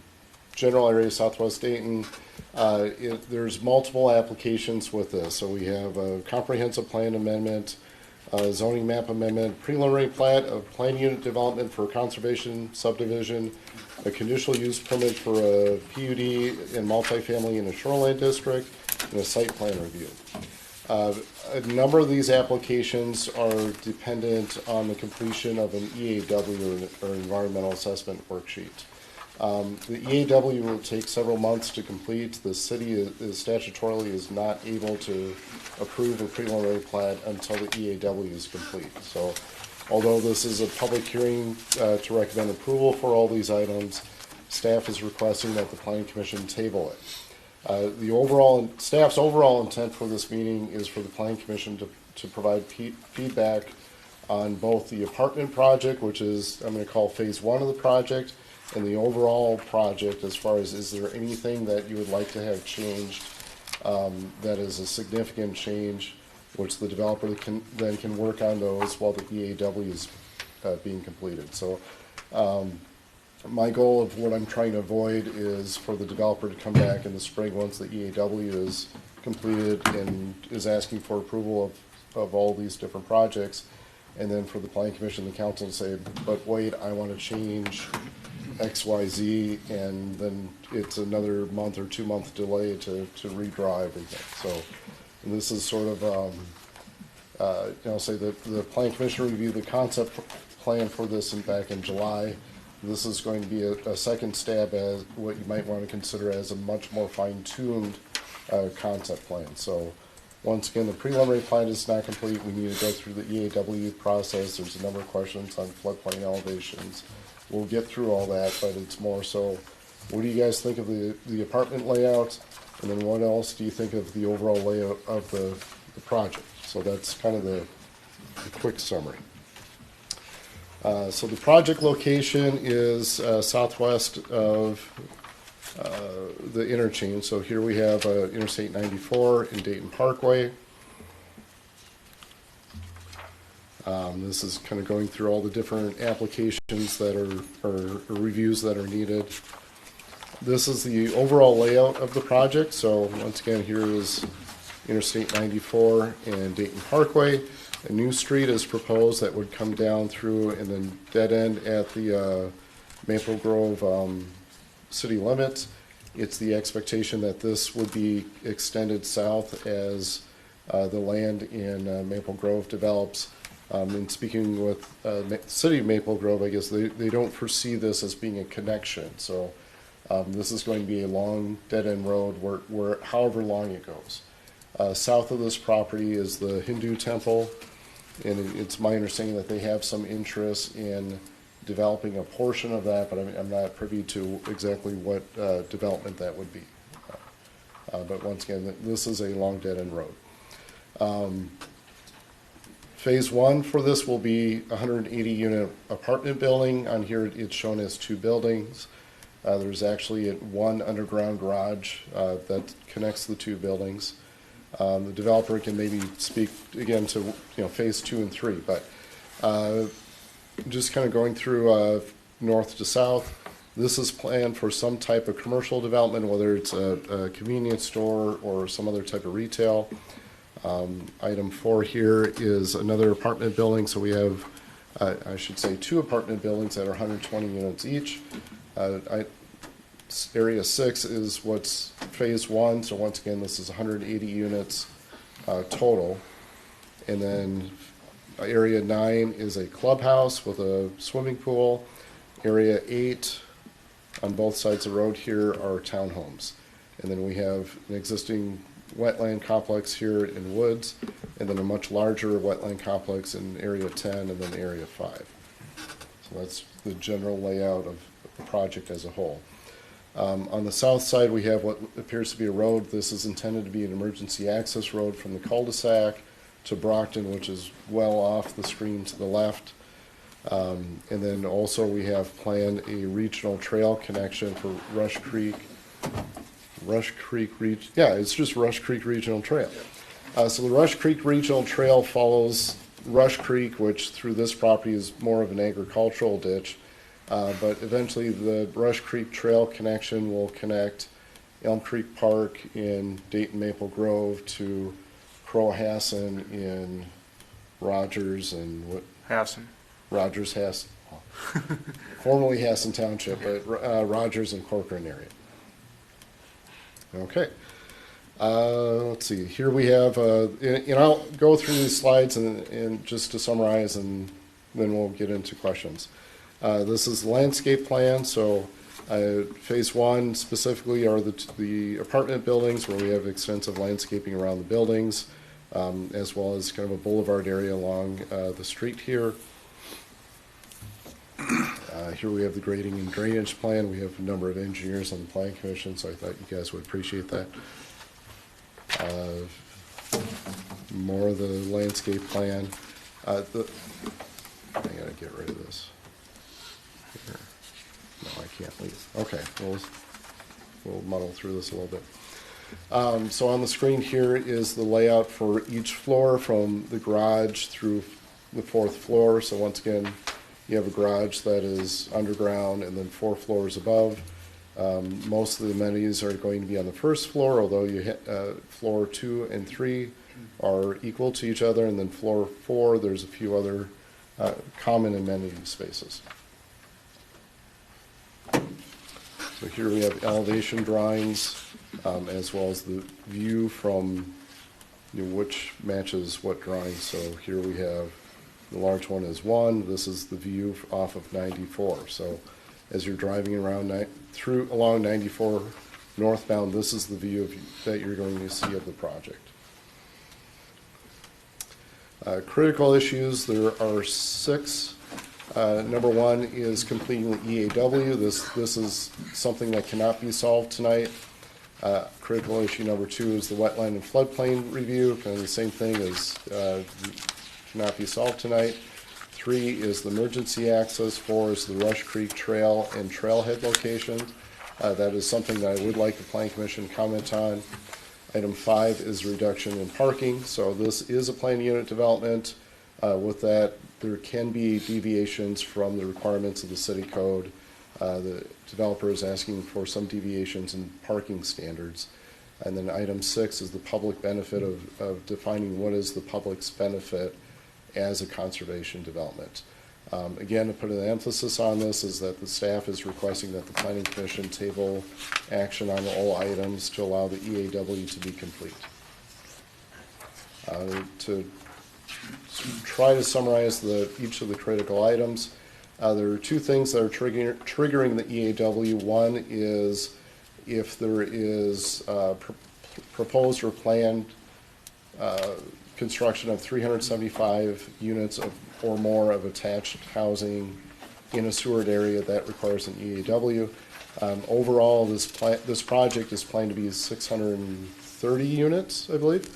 general area, southwest Dayton. There's multiple applications with this. So we have a comprehensive plan amendment, zoning map amendment, preliminary plat of plan unit development for conservation subdivision, a conditional use permit for a PUD in multifamily in a shoreline district, and a site plan review. A number of these applications are dependent on the completion of an EAW or environmental assessment worksheet. The EAW will take several months to complete. The city is statutorily is not able to approve a preliminary plat until the EAW is complete. So although this is a public hearing to recommend approval for all these items, staff is requesting that the Planning Commission table it. Staff's overall intent for this meeting is for the Planning Commission to provide feedback on both the apartment project, which is, I'm going to call phase 1 of the project, and the overall project as far as is there anything that you would like to have changed that is a significant change, which the developer can work on those while the EAW is being completed. So my goal of what I'm trying to avoid is for the developer to come back in the spring once the EAW is completed and is asking for approval of all these different projects, and then for the Planning Commission and the council to say, but wait, I want to change X, Y, Z, and then it's another month or 2 month delay to redraw everything. So this is sort of, say the Planning Commission reviewed the concept plan for this back in July. This is going to be a second stab at what you might want to consider as a much more fine-tuned concept plan. So once again, the preliminary plan is not complete. We need to go through the EAW process. There's a number of questions on floodplain elevations. We'll get through all that, but it's more so, what do you guys think of the apartment layout? And then what else do you think of the overall layout of the project? So that's kind of the quick summary. So the project location is southwest of the interchange. So here we have Interstate 94 and Dayton Parkway. This is kind of going through all the different applications that or reviews that are needed. This is the overall layout of the project. So once again, here is Interstate 94 and Dayton Parkway. A new street is proposed that would come down through and then dead end at the Maple Grove city limits. It's the expectation that this would be extended south as the land in Maple Grove develops. And speaking with the city of Maple Grove, I guess they don't foresee this as being a connection. So this is going to be a long dead end road where however long it goes. South of this property is the Hindu temple. And it's my understanding that they have some interest in developing a portion of that, but I'm not privy to exactly what development that would be. But once again, this is a long dead-end road. Phase 1 for this will be a 180-unit apartment building. On here, it's shown as 2 buildings. There's actually one underground garage that connects the 2 buildings. The developer can maybe speak again to phase 2 and 3, but just kind of going through north to south. This is planned for some type of commercial development, whether it's a convenience store or some other type of retail. Item 4 here is another apartment building, so we have, I should say, 2 apartment buildings that are 120 units each. Area 6 is what's phase 1, so once again, this is 180 units total. And then area 9 is a clubhouse with a swimming pool. Area 8 on both sides of the road here are townhomes. And then we have an existing wetland complex here in Woods, and then a much larger wetland complex in area 10 and then area 5. So that's the general layout of the project as a whole. On the south side, we have what appears to be a road. This is intended to be an emergency access road from the cul-de-sac to Brockton, which is well off the screen to the left. And then also we have planned a regional trail connection for Rush Creek. It's just Rush Creek Regional Trail. So the Rush Creek Regional Trail follows Rush Creek, which through this property is more of an agricultural ditch. But eventually the Rush Creek Trail connection will connect Elm Creek Park in Dayton Maple Grove to Crow-Hassan in Rogers and Rogers Hassan, formerly Hassan Township, but Rogers and Corcoran area. Okay. Let's see, here we have, and I'll go through these slides and just to summarize, and then we'll get into questions. This is the landscape plan, so phase one specifically are the apartment buildings where we have extensive landscaping around the buildings, as well as kind of a boulevard area along the street here. Here we have the grading and drainage plan. We have a number of engineers on the Planning Commission, so I thought you guys would appreciate that. More of the landscape plan. I gotta get rid of this. Here. No, I can't leave. Okay, we'll muddle through this a little bit. So on the screen here is the layout for each floor from the garage through the 4th floor. So once again, you have a garage that is underground and then 4 floors above. Most of the amenities are going to be on the 1st floor, although floor 2 and 3 are equal to each other, and then floor 4, there's a few other common amenity spaces. So here we have elevation drawings, as well as the view from which matches what drawing. So here we have the large one is 1. This is the view off of 94. So as you're driving around along 94 northbound, this is the view that you're going to see of the project. Critical issues, there are 6. Number 1 is completing the EAW. This is something that cannot be solved tonight. Critical issue number 2 is the wetland and floodplain review, kind of the same thing as cannot be solved tonight. 3 is the emergency access. 4 is the Rush Creek Trail and trailhead location. That is something that I would like the Planning Commission to comment on. Item 5 is reduction in parking. So this is a planned unit development. With that, there can be deviations from the requirements of the city code. The developer is asking for some deviations in parking standards. And then item 6 is the public benefit of defining what is the public's benefit as a conservation development. Again, to put an emphasis on this is that the staff is requesting that the Planning Commission table action on all items to allow the EAW to be complete. To try to summarize each of the critical items, there are 2 things that are triggering the EAW. One is if there is proposed or planned construction of 375 units or more of attached housing in a sewered area, that requires an EAW. Overall, this project is planned to be 630 units, I believe.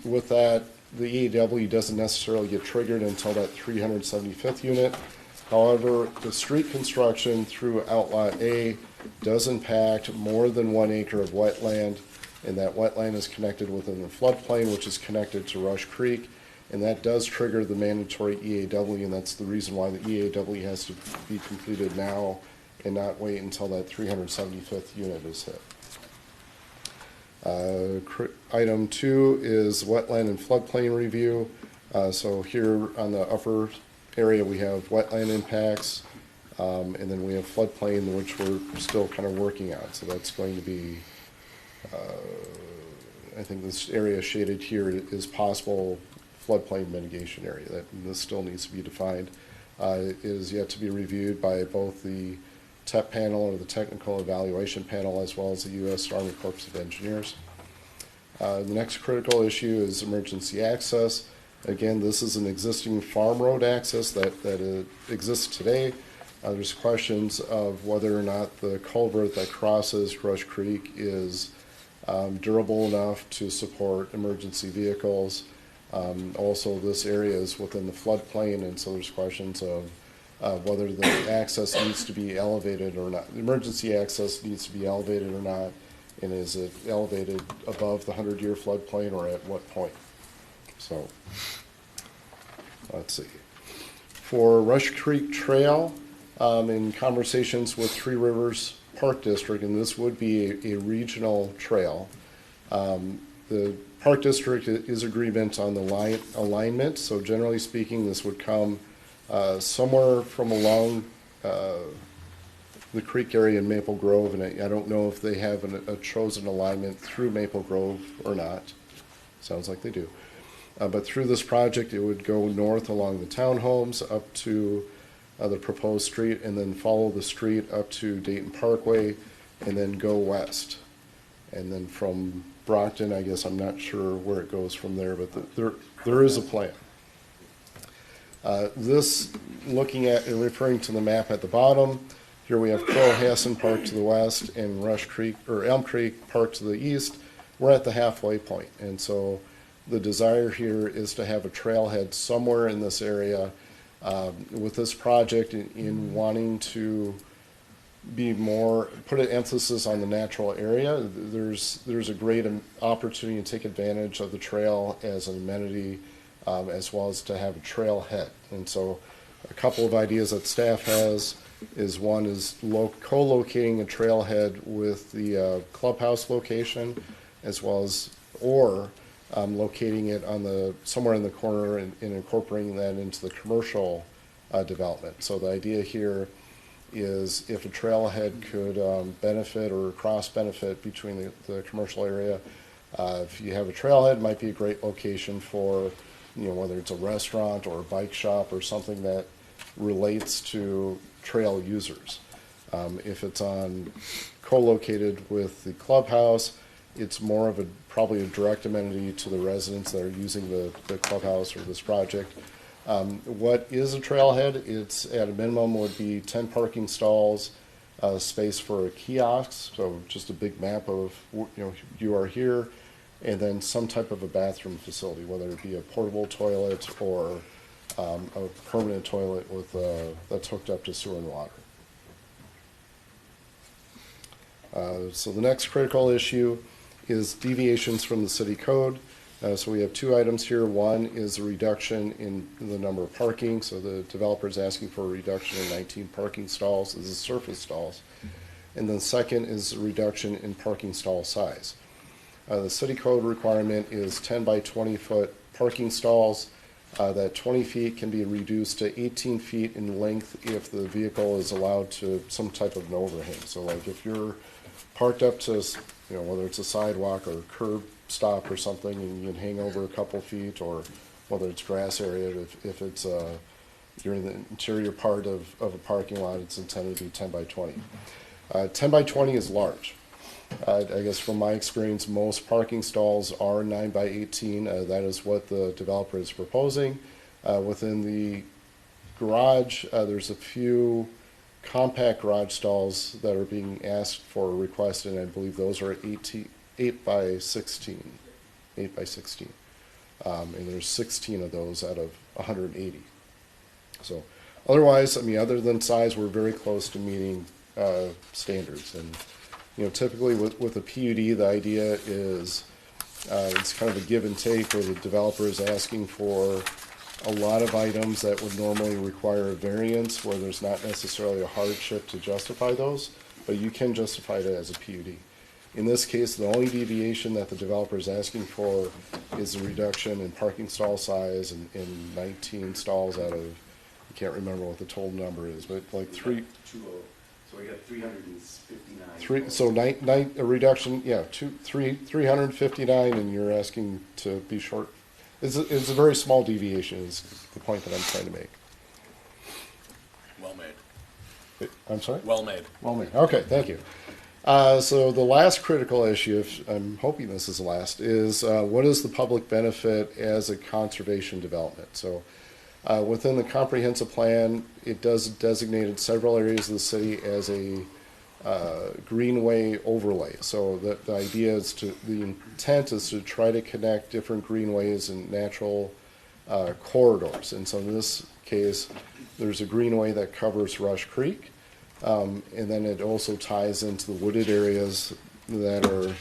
With that, the EAW doesn't necessarily get triggered until that 375th unit. However, the street construction through Outlot A does impact more than 1 acre of wetland, and that wetland is connected within the floodplain, which is connected to Rush Creek, and that does trigger the mandatory EAW, and that's the reason why the EAW has to be completed now and not wait until that 375th unit is hit. Item 2 is wetland and floodplain review. So here on the upper area we have wetland impacts, and then we have floodplain, which we're still kind of working on. So that's going to be, I think this area shaded here is possible floodplain mitigation area. This still needs to be defined. It is yet to be reviewed by both the TEP panel or the Technical Evaluation Panel, as well as the U.S. Army Corps of Engineers. The next critical issue is emergency access. Again, this is an existing farm road access that exists today. There's questions of whether or not the culvert that crosses Rush Creek is durable enough to support emergency vehicles. Also, this area is within the floodplain, and so there's questions of whether the access needs to be elevated or not. The emergency access needs to be elevated or not, and is it elevated above the 100-year floodplain or at what point? So, let's see. For Rush Creek Trail, in conversations with Three Rivers Park District, and this would be a regional trail, the Park District is agreement on the alignment, so generally speaking, this would come somewhere from along the creek area in Maple Grove, and I don't know if they have a chosen alignment through Maple Grove or not. Sounds like they do. But through this project, it would go north along the townhomes up to the proposed street, and then follow the street up to Dayton Parkway, and then go west. And then from Brockton, I guess I'm not sure where it goes from there, but there is a plan. This, looking at and referring to the map at the bottom, here we have Crow-Hassan Park to the west and Rush Creek, or Elm Creek Park to the east. We're at the halfway point, and so the desire here is to have a trailhead somewhere in this area. With this project, in wanting to be more, put an emphasis on the natural area, there's a great opportunity to take advantage of the trail as an amenity, as well as to have a trailhead. And so a couple of ideas that staff has is, one is co-locating a trailhead with the clubhouse location, as well as, or locating it on somewhere in the corner and incorporating that into the commercial development. So the idea here is, if a trailhead could benefit or cross-benefit between the commercial area, if you have a trailhead, it might be a great location for, whether it's a restaurant or a bike shop or something that relates to trail users. If it's co-located with the clubhouse, it's more of probably a direct amenity to the residents that are using the clubhouse or this project. What is a trailhead? It's, at a minimum, would be 10 parking stalls, space for a kiosk, so just a big map of, you are here, and then some type of a bathroom facility, whether it be a portable toilet or a permanent toilet that's hooked up to sewer and water. So the next critical issue is deviations from the city code. So we have two items here. One is a reduction in the number of parking. So the developer is asking for a reduction in 19 parking stalls. This is surface stalls. And then second is a reduction in parking stall size. The city code requirement is 10 by 20 foot parking stalls. That 20 feet can be reduced to 18 feet in length if the vehicle is allowed to some type of an overhang. So like if you're parked up to, whether it's a sidewalk or a curb stop or something, and you can hang over a couple feet, or whether it's grass area, if it's you're in the interior part of a parking lot, it's intended to be 10 by 20. 10 by 20 is large. I guess from my experience, most parking stalls are 9 by 18. That is what the developer is proposing. Within the garage, there's a few compact garage stalls that are being asked for, requested, and I believe those are 8 by 16. 8 by 16. And there's 16 of those out of 180. So otherwise, other than size, we're very close to meeting standards. And typically with a PUD, the idea is it's kind of a give and take, where the developer is asking for a lot of items that would normally require a variance, where there's not necessarily a hardship to justify those, but you can justify it as a PUD. In this case, the only deviation that the developer is asking for is a reduction in parking stall size in 19 stalls out of, I can't remember what the total number is, but like three. So we got 359. So a reduction, 359, and you're asking to be short. It's a very small deviation, is the point that I'm trying to make. Well made. I'm sorry? Well made. Well made. Okay, thank you. So the last critical issue, I'm hoping this is the last, is what is the public benefit as a conservation development? So within the comprehensive plan, it does designated several areas of the city as a greenway overlay. So the idea is the intent is to try to connect different greenways and natural corridors. And so in this case, there's a greenway that covers Rush Creek, and then it also ties into the wooded areas that are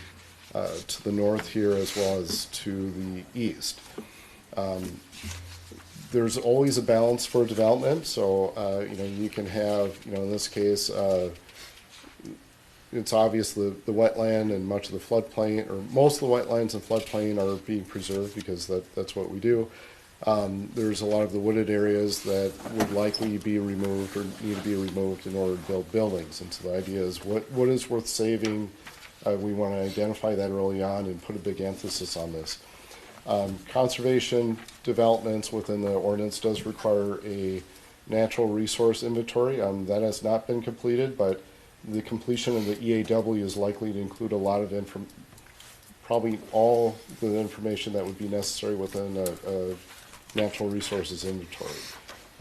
to the north here, as well as to the east. There's always a balance for development, so you can have, in this case, it's obvious the wetland and much of the floodplain, or most of the wetlands and floodplain, are being preserved because that's what we do. There's a lot of the wooded areas that would likely be removed or need to be removed in order to build buildings. And so the idea is what is worth saving? We want to identify that early on and put a big emphasis on this. Conservation developments within the ordinance does require a natural resource inventory. That has not been completed, but the completion of the EAW is likely to include a lot of probably all the information that would be necessary within a natural resources inventory.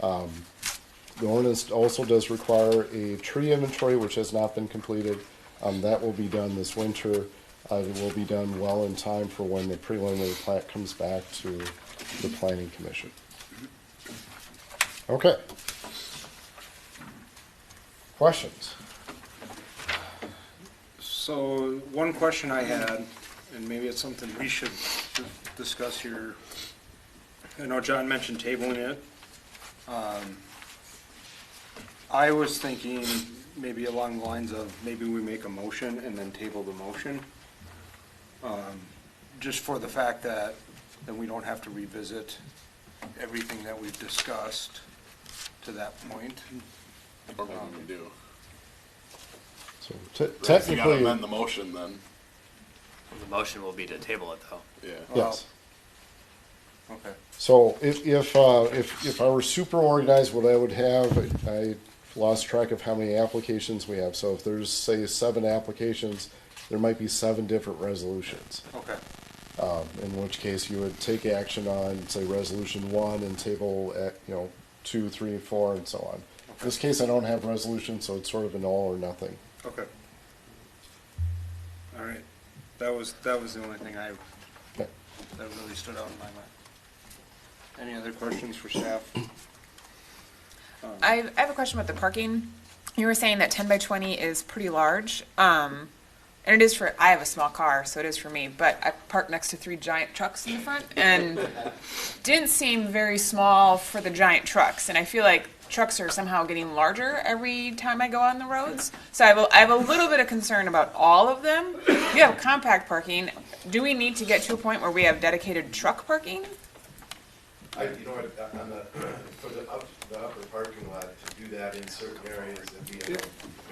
The ordinance also does require a tree inventory, which has not been completed. That will be done this winter. It will be done well in time for when the preliminary plat comes back to the Planning Commission. Okay. Questions? So one question I had, and maybe it's something we should discuss here. I know John mentioned tabling it. I was thinking maybe along the lines of maybe we make a motion and then table the motion. Just for the fact that then we don't have to revisit everything that we've discussed to that point. Or maybe we do. So If you technically, gotta amend the motion, then, The motion will be to table it, though. yeah. yes. Okay. So if I were super organized, what I would have, I lost track of how many applications we have. So if there's, say, 7 applications, there might be 7 different resolutions. Okay. In which case you would take action on, say, resolution 1 and table, 2, 3, 4, and so on. Okay. In this case, I don't have resolution, so it's sort of an all or nothing. Okay. All right. That was the only thing that really stood out in my mind. Any other questions for staff? I have a question about the parking. You were saying that 10 by 20 is pretty large. And it is I have a small car, so it is for me, but I parked next to 3 giant trucks in the front and didn't seem very small for the giant trucks. And I feel like trucks are somehow getting larger every time I go on the roads. So I have a little bit of concern about all of them. We have compact parking. Do we need to get to a point where we have dedicated truck parking? You know what, for the upper parking lot, to do that in certain areas, it'd be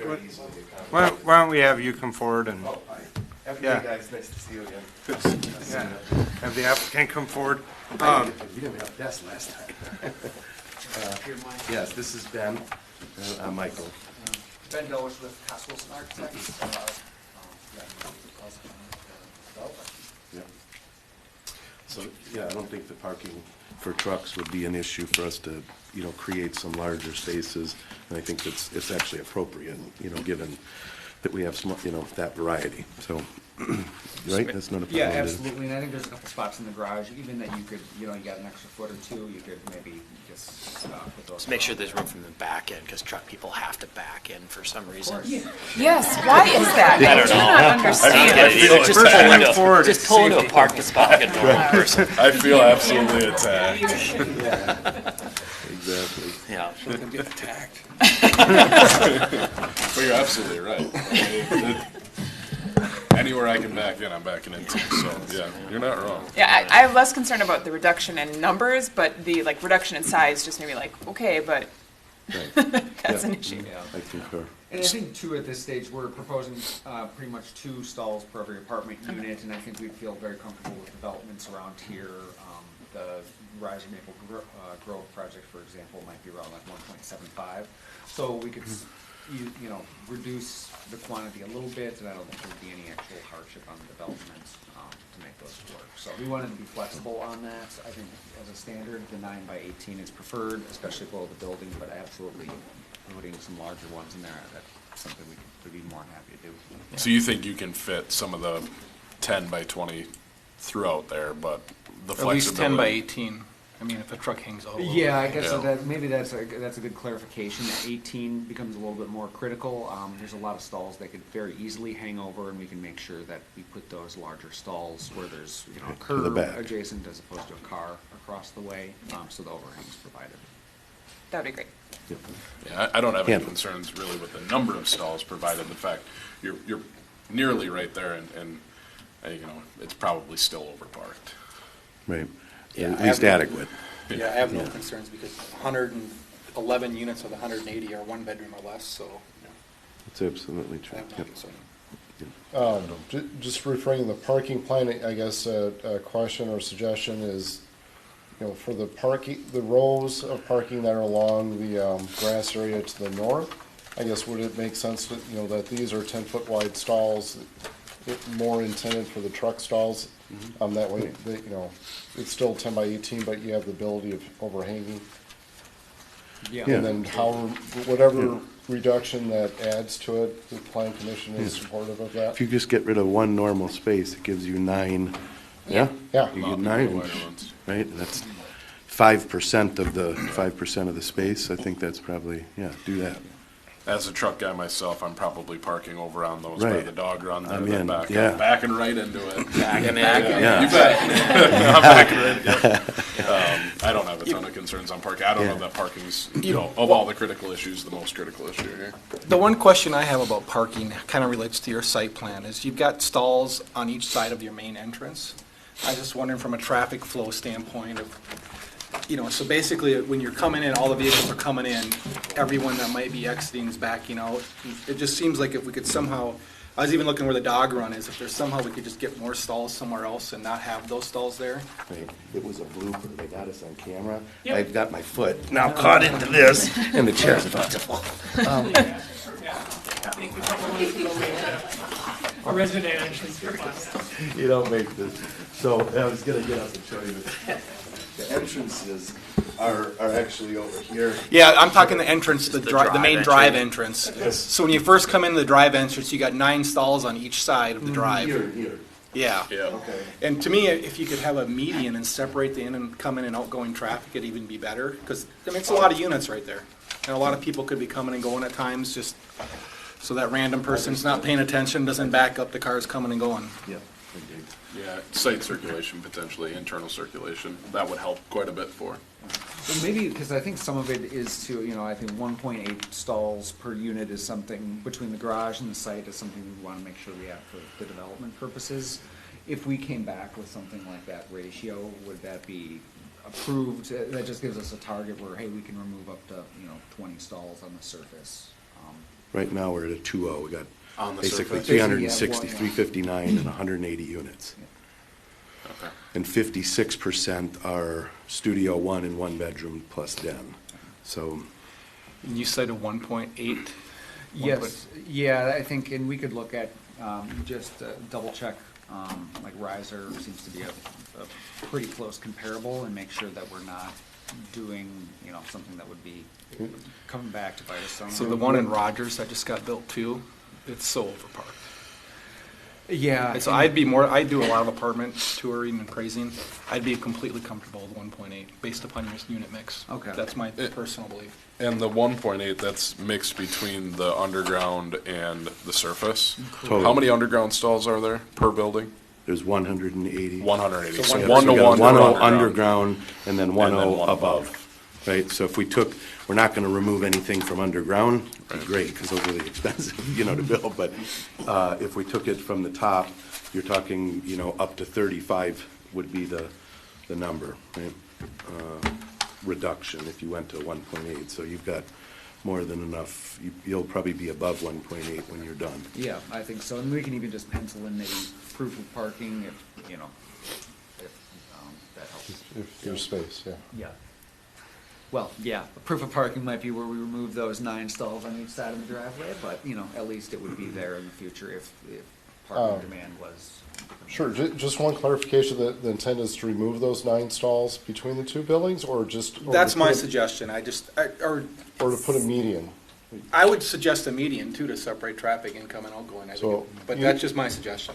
very easily accomplished. Why don't we have you come forward and, Have a yeah. good day, guys, nice to see you again. Good to see you. Have the applicant come forward. You didn't have best last time. Yes, this is Ben. I'm Michael. Ben Doers with Castles and Architects. Yeah. So, yeah, I don't think the parking for trucks would be an issue for us to, create some larger spaces. And I think it's actually appropriate, given that we have some, that variety. So, right, that's not a problem. Yeah, absolutely, and I think there's a couple spots in the garage, even that you could, you got an extra foot or 2, you could maybe just put those. Just make sure there's room from the back end, because truck people have to back in for some reason. Yes, why is that? I don't do know. not understand. I don't get it either. Just pull into a safety. parking spot like a normal person. I feel absolutely attacked. Exactly. Yeah. Let them get attacked. But you're absolutely right. Anywhere I can back in, I'm backing into. So, yeah, you're not wrong. Yeah, I have less concern about the reduction in numbers, but the reduction in size just maybe okay, but that's an issue. Yeah, I concur. And I think too, at this stage, we're proposing pretty much 2 stalls per every apartment unit, and I think we'd feel very comfortable with developments around here. The Rising Maple Grove project, for example, might be around 1.75. So we could, reduce the quantity a little bit, and I don't think there'd be any actual hardship on the development to make those work. So we wanted to be flexible on that. I think as a standard, the 9 by 18 is preferred, especially below the building, but absolutely putting some larger ones in there, that's something we could be more than happy to do. So you think you can fit some of the 10 by 20 throughout there, but the At least flexibility. 10 by 18. I mean, if a truck hangs out a little Yeah, I bit. guess so that maybe that's a good clarification. 18 becomes a little bit more critical. There's a lot of stalls that could very easily hang over, and we can make sure that we put those larger stalls where there's a the curb back. adjacent as opposed to a car across the way, so the overhang's provided. That would be great. Yeah, I don't have any concerns really with the number of stalls, provided the fact you're nearly right there, and it's probably still overparked. Right. Yeah, At least adequate. Yeah, I have no concerns because 111 units of the 180 are one bedroom or less, so That's absolutely I true. have no Yep. concern. Just referring to the parking plan, I guess a question or suggestion is, for the parking, the rows of parking that are along the grass area to the north, I guess would it make sense that, that these are 10-foot wide stalls, more intended for the truck stalls? That way, it's still 10 by 18, but you have the ability of overhanging. Yeah. And then whatever reduction that adds to it, the plan commission is supportive of that. If you just get rid of one normal space, it gives you 9. Yeah. You get 9, right? And that's 5% of the space. I think that's probably, do that. As a truck guy myself, I'm probably parking over on those by Right. the dog run there, I'm then in, back, yeah. backing right into it. Backing in. Yeah. You bet. I'm backing right, yep. I don't have a ton of concerns on parking. I don't know that parking's, of all the critical issues, the most critical issue here. The one question I have about parking kind of relates to your site plan is you've got stalls on each side of your main entrance. I was just wondering from a traffic flow standpoint of, so basically when you're coming in, all the vehicles are coming in, everyone that might be exiting is backing out. It just seems like if we could somehow, I was even looking where the dog run is, if there's somehow we could just get more stalls somewhere else and not have those stalls there. Right. It was a blooper. They got us on camera. Yep. I've got my foot now caught into this, and the chair's about to fall. Our resident actually. You don't make this. So I was going to get up and show you this. The entrances are actually over here. Yeah, I'm talking the entrance, the drive main entry. drive entrance. Yes. So when you first come into the drive entrance, you got 9 stalls on each side of the drive. Here. Yeah. Yeah. Okay. And to me, if you could have a median and separate the in and come in and outgoing traffic, it'd even be better. Because, it's a lot of units right there. And a lot of people could be coming and going at times, just so that random person's not paying attention, doesn't back up the cars coming and going. Yeah. Yeah, site circulation, potentially, internal circulation, that would help quite a bit for. Well, maybe, because I think some of it is to, I think 1.8 stalls per unit is something, between the garage and the site is something we want to make sure we have for the development purposes. If we came back with something like that ratio, would that be approved? That just gives us a target where, hey, we can remove up to, 20 stalls on the surface. Right now, we're at a 2.0. We got On the basically surface. 360, Yeah. 359, and 180 units. Okay. And 56% are Studio 1 and 1 bedroom plus den. So, And you said a 1.8? Yes, yeah, I think, and we could look at, just double check, like Riser seems to be a pretty close comparable and make sure that we're not doing, something that would be coming back to bite us somewhere. So the one in Rogers that just got built too, it's so overparked. Yeah. So I'd do a lot of apartment touring and appraising. I'd be completely comfortable with 1.8 based upon your unit mix. Okay. That's my personal belief. And the 1.8, that's mixed between the underground and the surface. Total. How many underground stalls are there per building? there's 180. 180, Yeah, so so 1 to we got 1 1 underground, and then 1 And then one above. Right, so if we're not gonna remove anything from underground, it'd be great, because those are really expensive, to build, but if we took it from the top, you're talking, up to 35 would be the number, right? Reduction if you went to 1.8, so you've got more than enough, you'll probably be above 1.8 when you're done. Yeah, I think so, and we can even just pencil in maybe proof of parking if, that helps. If there's space, yeah. Yeah. Well, yeah, proof of parking might be where we remove those 9 stalls on each side of the driveway, but, at least it would be there in the future if parking demand was. Sure, just one clarification, the intent is to remove those 9 stalls between the two buildings, or just? That's my suggestion. Or to put a median? I would suggest a median too to separate traffic incoming and outgoing. But that's just my suggestion.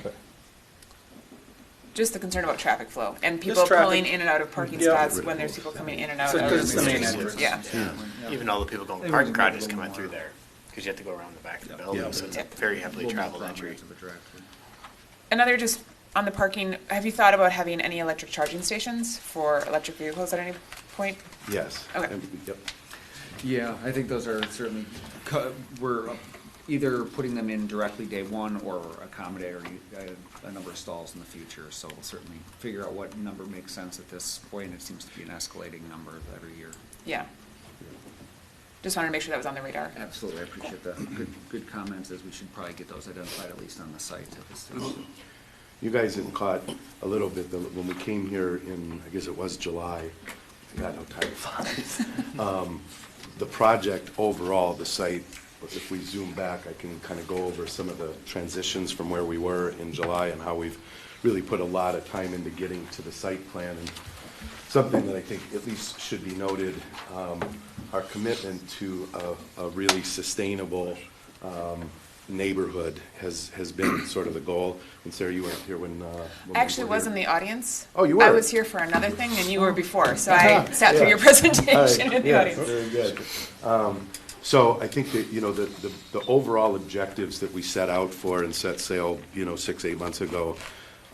Just the concern about traffic flow and people Just traffic. pulling in and out of parking Yeah. spots when there's people coming in and out. So, of 'cause it's the main streets. entrance. Yeah. Even all the people going to parking garages coming through there, because you have to go around the back of the building, Yeah. so it's a very heavily traveled entry. Another just on the parking, have you thought about having any electric charging stations for electric vehicles at any point? Yes. Okay. Yep. Yeah, I think those are certainly, we're, either putting them in directly day one or accommodate a number of stalls in the future. So we'll certainly figure out what number makes sense at this point. It seems to be an escalating number every year. Yeah. Just wanted to make sure that was on the radar. Absolutely, I appreciate the good comments, as we should probably get those identified at least on the site at this stage. You guys had caught a little bit when we came here in, I guess it was July. I got no time flies. The project overall, the site, if we zoom back, I can kind of go over some of the transitions from where we were in July and how we've really put a lot of time into getting to the site plan. And something that I think at least should be noted, our commitment to a really sustainable neighborhood has been sort of the goal. And Sarah, you weren't here when I actually was in the audience. Oh, you were? I was here for another thing, and you were before, so I sat through your presentation in the audience. Very good. So I think that, the overall objectives that we set out for and set sail, 6-8 months ago,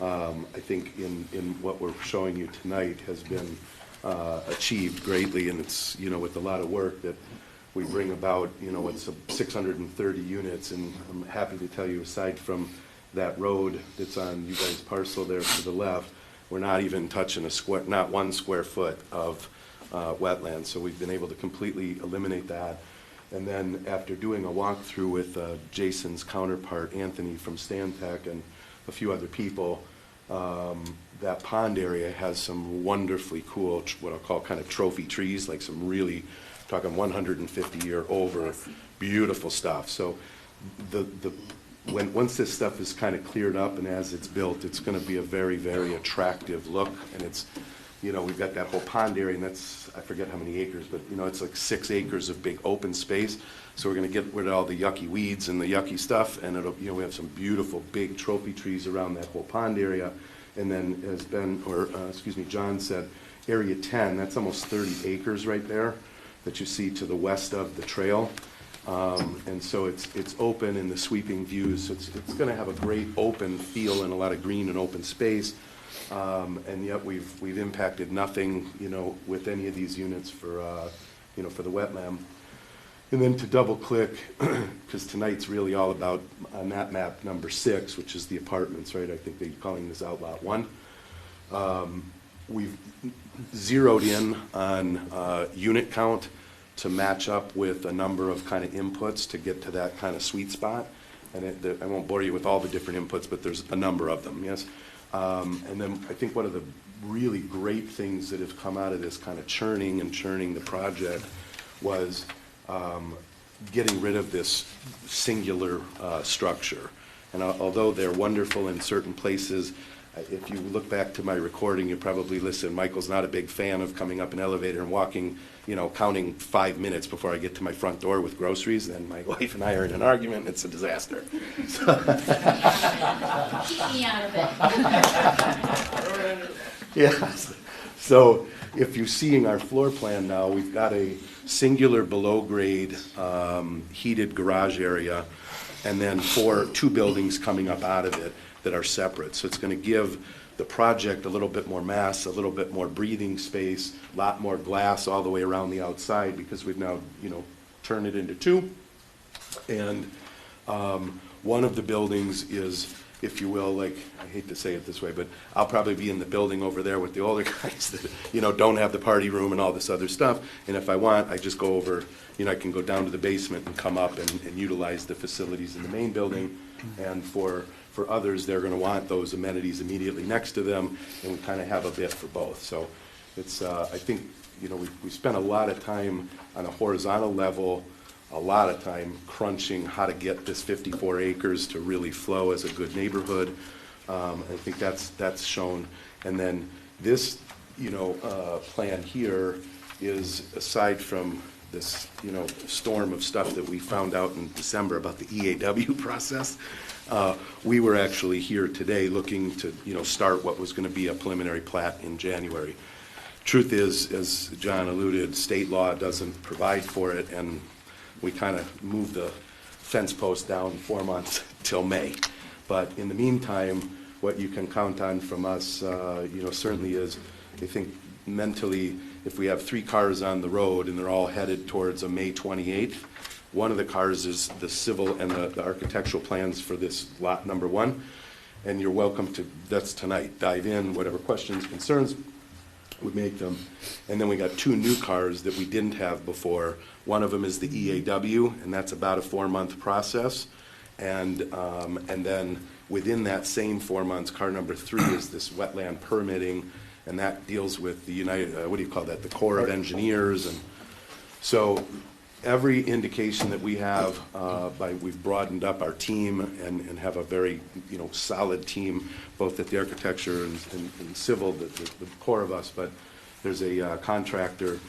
I think in what we're showing you tonight has been achieved greatly, and it's, with a lot of work that we bring about, it's 630 units, and I'm happy to tell you, aside from that road that's on you guys' parcel there to the left, we're not even touching not 1 square foot of wetlands, so we've been able to completely eliminate that. And then after doing a walkthrough with Jason's counterpart, Anthony from Stantec, and a few other people, that pond area has some wonderfully cool, what I'll call kind of trophy trees, like some really, talking 150-year over, beautiful stuff. So once this stuff is kind of cleared up and as it's built, it's going to be a very, very attractive look. And it's, we've got that whole pond area, and that's, I forget how many acres, but it's like 6 acres of big open space. So we're going to get rid of all the yucky weeds and the yucky stuff, and it'll, we have some beautiful big trophy trees around that whole pond area. And then, as John said, Area 10, that's almost 30 acres right there that you see to the west of the trail. And so it's open in the sweeping views. So it's going to have a great open feel and a lot of green and open space. And yet we've impacted nothing, with any of these units for the wetland. And then to double click, because tonight's really all about on that map number 6, which is the apartments, right? I think they're calling this Outlot 1. We've zeroed in on unit count to match up with a number of kind of inputs to get to that kind of sweet spot. And I won't bore you with all the different inputs, but there's a number of them, yes? And then I think one of the really great things that have come out of this kind of churning the project was getting rid of this singular structure. And although they're wonderful in certain places, if you look back to my recording, you probably listen, Michael's not a big fan of coming up an elevator and walking, counting 5 minutes before I get to my front door with groceries. Then my wife and I are in an argument, and it's a disaster. Keep me out of it. Yeah. So if you're seeing our floor plan now, we've got a singular below-grade heated garage area, and then 2 buildings coming up out of it that are separate. So it's going to give the project a little bit more mass, a little bit more breathing space, a lot more glass all the way around the outside, because we've now, turned it into 2. And one of the buildings is, if you will, like, I hate to say it this way, but I'll probably be in the building over there with the older guys that, don't have the party room and all this other stuff. And if I want, I just go over, I can go down to the basement and come up and utilize the facilities in the main building. And for others, they're going to want those amenities immediately next to them, and we kind of have a bit for both. So it's, I think, we spent a lot of time on a horizontal level, a lot of time crunching how to get this 54 acres to really flow as a good neighborhood. I think that's shown. And then this, plan here is, aside from this, storm of stuff that we found out in December about the EAW process, we were actually here today looking to, start what was going to be a preliminary plat in January. Truth is, as John alluded, state law doesn't provide for it, and we kind of moved the fence post down 4 months till May. But in the meantime, what you can count on from us, certainly is, I think mentally, if we have 3 cars on the road and they're all headed towards a May 28th, One of the cars is the civil and the architectural plans for this lot number 1. And you're welcome to, that's tonight, dive in, whatever questions, concerns, we make them. And then we got 2 new cars that we didn't have before. One of them is the EAW, and that's about a 4-month process. And then within that same 4 months, car number 3 is this wetland permitting, and that deals with the what do you call that, the Corps of Engineers. And so every indication that we have, we've broadened up our team and have a very, solid team, both at the architecture and civil, the core of us, but there's a contractor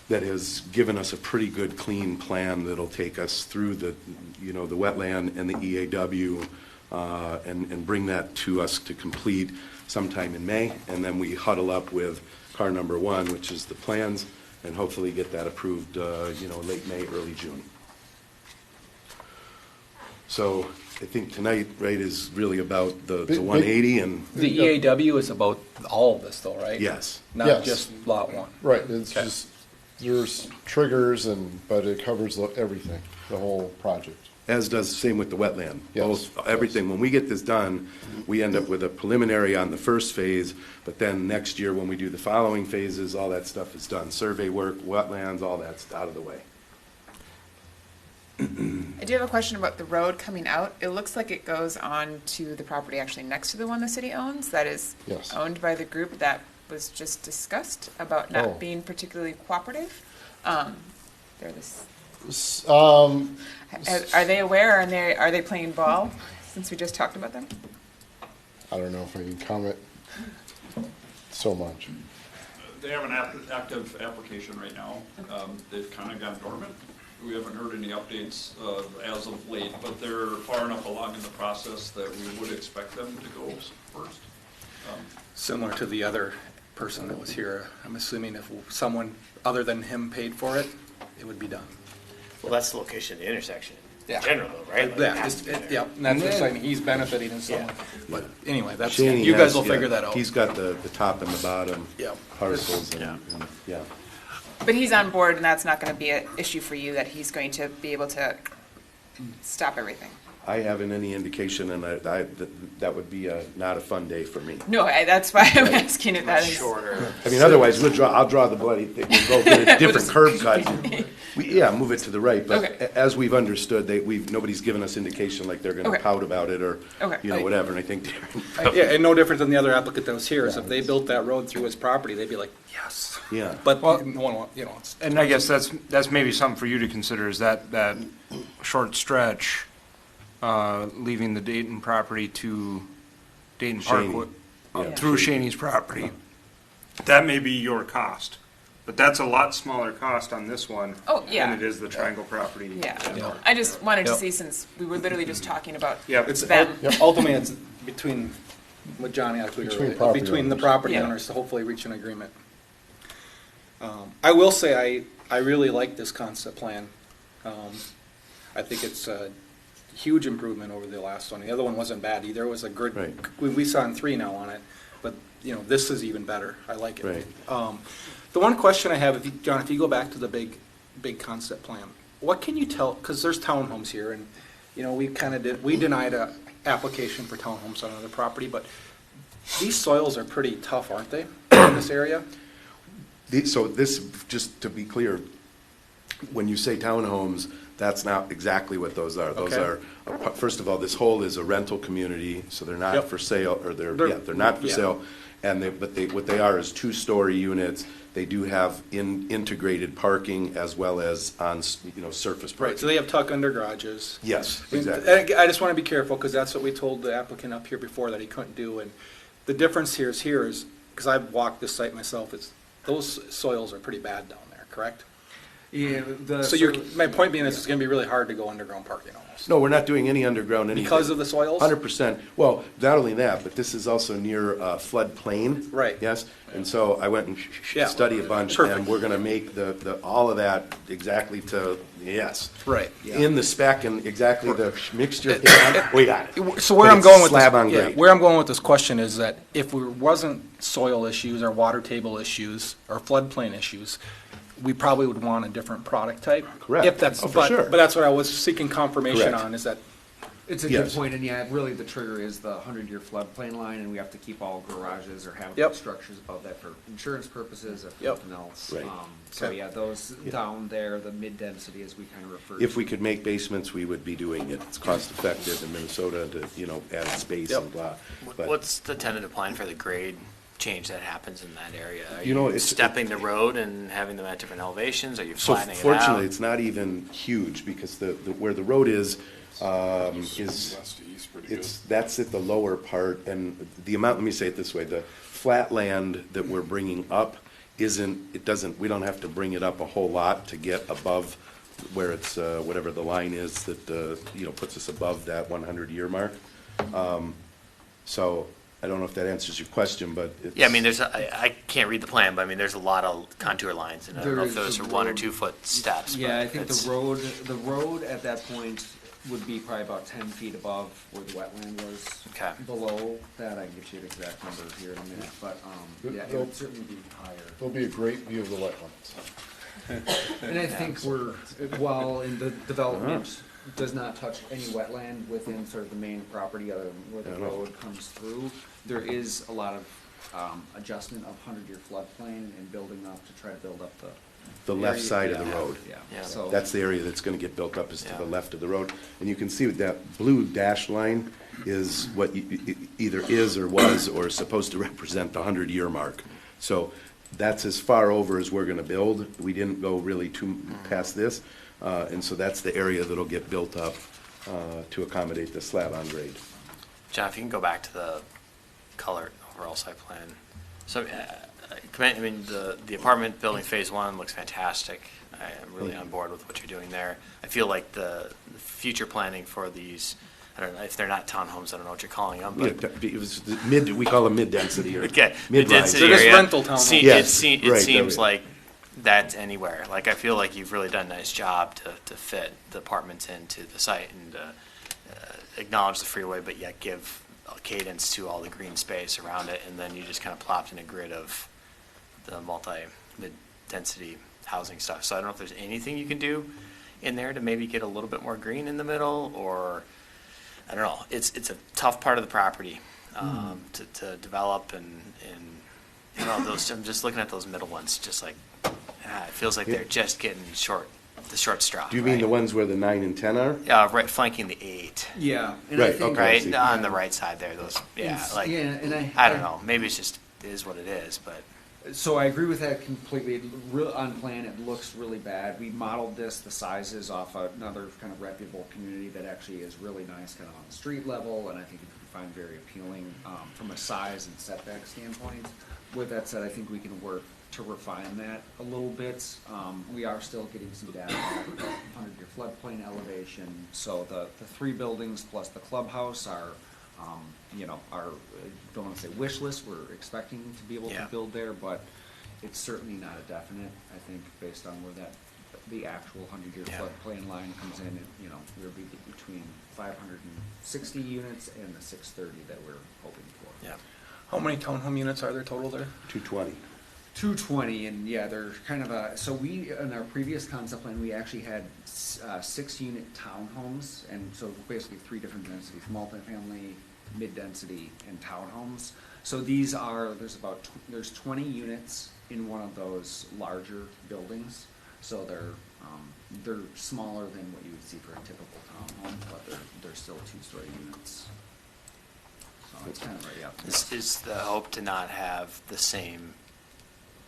that has given us a pretty good, clean plan that'll take us through the wetland and the EAW, and bring that to us to complete sometime in May, and then we huddle up with car number 1, which is the plans, and hopefully get that approved, late May, early June. So I think tonight, right, is really about the 180 and... The EAW is about all of this though, right? Yes. Not just lot 1. Right, it's just, there's triggers but it covers everything, the whole project. As does, same with the wetland. Yes. Everything, when we get this done, we end up with a preliminary on the first phase, but then next year when we do the following phases, all that stuff is done. Survey work, wetlands, all that's out of the way. I do have a question about the road coming out. It looks like it goes on to the property actually next to the one the city owns, that is owned by the group that was just discussed about not being particularly cooperative. They're this. Are they aware, and are they playing ball, since we just talked about them? I don't know if I can comment so much. They have an active application right now. They've kind of gone dormant. We haven't heard any updates as of late, but they're far enough along in the process that we would expect them to go first. Similar to the other person that was here, I'm assuming if someone other than him paid for it, it would be done. Well, that's the location of the intersection in Yeah. general, though, right? Like, it has to be there. Yeah, and that's what I'm saying, he's benefiting in some way. But anyway, that's, Shaney you guys has- will yeah, figure that out. He's got the top and the bottom Yeah. parcels, and, yeah. But he's on board, and that's not going to be an issue for you, that he's going to be able to stop everything. I haven't any indication, and that would be not a fun day for me. No, that's why I'm asking if that is. Shorter. I mean, otherwise, I'll draw the bloody thing, we'll go get a different curve cut. Move it to the right, but Okay. as we've understood, nobody's given us indication like they're gonna Okay. pout about it or, Okay. whatever, and I think Darren. Yeah, and no different than the other applicant that was here, is if they built that road through his property, they'd be like, yes. Yeah. But no one, it's. And I guess that's maybe something for you to consider, is that short stretch, leaving the Dayton property to Dayton Parkway, Yeah. through Shaney's property. That may be your cost, but that's a lot smaller cost on this one Oh, yeah. than it is the Triangle property. Yeah. I just wanted to Yep. see, since we were literally just talking about It's them. ultimately, it's between what Johnny asked Between property between the owners. property Yeah. owners to hopefully reach an agreement. I will say, I really like this concept plan. I think it's a huge improvement over the last one. The other one wasn't bad either. It was a good, Right. we saw in 3 now on it, but, this is even better. I like it. Right. The one question I have, John, if you go back to the big concept plan, what can you tell, because there's townhomes here, and, we denied a application for townhomes on another property, but these soils are pretty tough, aren't they, in this area? So this, just to be clear, when you say townhomes, that's not exactly what those are. Those Okay. are, first of all, this whole is a rental community, so they're not Yep. for sale, or they're They're- not for yeah. sale. And what they are is 2-story units. They do have integrated parking as well as on, surface parking. Right, so they have tuck under garages. Yes, I mean, exactly. I just want to be careful, because that's what we told the applicant up here before that he couldn't do, and the difference here is, because I've walked this site myself, those soils are pretty bad down there, correct? Yeah, So my point being is it's going to be really hard to go underground parking almost. No, we're not doing any underground anything. Because of the soils? 100%. Well, not only that, but this is also near floodplain. Right. Yes, and so I went and Yeah. studied a bunch, Perfect. and we're gonna make all of that exactly Right. in the spec and exactly the mixture. We got it. So where But I'm it's going with slab this, on yeah, grade. where I'm going with this question is that if there wasn't soil issues or water table issues or floodplain issues, we probably would want a different product type. Correct. If that's, Oh, for but, sure. but that's what I was seeking confirmation Correct. on, is that, It's a good Yes. point, and yeah, really the trigger is the 100-year floodplain line, and we have to keep all garages or habitable Yep. structures above that for insurance purposes, if Yep. nothing else. Right. So Okay. yeah, those down there, the mid-density as we kind of refer to. If we could make basements, we would be doing it. It's cost effective in Minnesota to, add space Yep. and blah. But What's the tentative plan for the grade change that happens in that area? Are You know, you it's- stepping the road and having them at different elevations? Are you So flattening it out? fortunately, it's not even huge, because where the road is, West to east, pretty good. that's at the lower part, and the amount, let me say it this way, the flat land that we're bringing up we don't have to bring it up a whole lot to get above where it's, whatever the line is that, puts us above that 100-year mark. So, I don't know if that answers your question, but it's. Yeah, I mean, I can't read the plan, but I mean, there's a lot of contour lines, and I don't know if There those is are the 1 or road. 2 foot steps. Yeah, but I think it's- the road at that point would be probably about 10 feet above where the wetland was. Okay. Below that, I can get you the exact number here in a minute, but, yeah, it would certainly be higher. There'll be a great view of the wetlands. And I think while in the development does not touch any wetland within sort of the main property other than where the road comes through, there is a lot of adjustment of 100-year floodplain and building up to try to build up The left area. side of the Yeah, road. Yeah, so. That's the area that's gonna get built up, is to Yeah. the left of the road. And you can see with that blue dash line is what either is or was or is supposed to represent the 100-year mark. So that's as far over as we're gonna build. We didn't go really too past this. And so that's the area that'll get built up to accommodate the slab on grade. John, if you can go back to the color overall site plan. So, I mean, the apartment building phase 1 looks fantastic. I am really on board with what you're doing there. I feel like the future planning for these, I don't know, if they're not townhomes, I don't know what you're calling them, but. It was we call them mid-density or Okay, mid-rise. mid-density They're just area. rental townhomes. Yes, It right, seems that way. like that's anywhere. Like, I feel like you've really done a nice job to fit the apartments into the site and acknowledge the freeway, but yet give a cadence to all the green space around it, and then you just kind of plopped in a grid of the mid-density housing stuff. So I don't know if there's anything you can do in there to maybe get a little bit more green in the middle, or, I don't know. It's a tough part of the property to develop, and you know, I'm just looking at those middle ones, just like, it feels like they're just getting the short straw. Do you mean right? the ones where the 9 and 10 are? Right, flanking the 8. Yeah. And Right, I think, okay. I Right, see. on the right side there, those, like, Yeah, and I don't know, maybe it's just, it is what it is, but. So I agree with that completely. On plan, it looks really bad. We modeled the sizes off another kind of reputable community that actually is really nice, kind of on the street level, and I think it could find very appealing from a size and setback standpoint. With that said, I think we can work to refine that a little bit. We are still getting some data on the 100-year floodplain elevation. So the 3 buildings plus the clubhouse are, don't want to say wish list. We're expecting to be able to build there, but it's certainly not a definite. I think based on where the actual 100-year floodplain line comes in, we'll be between 560 units and the 630 that we're hoping for. Yeah. how many townhome units are there total there? 220. 220, and yeah, they're kind of so we, in our previous concept plan, we actually had 6-unit townhomes, and so basically 3 different densities: multifamily, mid-density, and townhomes. So these are, there's 20 units in one of those larger buildings, so they're smaller than what you would see for a typical townhome, but they're still 2-story units. So it's kind of right up. Is the hope to not have the same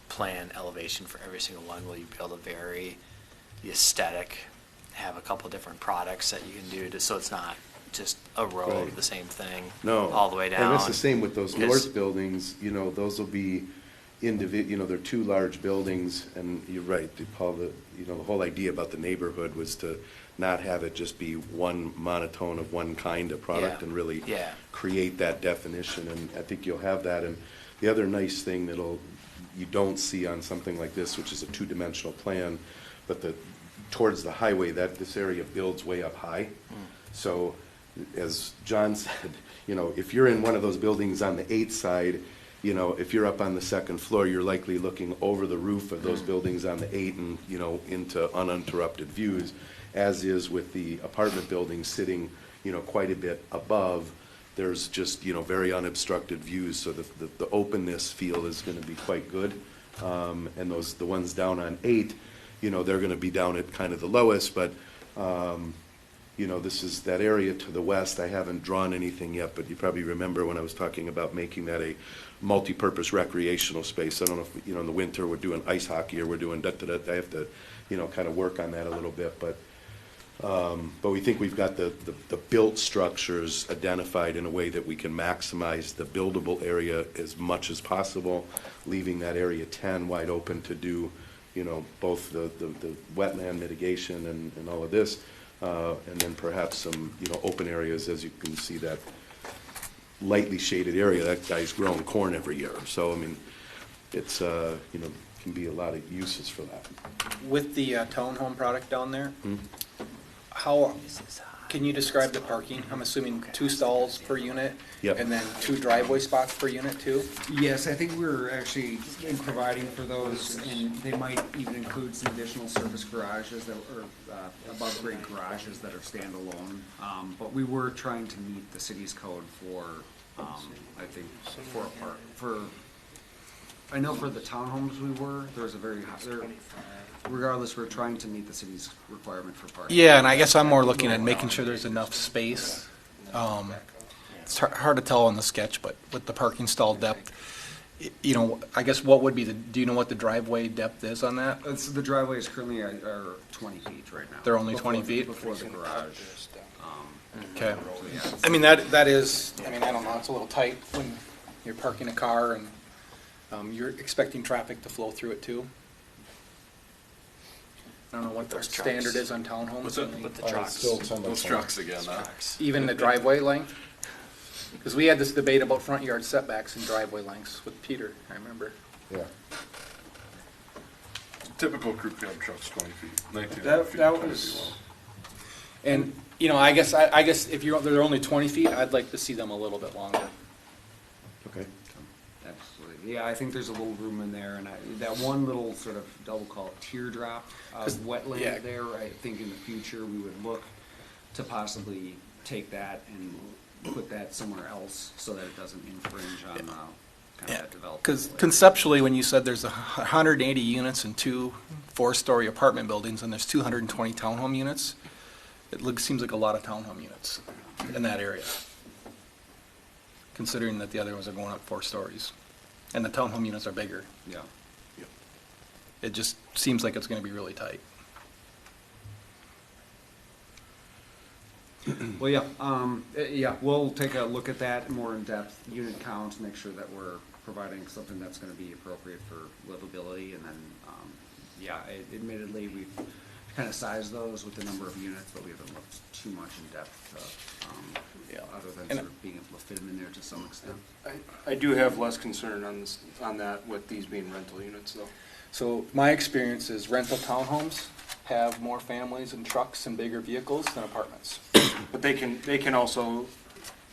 plan elevation for every single one? Will you be able to vary the aesthetic, have a couple different products that you can do so it's not just a row Right. of the same thing No. all the way down? And that's the same with those 'Cause- north buildings, those will be they're 2 large buildings, and you're right, Paul, the whole idea about the neighborhood was to not have it just be one monotone of one kind of product Yeah. and really Yeah. create that definition, and I think you'll have that. And the other nice thing you don't see on something like this, which is a 2-dimensional plan, but towards the highway, this area builds way up high. So, as John said, if you're in one of those buildings on the 8th side, you know, if you're up on the second floor, you're likely looking over the roof of those buildings on the 8 and, you know, into uninterrupted views, as is with the apartment buildings sitting, you know, quite a bit above. There's just, you know, very unobstructed views, so the openness feel is going to be quite good. And the ones down on 8, you know, they're going to be down at kind of the lowest, but, you know, this is that area to the west. I haven't drawn anything yet, but you probably remember when I was talking about making that a multi-purpose recreational space. I don't know if, you know, in the winter we're doing ice hockey or we're doing I have to, you know, kind of work on that a little bit, but we think we've got the built structures identified in a way that we can maximize the buildable area as much as possible, leaving that area 10 wide open to do, you know, both the wetland mitigation and all of this, and then perhaps some, you know, open areas. As you can see, that lightly shaded area, that guy's growing corn every year. So, I mean, it's, you know, can be a lot of uses for that. With the townhome product down there, how, can you describe the parking? I'm assuming 2 stalls per unit? Yep. And then 2 driveway spots per unit too? Yes, I think we're actually providing for those, and they might even include some additional surface garages that are above grade garages that are standalone. But we were trying to meet the city's code for, I think, I know for the townhomes there was a very high, regardless, we're trying to meet the city's requirement for parking. Yeah, and I guess I'm more looking at making sure there's enough space. It's hard to tell on the sketch, but with the parking stall depth, you know, I guess what would be do you know what the driveway depth is on that? The driveway is currently are 20 feet right now. They're only 20 feet? Before the garage. Okay. So, yeah. I mean, that is, I mean, I don't know, it's a little tight when you're parking a car and you're expecting traffic to flow through it too. I don't know what the standard is on townhomes. With the trucks. Those trucks again, Even the driveway length? Because we had this debate about front yard setbacks and driveway lengths with Peter, I remember. Yeah. Typical crew cab truck's 20 feet. 19 That feet, was, and, you know, I guess if they're only 20 feet, I'd like to see them a little bit longer. Okay. Absolutely. Yeah, I think there's a little room in there, and that one little sort of, double call it teardrop wetland there, I think in the future we would look to possibly take that and put that somewhere else so that it doesn't infringe on kind of that development. Because conceptually, when you said there's 180 units in 2 4-story apartment buildings and there's 220 townhome units, it seems like a lot of townhome units in that area, considering that the other ones are going up 4 stories. And the townhome units are bigger. Yeah. It just seems like it's going to be really tight. Well, yeah, we'll take a look at that more in depth, unit counts, make sure that we're providing something that's going to be appropriate for livability, and then, admittedly, we've kind of sized those with the number of units, but we haven't looked too much in depth, other than sort of being able to fit them in there to some extent. I do have less concern on that with these being rental units, though. So my experience is rental townhomes have more families and trucks and bigger vehicles than apartments. But they can also,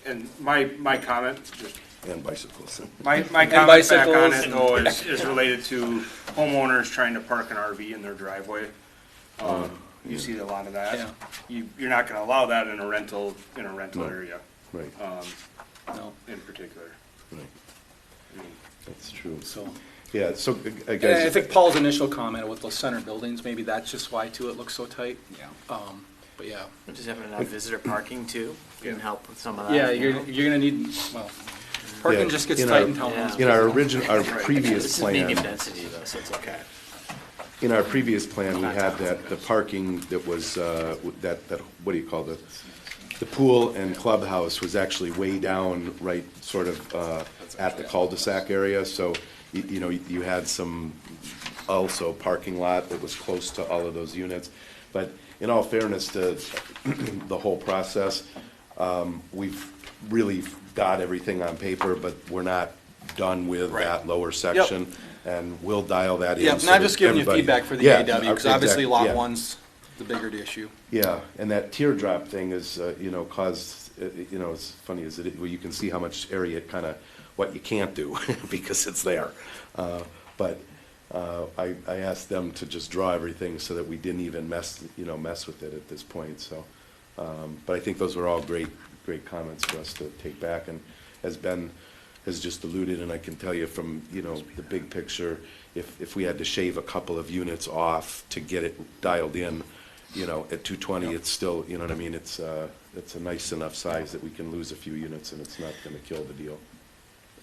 and my comment, just And bicycles. my comment back on it though is related to homeowners trying to park an RV in their driveway. You see a lot of that. Yeah. You're not going to allow that in a rental area. Right. No. In particular. Right. That's true. So. Yeah, so, I guys. think Paul's initial comment with those center buildings, maybe that's just why too it looks so tight. Yeah. But yeah. Just having enough visitor parking too can help with some of that. Yeah, you're gonna need, well, parking just gets tight in townhomes. In our previous This is plan. medium density though, so it's okay. In our previous plan, we had the parking that was, that, what do you call the pool and clubhouse was actually way down, right, sort of, at the cul-de-sac area, so, you know, you had some also parking lot that was close to all of those units. But in all fairness to the whole process, we've really got everything on paper, but we're not done with that lower section. Yep. And we'll dial that in. Yeah, so not just giving you everybody, feedback for the AW, because obviously lot yeah. one's the bigger issue. Yeah, and that teardrop thing is, you know, caused, you know, as funny as it is, well, you can see how much area it kind of what you can't do, because it's there. But I asked them to just draw everything so that we didn't even mess with it at this point, so. But I think those were all great comments for us to take back, and as Ben has just alluded, and I can tell you from, the big picture, if we had to shave a couple of units off to get it dialed in, at 220, it's still, you know what I mean, it's a nice enough size that we can lose a few units and it's not gonna kill the deal.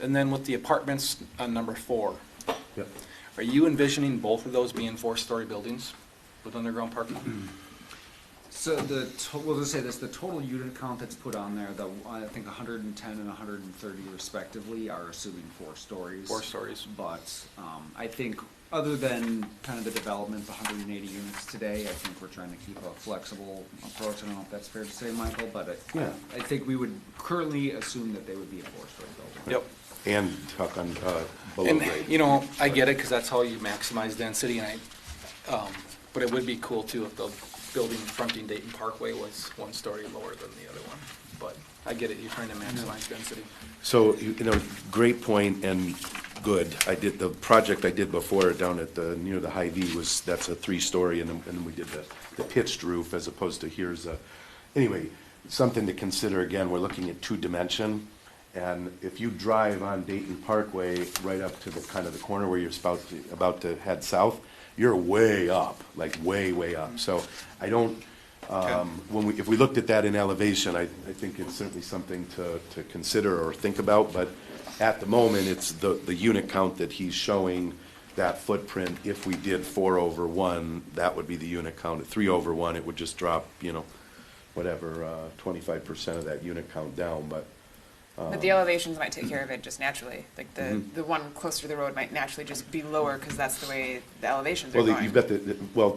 And then with the apartments on number 4, Yep. are you envisioning both of those being 4-story buildings with underground parking? So we'll just say this, the total unit count that's put on there, I think 110 and 130 respectively are assuming 4 stories. 4 stories. But I think other than kind of the development, the 180 units today, I think we're trying to keep a flexible approach. I don't know if that's fair to say, Michael, but I think we would currently assume that they would be a 4-story building. Yep. And tuck on below And, grade. I get it, because that's how you maximize density, and but it would be cool too if the building fronting Dayton Parkway was 1 story lower than the other one. But I get it, you're trying to maximize density. So, great point and good. The project I did before down at near the Hy-Vee that's a 3-story, and then we did the pitched roof as opposed to anyway, something to consider. Again, we're looking at 2-dimension, and if you drive on Dayton Parkway right up to the kind of the corner where you're about to head south, you're way up, like way up. So I don't, if we looked at that in elevation, I think it's certainly something to consider or think about, but at the moment, it's the unit count that he's showing, that footprint. If we did 4/1, that would be the unit count. At 3/1, it would just drop, 25% of that unit count down, but. But the elevations might take care of it just naturally. Like the one closer to the road might naturally just be lower because that's the way the elevations are Well, going. you've got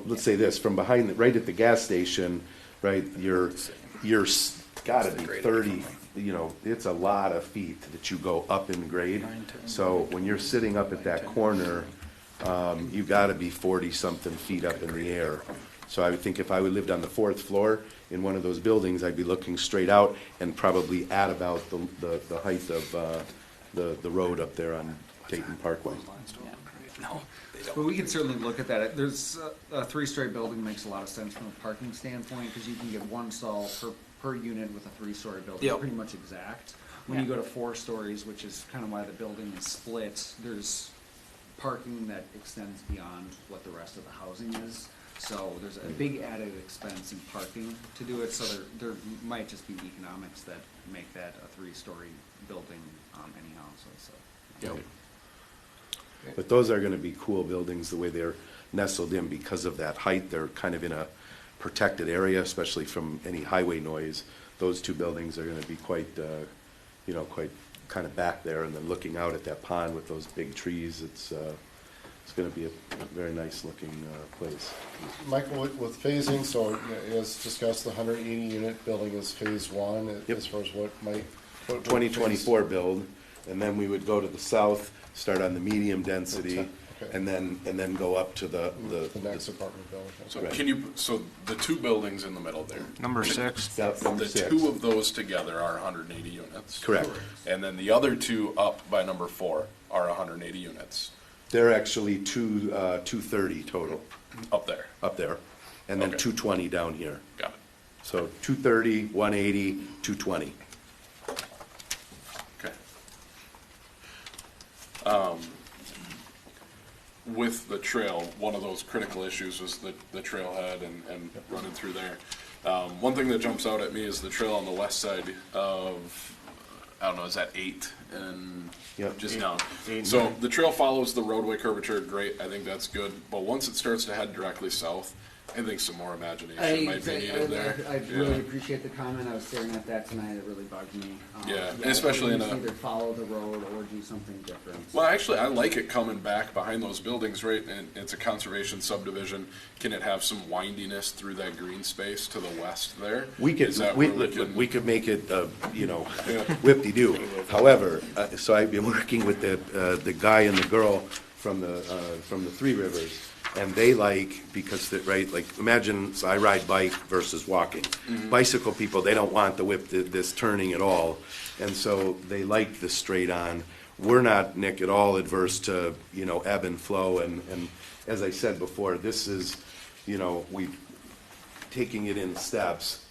let's say this, from behind, right at the gas station, right, you're gotta be 30, it's a lot of feet that you go up in grade. So when you're sitting up at that corner, you gotta be 40-something feet up in the air. So I would think if I lived on the 4th floor in one of those buildings, I'd be looking straight out and probably at about the height of the road up there on Dayton Parkway. No. But we can certainly look at that. There's a 3-story building makes a lot of sense from a parking standpoint because you can get 1 stall per unit with a 3-story building. Yep. Pretty much exact. When you go to 4 stories, which is kind of why the building is split, there's parking that extends beyond what the rest of the housing is. So there's a big added expense in parking to do it, so there might just be economics that make that a 3-story building anyhow, so. Yep. But those are gonna be cool buildings, the way they're nestled in because of that height. They're kind of in a protected area, especially from any highway noise. Those 2 buildings are gonna be quite kind of back there, and then looking out at that pond with those big trees, it's going to be a very nice looking place. Michael, with phasing, so as discussed, the 180 unit building is phase 1. Yep. As far as what 2024 build, and then we would go to the south, start on the medium density, okay. and then go up to the next apartment building. So Right. so the 2 buildings in the middle there. Number 6. Number The 6. 2 of those together are 180 units. Correct. And then the other 2 up by number 4 are 180 units. They're actually 230 total. Up there. Up there, and then Okay. 220 down here. Got it. So 230, 180, 220. Okay. With the trail, one of those critical issues was the trailhead and running through there. One thing that jumps out at me is the trail on the west side of, I don't know, is that 8 and just down? So the trail follows the roadway curvature, great, I think that's good. But once it starts to head directly south, I think some more imagination might be needed there. I really appreciate the comment. I was staring at that tonight. It really bugged me. Yeah, especially in a. Either follow the road or do something different. Well, actually, I like it coming back behind those buildings, right? And it's a conservation subdivision. Can it have some windiness through that green space to the west there? We could, Is that we where can- could make it, whip-de-doo. However, so I've been working with the guy and the girl from the Three Rivers, and they because, imagine, so I ride bike versus walking. Mm-hmm. Bicycle people, they don't want the this turning at all, and so they like the straight on. we're not, Nick, at all adverse to, ebb and flow, and as I said before, this is, we taking it in steps.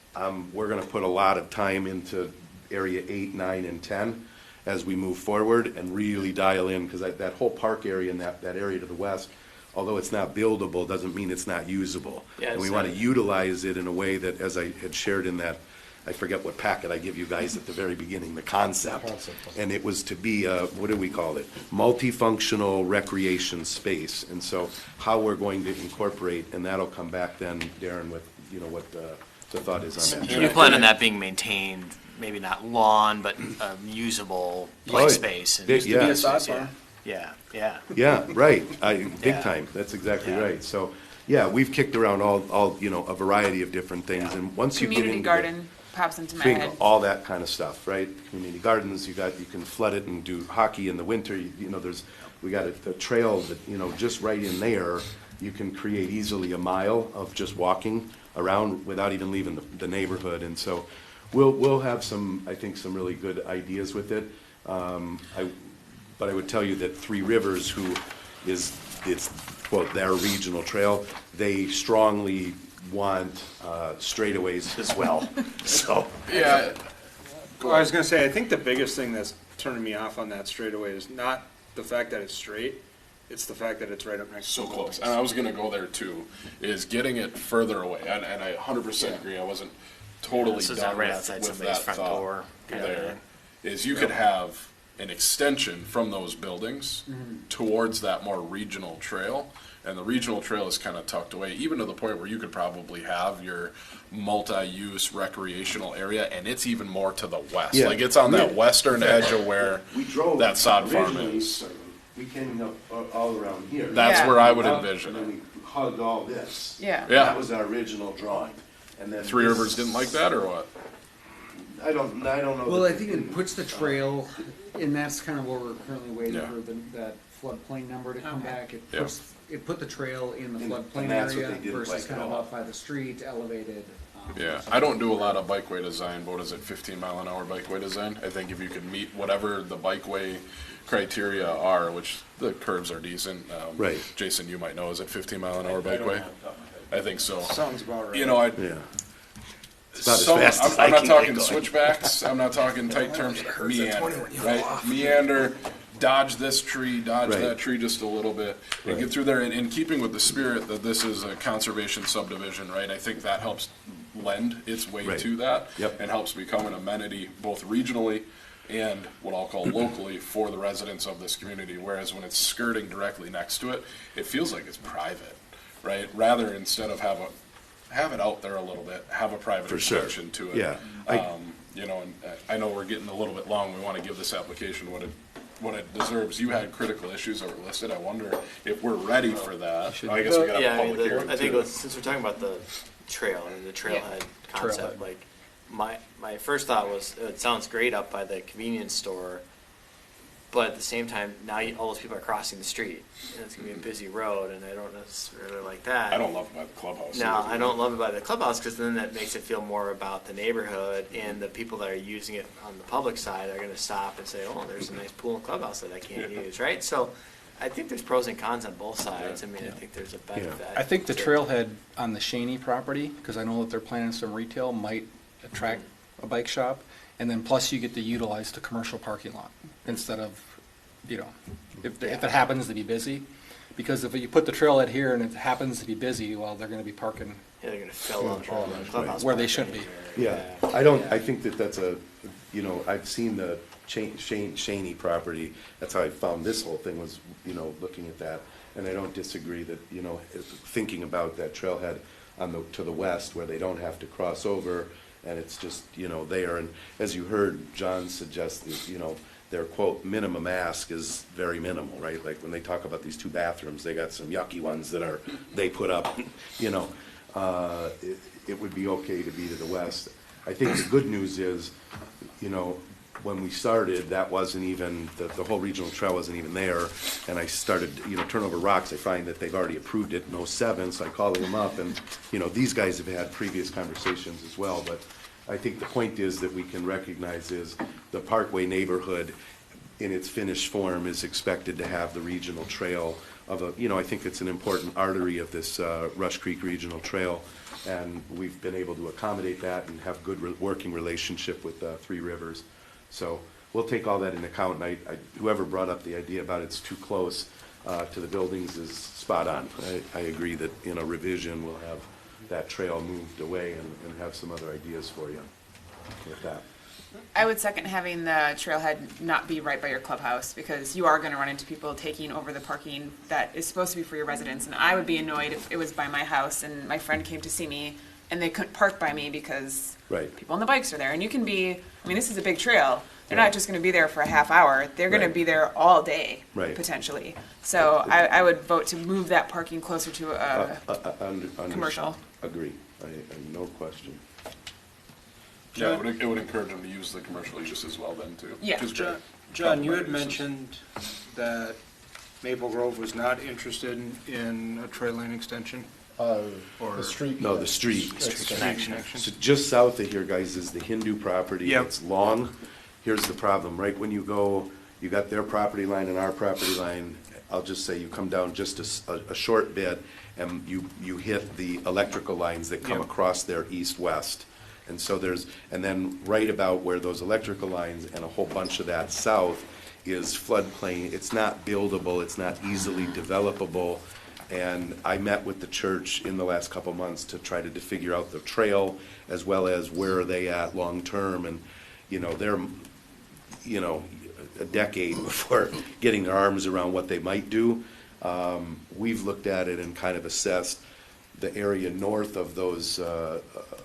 We're gonna put a lot of time into area 8, 9, and 10 as we move forward and really dial in, because that whole park area and that area to the west, although it's not buildable, doesn't mean it's not usable. Yeah, And we want to utilize it in a way that, as I had shared in that, I forget what packet I give you guys at the very beginning, the concept. And it was to be a, what do we call it? Multifunctional recreation space. And so how we're going to incorporate, and that'll come back then, Darren, with, what the thought is on that. You plan on that being maintained, maybe not lawn, but usable play space. And Used to be a sod farm. Yeah, yeah. Yeah, right, big Yeah. time, that's exactly Yeah. right. So, yeah, we've kicked around all, a variety of different things, and once you get into Community the- garden pops into my bingo, head. all that kind of stuff, right? Community gardens, you can flood it and do hockey in the winter, we got a trail that, just right in there, you can create easily a mile of just walking around without even leaving the neighborhood, and so we'll have some, I think, some really good ideas with it. But I would tell you that Three Rivers, who it's quote, their regional trail, they strongly want straightaways as well, so. Yeah, well, I was gonna say, I think the biggest thing that's turning me off on that straightaway is not the fact that it's straight, it's the fact that it's right up next to So the close. buildings. And I was gonna go there too, is getting it further away, and I 100% agree, I wasn't totally This is done right with outside with somebody's that front thought door kind of there. thing. Is you could have an extension from those buildings towards that more regional trail, and the regional trail is kind of tucked away, even to the point where you could probably have your multi-use recreational area, and it's even more to the west. Yeah. Like, it's on that western edge of where We drove that sod farm originally, is. we came up all around here. That's Yeah. where I would Up, envision and then it. we hugged all this. Yeah. Yeah. That was our original drawing, and then. Three this- Rivers didn't like that, or what? I don't know. Well, that- I think it puts the trail, and that's kind of where we're currently waiting Yeah. for that floodplain number to come back. Yeah. It put the trail in the And floodplain that's what area they didn't versus like at kind of all. up by the street, elevated. Yeah, I don't do a lot of bikeway design, but what is it, 15-mile-an-hour bikeway design? I think if you could meet whatever the bikeway criteria are, which the curves are decent. Right. Jason, you might know, is it 15-mile-an-hour bikeway? I think so. Sounds about right. You know, Yeah. It's about as fast as I'm not hiking, talking like, switchbacks, I'm not talking tight terms, meander, right? Meander, dodge this tree, dodge Right. that tree just a little bit, and Right. get through there, and in keeping with the spirit that this is a conservation subdivision, right? I think that helps lend its way Right. to that. Yep. And helps become an amenity both regionally and what I'll call locally for the residents of this community, whereas when it's skirting directly next to it, it feels like it's private, right? Rather, instead of have it out there a little bit, have a private For sure. connection to it. Yeah. And I know we're getting a little bit long, we want to give this application what it deserves. You had critical issues that were listed, I wonder if we're ready for that. I guess we got Yeah, a public hearing I think too. since we're talking about the trail and the trailhead concept, Trailhead. like my first thought was it sounds great up by the convenience store, but at the same time now all those people are crossing the street and it's gonna be a busy road, and I don't necessarily like that. I don't love it by the clubhouse. No, I don't love it by the clubhouse because then that makes it feel more about the neighborhood, and the people that are using it on the public side are going to stop and say, "Oh, there's a nice pool and clubhouse that I can't use," right? So, I think there's pros and cons on both sides. I mean, I think there's a benefit. I think the to- trailhead on the Shaney property, because I know that they're planning some retail, might attract a bike shop. And then plus you get to utilize the commercial parking lot instead of, if it happens to be busy. Because if you put the trailhead here and it happens to be busy, well, they're gonna be parking Yeah, they're going to fill up all the clubhouse where they parking. should be. Yeah, I think that's I've seen the Shaney property, that's how I found this whole thing was, looking at that. And I don't disagree that, thinking about that trailhead to the west where they don't have to cross over and it's just, there. And as you heard John suggest, their quote, minimum ask is very minimal, right? Like when they talk about these 2 bathrooms, they got some yucky ones that they put up, it would be okay to be to the west. I think the good news is, when we started, that wasn't even, the whole regional trail wasn't even there. And I started, turn over rocks, I find that they've already approved it in '07, so I called them up and, these guys have had previous conversations as well. But I think the point is that we can recognize is the Parkway neighborhood in its finished form, is expected to have the regional trail of a, I think it's an important artery of this Rush Creek Regional Trail, and we've been able to accommodate that and have good working relationship with Three Rivers. So we'll take all that into account, and whoever brought up the idea about it's too close to the buildings is spot on. I agree that in a revision, we'll have that trail moved away and have some other ideas for you with that. I would second having the trailhead not be right by your clubhouse, because you are going to run into people taking over the parking that is supposed to be for your residents. And I would be annoyed if it was by my house and my friend came to see me and they couldn't park by me because people on the bikes are there. And you can be, this is a big trail. They're not just going to be there for a half hour. They're going to be there all day, potentially. So I would vote to move that parking closer to a commercial. Agree. No question. Yeah, it would encourage them to use the commercial use as well then, too. Yeah. John, you had mentioned that Maple Grove was not interested in a trail lane extension? The street. No, the street. Connection. So just south of here, guys, is the Hindu property. Yep. It's long. Here's the problem. Right when you go, you got their property line and our property line. I'll just say you come down just a short bit, and you hit the electrical lines that come across there east-west. And so and then right about where those electrical lines and a whole bunch of that south is floodplain. It's not buildable, it's not easily developable. And I met with the church in the last couple months to try to figure out the trail as well as where are they at long-term. And, they're, a decade before getting their arms around what they might do. We've looked at it and kind of assessed the area north of those,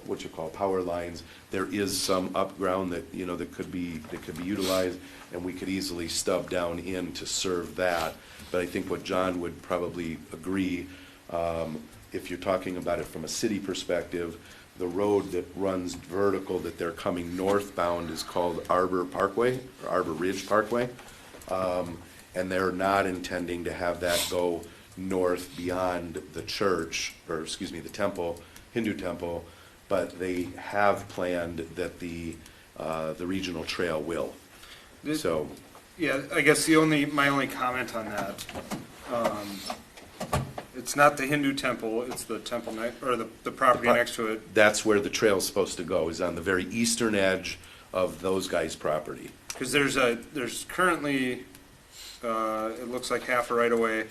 what you call power lines. There is some up ground that, that could be utilized, and we could easily stub down in to serve that. But I think what John would probably agree, if you're talking about it from a city perspective, the road that runs vertical that they're coming northbound is called Arbor Parkway, or Arbor Ridge Parkway. And they're not intending to have that go north beyond the church, or the temple, Hindu temple, but they have planned that the regional trail will. So, yeah, I guess my only comment on that, it's not the Hindu temple, it's the temple or the property next to it. That's where the trail's supposed to go, is on the very eastern edge of those guys' property. Because there's currently, it looks like half a right of way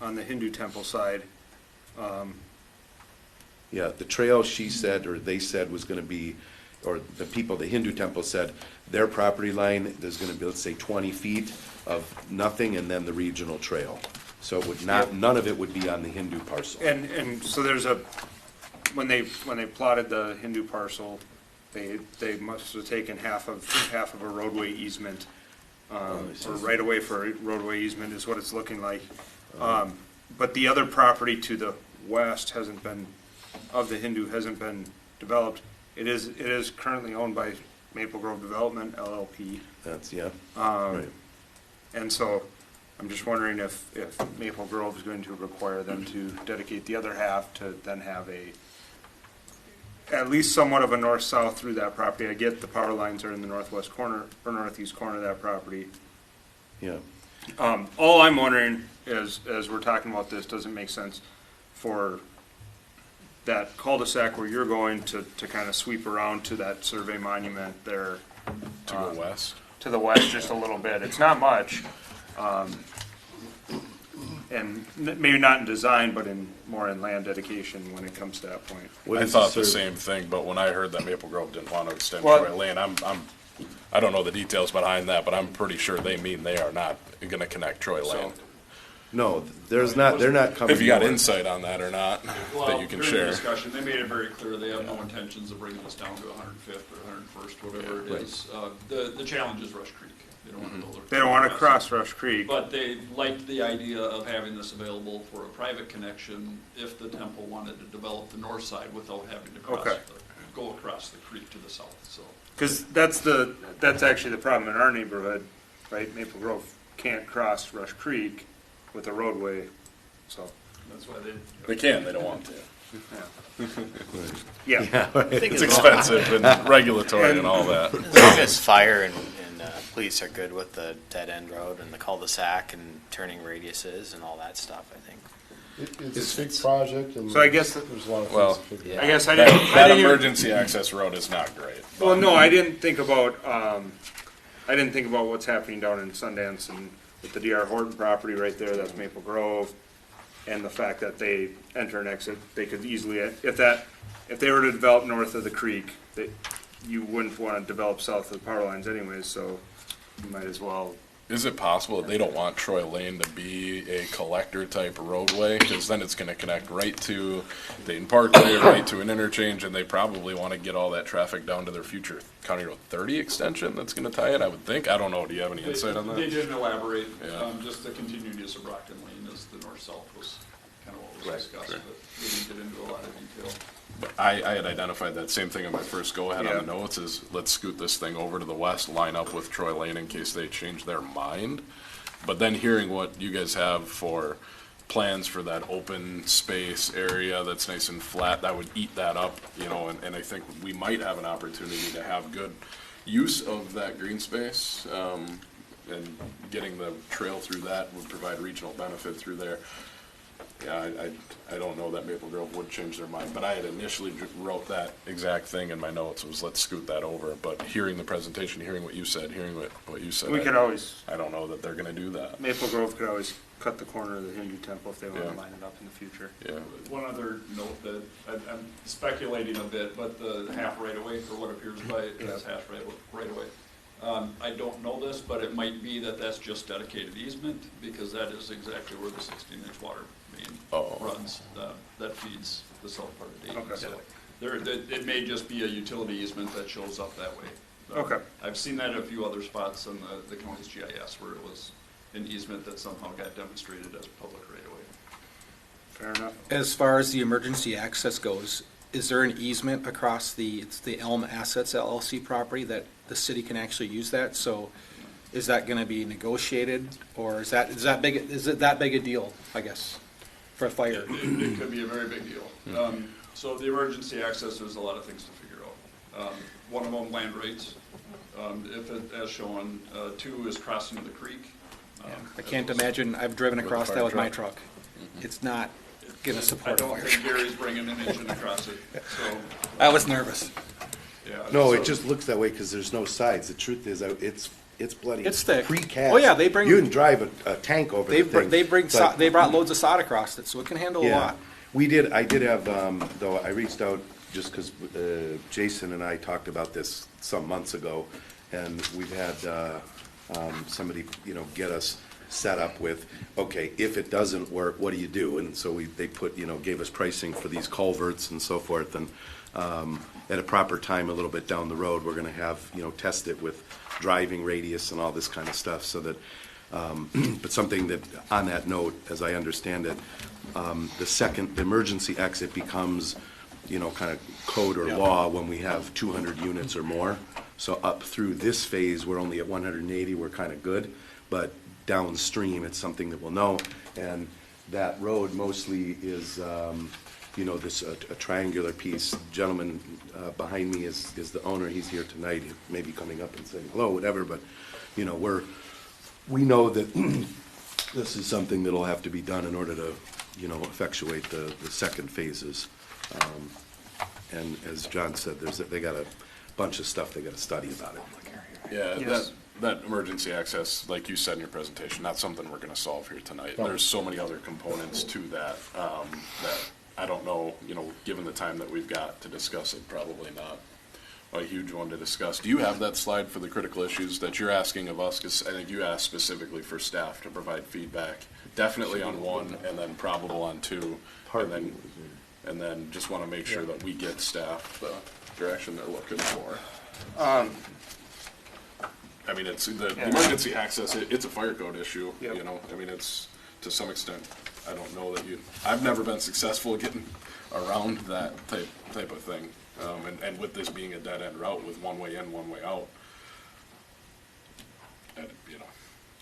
on the Hindu temple side. Yeah, the trail she said, or they said, was going to be, or the people, the Hindu temple said, their property line, there's going to be, let's say, 20 feet of nothing, and then the regional trail. So it would not, none of it would be on the Hindu parcel. And so there's when they plotted the Hindu parcel, they must have taken half of a roadway easement, or right away for a roadway easement is what it's looking like. But the other property to the west of the Hindu hasn't been developed. It is currently owned by Maple Grove Development LLP. That's, yeah. Right. And so I'm just wondering if Maple Grove is going to require them to dedicate the other half to then have at least somewhat of a north-south through that property. I get the power lines are in the northwest corner or northeast corner of that property. Yeah. All I'm wondering is, as we're talking about this, does it make sense for that cul-de-sac where you're going to kind of sweep around to that survey monument there? To go west? To the west just a little bit. It's not much. And maybe not in design, but more in land dedication when it comes to that point. I thought the same thing, but when I heard that Maple Grove didn't want to extend Troy Lane, I don't know the details behind that, but I'm pretty sure they mean they are not going to connect Troy Lane. No, they're not coming. If you got insight on that or not, that you can share. During the discussion, they made it very clear they have no intentions of bringing this down to 105th or 101st, whatever it is. The challenge is Rush Creek. They don't want to build. They don't want to cross Rush Creek. But they liked the idea of having this available for a private connection if the temple wanted to develop the north side without having to go across the creek to the south. So. Because that's actually the problem in our neighborhood, right? Maple Grove can't cross Rush Creek with a roadway, so. That's why they can, they don't want to. Yeah. It's expensive and regulatory and all that. As long as fire and police are good with the dead end road and the cul-de-sac and turning radiuses and all that stuff, I think. It's a big project, and So I guess there's a lot of Well, things to figure out. I guess I didn't. That emergency access road is not great. Well, no, I didn't think about, what's happening down in Sundance and with the D.R. Horton property right there, that's Maple Grove, and the fact that they enter and exit, they could easily, if they were to develop north of the creek, you wouldn't want to develop south of the power lines anyways, so you might as well. Is it possible that they don't want Troy Lane to be a collector type roadway? Because then it's going to connect right to Dayton Parkway, right to an interchange, and they probably want to get all that traffic down to their future County Road 30 extension that's going to tie it, I would think. I don't know. Do you have any insight on that? They didn't elaborate. Yeah. Just the continued use of Brockton Lane as the north-south was kind of what was Right, discussed, sure. but they didn't get into a lot of detail. But I had identified that same thing in my first go-ahead on the notes, is let's scoot this thing over to the west, line up with Troy Lane in case they change their mind. But then hearing what you guys have for plans for that open space area that's nice and flat, that would eat that up, you know, and I think we might have an opportunity to have good use of that green space, and getting the trail through that would provide regional benefit through there. Yeah, I don't know that Maple Grove would change their mind, but I had initially wrote that exact thing in my notes, was let's scoot that over. But hearing the presentation, hearing what you said, We could always, I don't know that they're gonna do that. Maple Grove could always cut the corner of the Hindu Temple if they want Yeah. to line it up in the future. Yeah. One other note that I'm speculating a bit, but the half right away, or what appears by as half right away. I don't know this, but it might be that that's just dedicated easement, because that is exactly where the 16-inch water main runs, that feeds the south part of Dayton. Okay. So it may just be a utility easement that shows up that way. Okay. I've seen that in a few other spots on the county's GIS where it was an easement that somehow got demonstrated as public right away. Fair enough. As far as the emergency access goes, is there an easement across it's the Elm Assets LLC property that the city can actually use that? So is that gonna be negotiated, or is it that big a deal, I guess, for a fire? It could be a very big deal. So the emergency access, there's a lot of things to figure out. One of them, land rates. If it, as shown, 2 is crossing the creek. I can't imagine, I've driven across that with my truck. It's not gonna support a I don't fire. think Gary's bringing an engine across it, so. I was nervous. Yeah. No, so- it just looks that way because there's no sides. The truth is, it's bloody. It's thick. Precast. Oh, yeah, they bring- You can drive a tank over the thing. They but- brought loads of sod across it, so it can handle a lot. I did have, though, I reached out just because Jason and I talked about this some months ago, and we've had somebody, get us set up with, okay, if it doesn't work, what do you do? And so they gave us pricing for these culverts and so forth, and at a proper time, a little bit down the road, we're gonna have, test it with driving radius and all this kind of stuff, so that, but something that, on that note, as I understand it, the emergency exit becomes, kind of code or law when we have 200 units or more. So up through this phase, we're only at 180, we're kind of good, but downstream, it's something that we'll know. And that road mostly is, this a triangular piece. Gentleman behind me is the owner. He's here tonight. He may be coming up and saying hello, whatever. But we know that this is something that'll have to be done in order to effectuate the second phases. And as John said, they got a bunch of stuff they got to study about it. Yeah, Yes. that emergency access, like you said in your presentation, not something we're gonna solve here tonight. No. There's so many other components to that, that I don't know, given the time that we've got to discuss it, probably not a huge one to discuss. Do you have that slide for the critical issues that you're asking of us? Because I think you asked specifically for staff to provide feedback, definitely on 1, and then probable on 2, and then just want to make sure that we get staff the direction they're looking for. I mean, it's the emergency access, it's a fire code issue, I mean, it's, to some extent, I don't know that I've never been successful getting around that type of thing. And with this being a dead end route with one way in, one way out,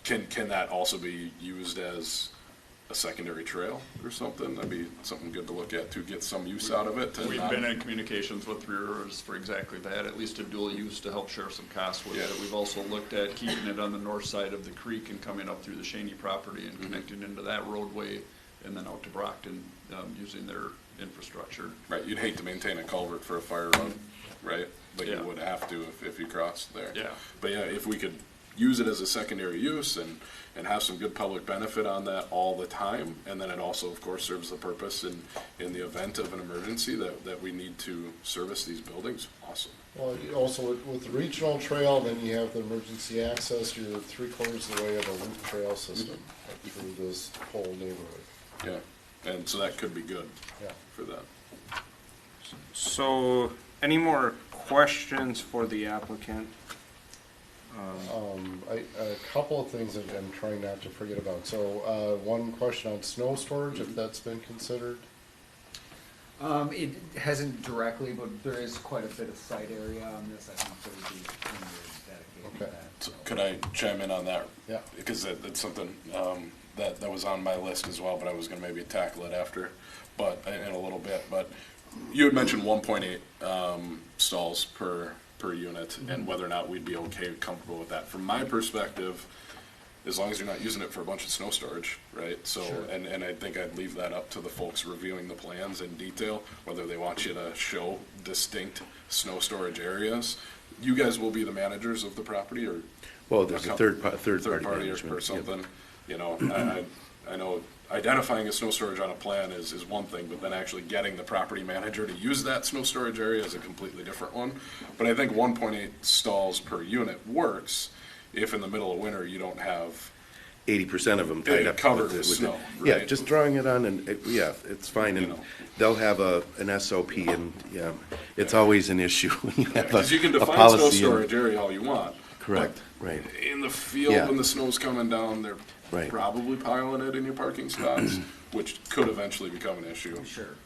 can that also be used as a secondary trail or something. That'd be something good to look at to get some use out of it. We've been in communications with Three Rivers for exactly that, at least a dual use to help share some costs with it. We've also looked at keeping it on the north side of the creek and coming up through the Shaney property and connecting into that roadway and then out to Brockton, using their infrastructure. Right, you'd hate to maintain a culvert for a fire run, right? But you would have to if you crossed there. Yeah. But yeah, if we could use it as a secondary use and have some good public benefit on that all the time, and then it also, of course, serves the purpose in the event of an emergency that we need to service these buildings, awesome. Well, also with the regional trail, then you have the emergency access, you're 3/4 of the way of a loop trail system through this whole neighborhood. Yeah, and so that could be good for that. So, any more questions for the applicant? A couple of things that I'm trying not to forget about. So, one question on snow storage, if that's been considered? It hasn't directly, but there is quite a bit of site area on this. I think there would be dedicated to that. So could I chime in on that? Yeah. Because that's something that was on my list as well, but I was going to maybe tackle it after, but in a little bit. But you had mentioned 1.8 stalls per unit, and whether or not we'd be comfortable with that. From my perspective, as long as you're not using it for a bunch of snow storage, right? So, and I think I'd leave that up to the folks reviewing the plans in detail, whether they want you to show distinct snow storage areas. You guys will be the managers of the property, or? Well, there's a third party or management. something. You know, I know identifying a snow storage on a plan is one thing, but then actually getting the property manager to use that snow storage area is a completely different one. But I think 1.8 stalls per unit works if in the middle of winter you don't have 80% of them tied up covered with with it. snow, Yeah, right? just drawing it on, and it's fine, and they'll have an SOP, and it's always an issue when you have Because you can a define policy. snow storage area all you want. Correct, right. In the field, when the snow's coming down, they're Right. probably piling it in your parking spots, which could eventually become an issue. Sure.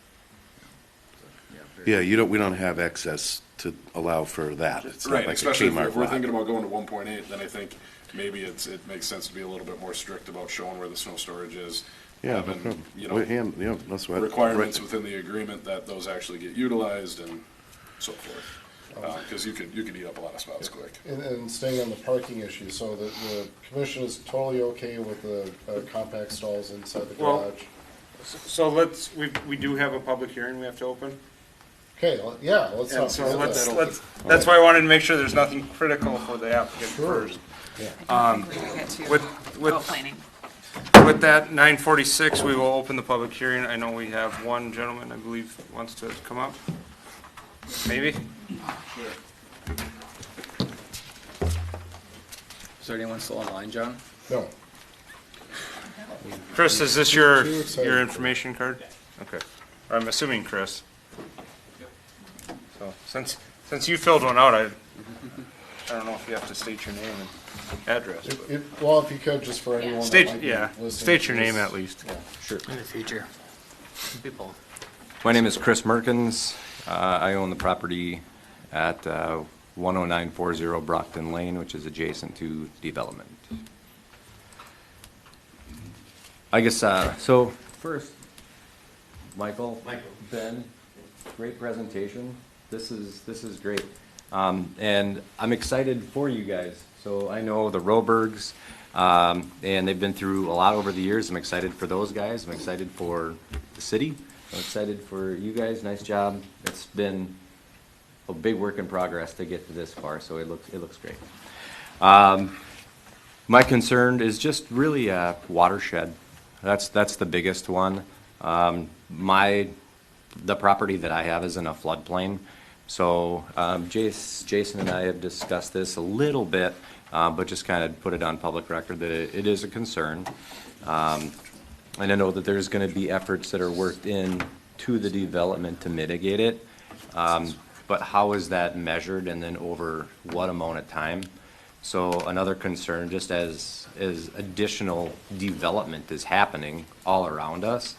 Yeah, we don't have access to allow for that. It's not Right, like a especially if Kmart we're lot. thinking about going to 1.8, then I think maybe it makes sense to be a little bit more strict about showing where the snow storage is. Yeah, no having, problem. you know, That's what. requirements within the agreement that those actually get utilized and so forth. Because you could eat up a lot of spots quick. And staying on the parking issue, so the commission is totally okay with the compact stalls inside the garage? So we do have a public hearing we have to open? Okay, yeah, let's And not so forget that. that's why I wanted to make sure there's nothing critical for the applicant first. With that, 9:46, we will open the public hearing. I know we have one gentleman, I believe, wants to come up. Maybe? Is there anyone still online, John? No. Chris, is this your information card? Okay. I'm assuming Chris. So, since you filled one out, I don't know if you have to state your name and address. Well, if you could, just for anyone that might be listening state your to name this. at least. Yeah. Sure. In the future. People. My name is Chris Merkins. I own the property at 10940 Brockton Lane, which is adjacent to development. I guess, so first, Michael, Ben, great presentation. This is great. And I'm excited for you guys. So I know the Robergs, and they've been through a lot over the years. I'm excited for those guys. I'm excited for the city. I'm excited for you guys. Nice job. It's been a big work in progress to get to this far, so it looks great. My concern is just really watershed. That's the biggest one. The property that I have is in a floodplain. So Jason and I have discussed this a little bit, but just kind of put it on public record that it is a concern. And I know that there's going to be efforts that are worked in to the development to mitigate it. But how is that measured, and then over what amount of time? So another concern, just as additional development is happening all around us,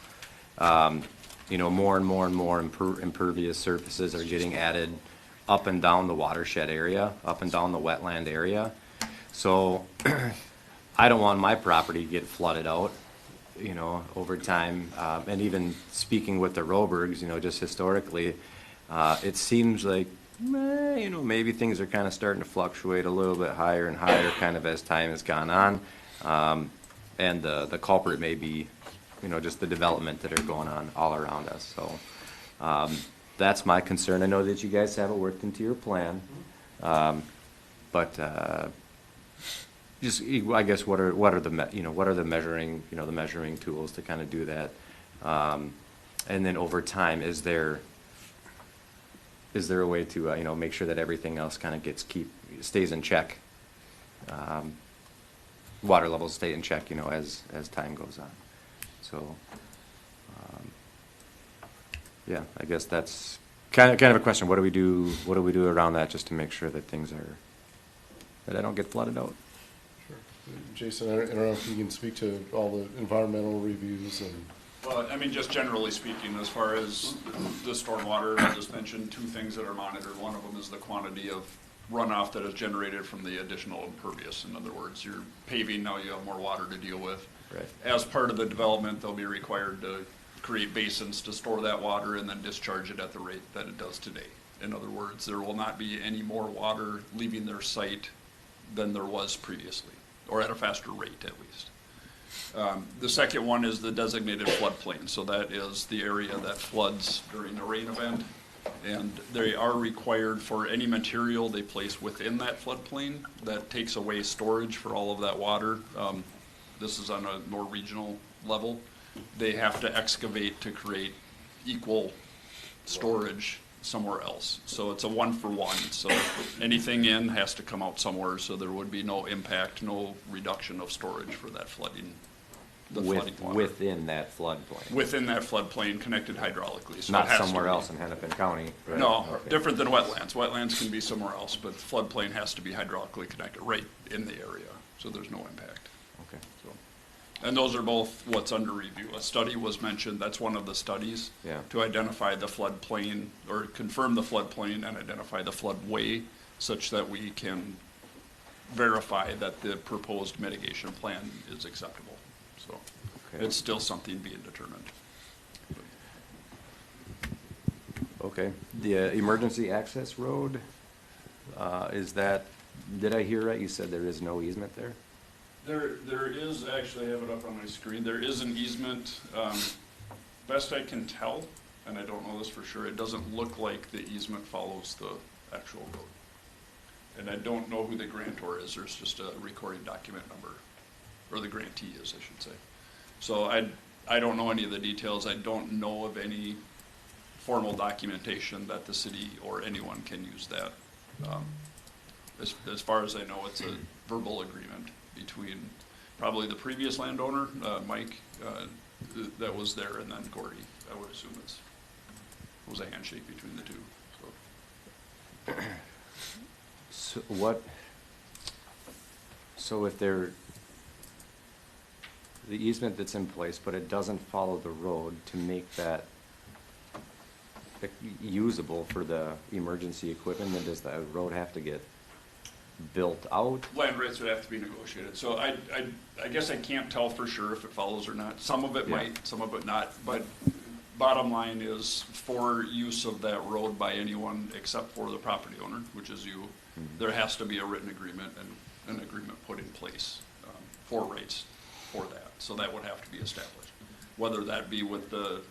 more and more and more impervious surfaces are getting added up and down the watershed area, up and down the wetland area. So I don't want my property to get flooded out you know, over time, and even speaking with the Robergs, you know, just historically, it seems like, you know, maybe things are kind of starting to fluctuate a little bit higher and higher kind of as time has gone on. And the culprit may be, you know, just the development that are going on all around us. So that's my concern. I know that you guys have it worked into your plan. But just, I guess, what are the measuring tools to kind of do that? And then over time, is there a way to you know, make sure that everything else kind of stays in check? Water levels stay in check, you know, as time goes on. So yeah, I guess that's kind of a question. What do we do around that, just to make sure that that I don't get flooded out? Sure. Jason, I don't know if you can speak to all the environmental reviews and. Well, I mean, just generally speaking, as far as the stormwater, I just mentioned two things that are monitored. One of them is the quantity of runoff that is generated from the additional impervious. In other words, you're paving, now you have more water to deal with. Right. As part of the development, they'll be required to create basins to store that water and then discharge it at the rate that it does today. In other words, there will not be any more water leaving their site than there was previously, or at a faster rate at least. The second one is the designated floodplain. So that is the area that floods during a rain event. And they are required for any material they place within that floodplain that takes away storage for all of that water. This is on a more regional level. They have to excavate to create equal storage somewhere else. So it's a 1-for-1. So anything in has to come out somewhere, so there would be no impact, no reduction of storage for that flooding. Flooding water. Within that floodplain? Within that floodplain, connected hydraulically. So not it has somewhere to be. else in Hennepin County? Right? No, okay. Different than wetlands. Wetlands can be somewhere else, but the floodplain has to be hydraulically connected right in the area, so there's no impact. Okay. So, and those are both what's under review. A study was mentioned, that's one of the studies, to identify the floodplain, or confirm the floodplain and identify the floodway, such that we can verify that the proposed mitigation plan is acceptable. So it's still something being determined. Okay. The emergency access road, is that, did I hear right? You said there is no easement there? There is, actually, I have it up on my screen, there is an easement, best I can tell, and I don't know this for sure, it doesn't look like the easement follows the actual road. And I don't know who the grantor is, there's just a recording document number, or the grantee is, I should say. So I don't know any of the details, I don't know of any formal documentation that the city or anyone can use that. As far as I know, it's a verbal agreement between probably the previous landowner, Mike, that was there, and then Gordy. I would assume it was a handshake between the two. So if the easement that's in place, but it doesn't follow the road to make that usable for the emergency equipment, then does the road have to get built out? Land rates would have to be negotiated. So I guess I can't tell for sure if it follows or not. Some of it might, some of it not. But bottom line is, for use of that road by anyone except for the property owner, which is you, there has to be a written agreement and an agreement put in place for rates for that. So that would have to be established, whether that be with the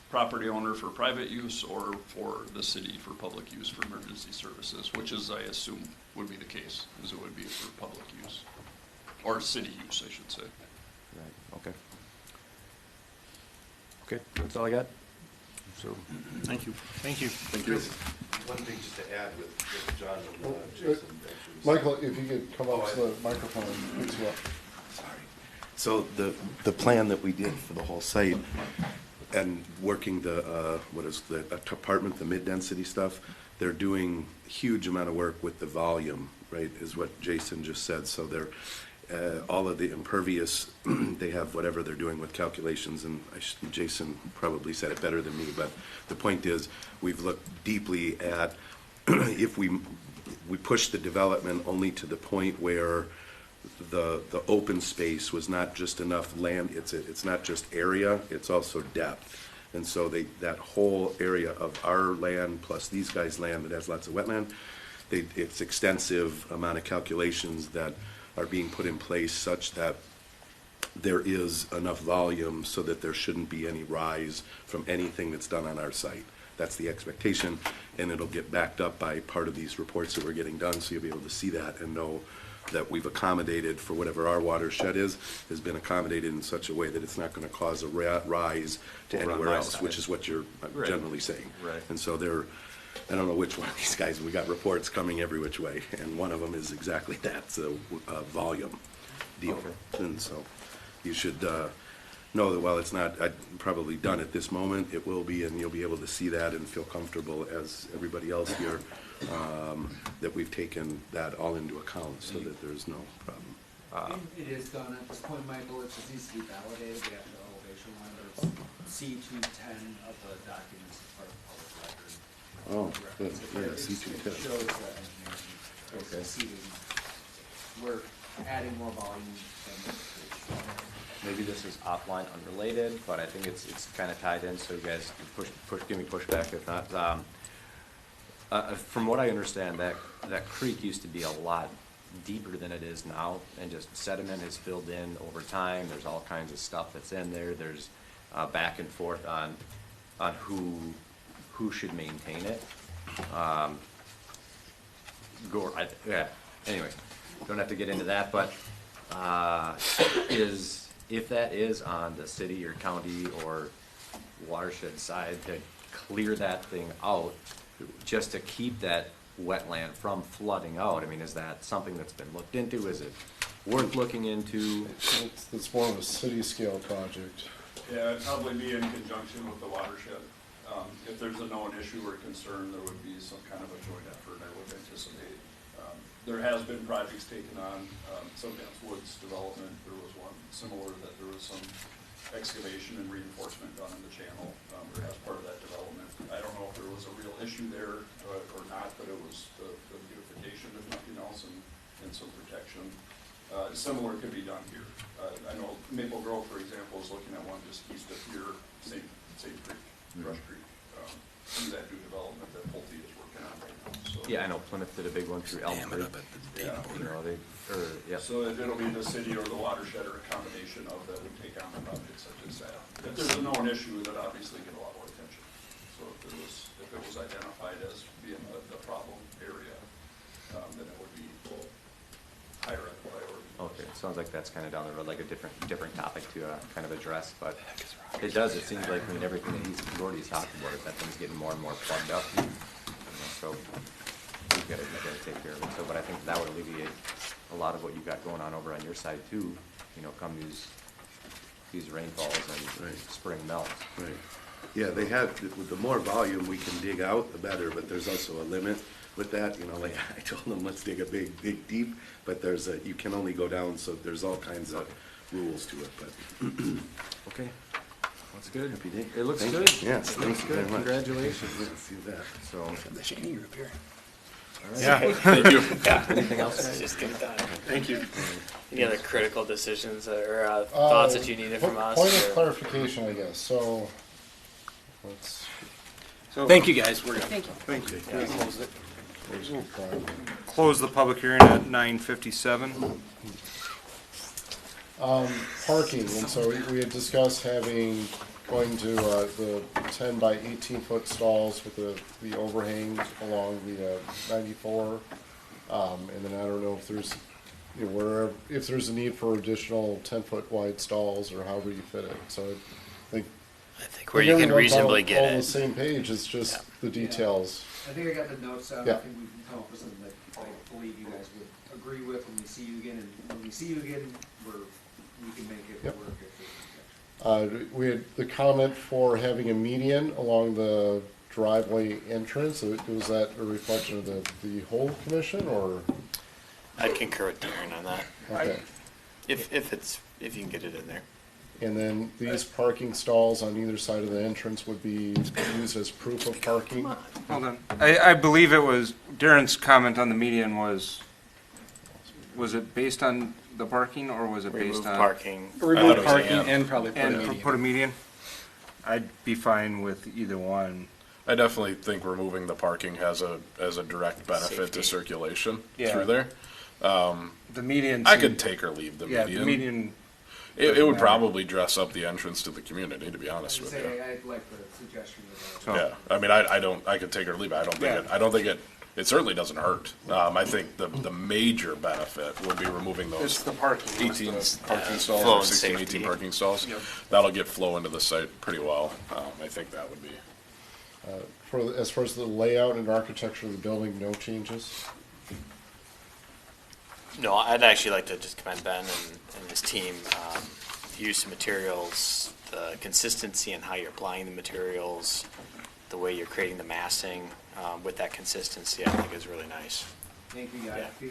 property owner for private use or for the city for public use for emergency services, which is, I assume, would be the case, as it would be for public use, or city use, I should say. Right, okay. Okay, that's all I got. So, thank you. Thank you. Thank you. One thing just to add with John and Jason. Michael, if you could come up to the microphone and pick you up. Sorry. So the plan that we did for the whole site, and working the apartment, the mid-density stuff, they're doing huge amount of work with the volume, right, is what Jason just said. So they're, all of the impervious, they have whatever they're doing with calculations, and Jason probably said it better than me, but the point is, we've looked deeply at if we push the development only to the point where the open space was not just enough land, it's not just area, it's also depth. And so that whole area of our land plus these guys' land that has lots of wetland, it's extensive amount of calculations that are being put in place such that there is enough volume so that there shouldn't be any rise from anything that's done on our site. That's the expectation, and it'll get backed up by part of these reports that we're getting done, so you'll be able to see that and know that we've accommodated for whatever our watershed has been accommodated in such a way that it's not going to cause a rise to Over on anywhere my else, side. which is what you're Right. generally saying. Right. And so I don't know which one of these guys, we got reports coming every which way, and one of them is exactly that, so volume deal. Okay. And so you should know that while it's not probably done at this moment, it will be, and you'll be able to see that and feel comfortable as everybody else here, that we've taken that all into account so that there's no problem. It is done at this point, Michael, it just needs to be validated, the actual elevation line, but it's C210 of the documents as part of the public record. Oh, good, yeah, It C210. shows the engineering, it's exceeding, we're adding more volume than Maybe this is offline, unrelated, but I think it's kind of tied in, so you guys can give me pushback if not. From what I understand, that creek used to be a lot deeper than it is now, and just sediment has filled in over time. There's all kinds of stuff that's in there. There's back and forth on who should maintain it. Anyway, don't have to get into that, but if that is on the city or county or watershed side, to clear that thing out, just to keep that wetland from flooding out, I mean, is that something that's been looked into? Is it worth looking into? It's more of a city scale project. Yeah, it'd probably be in conjunction with the watershed. If there's a known issue or concern, there would be some kind of a joint effort, I would anticipate. There has been projects taken on, Sundance Woods development, there was one similar that there was some excavation and reinforcement done in the channel, or as part of that development. I don't know if there was a real issue there or not, but it was the beautification, if nothing else, and some protection. Similar could be done here. I know Maple Grove, for example, is looking at one just east of here, same creek, Rush Creek, through that new development that Pulte is working on right now. So, Yeah, I know Plymouth did a big one through Elm Creek. yeah. You know, yeah. So it'll be the city or the watershed or a combination of that would take on the project such as that. If there's a known issue, that obviously get a lot more attention. So if it was identified as being the problem area, then it would be higher up the priority. Okay, sounds like that's kind of down the road, like a different topic to kind of address, but it seems like, I mean, everything that Gordy's talked about, is that thing's getting more and more plugged up. You know, so we've got to take care of it. So, but I think that would alleviate a lot of what you got going on over on your side too, you know, come these rainfalls and Right. spring melt. Right. Yeah, the more volume we can dig out, the better, but there's also a limit with that, you know, like I told them, let's dig a big deep, but you can only go down, so there's all kinds of rules to it, but. Okay, that's good. Happy day. It looks Thank you. good. Yes, It thank looks you good. very much. Congratulations. Good to see that. So. Yeah. Thank you. Yeah. Anything else, guys? Just get it done. Thank you. Any other critical decisions or thoughts that you needed from us? Point of or- clarification, I guess, so, let's. Thank you, guys. We're done. Thank you. Thank you. Yeah, close it. Close the public hearing at 9:57. Parking, and so we had discussed going to the 10 by 18 foot stalls with the overhang along the 94. And then I don't know if there's, you know, if there's a need for additional 10-foot wide stalls or however you fit it. So I think where you can everyone's reasonably all get on it. the same page, it's just the details. I think I got the notes out, Yeah. I think we can come up with something that I believe you guys would agree with when we see you again, and when we see you again, we can make it Yep. work if there's We had the comment for having a median along the driveway entrance. Was that a reflection of the whole commission, or? I'd concur with Darren on that. Okay. If you can get it in there. And then these parking stalls on either side of the entrance would be used as proof of parking? Hold on. I believe it was, Darren's comment on the median was it based on the parking, or was it based Remove on? parking. Remove parking and probably put a And median. put a median? I'd be fine with either one. I definitely think removing the parking has a direct benefit Safety. to circulation Yeah. through there. The median. I could take or leave the Yeah, median. the median. It would matter. probably dress up the entrance to the community, to be honest with you. I'd like the suggestion of So- Yeah, I mean, I could take or leave it. I don't think it certainly doesn't hurt. I think the major benefit would be removing It's those the parking. 18 parking flow stalls, or and 16, safety. 18 parking stalls. Yep. That'll get flow into the site pretty well. I think that would be. As far as the layout and architecture of the building, no changes? No, I'd actually like to just commend Ben and his team. The use of materials, the consistency in how you're applying the materials, the way you're creating the massing with that consistency, I think is really nice. Thank you, guys. Yeah.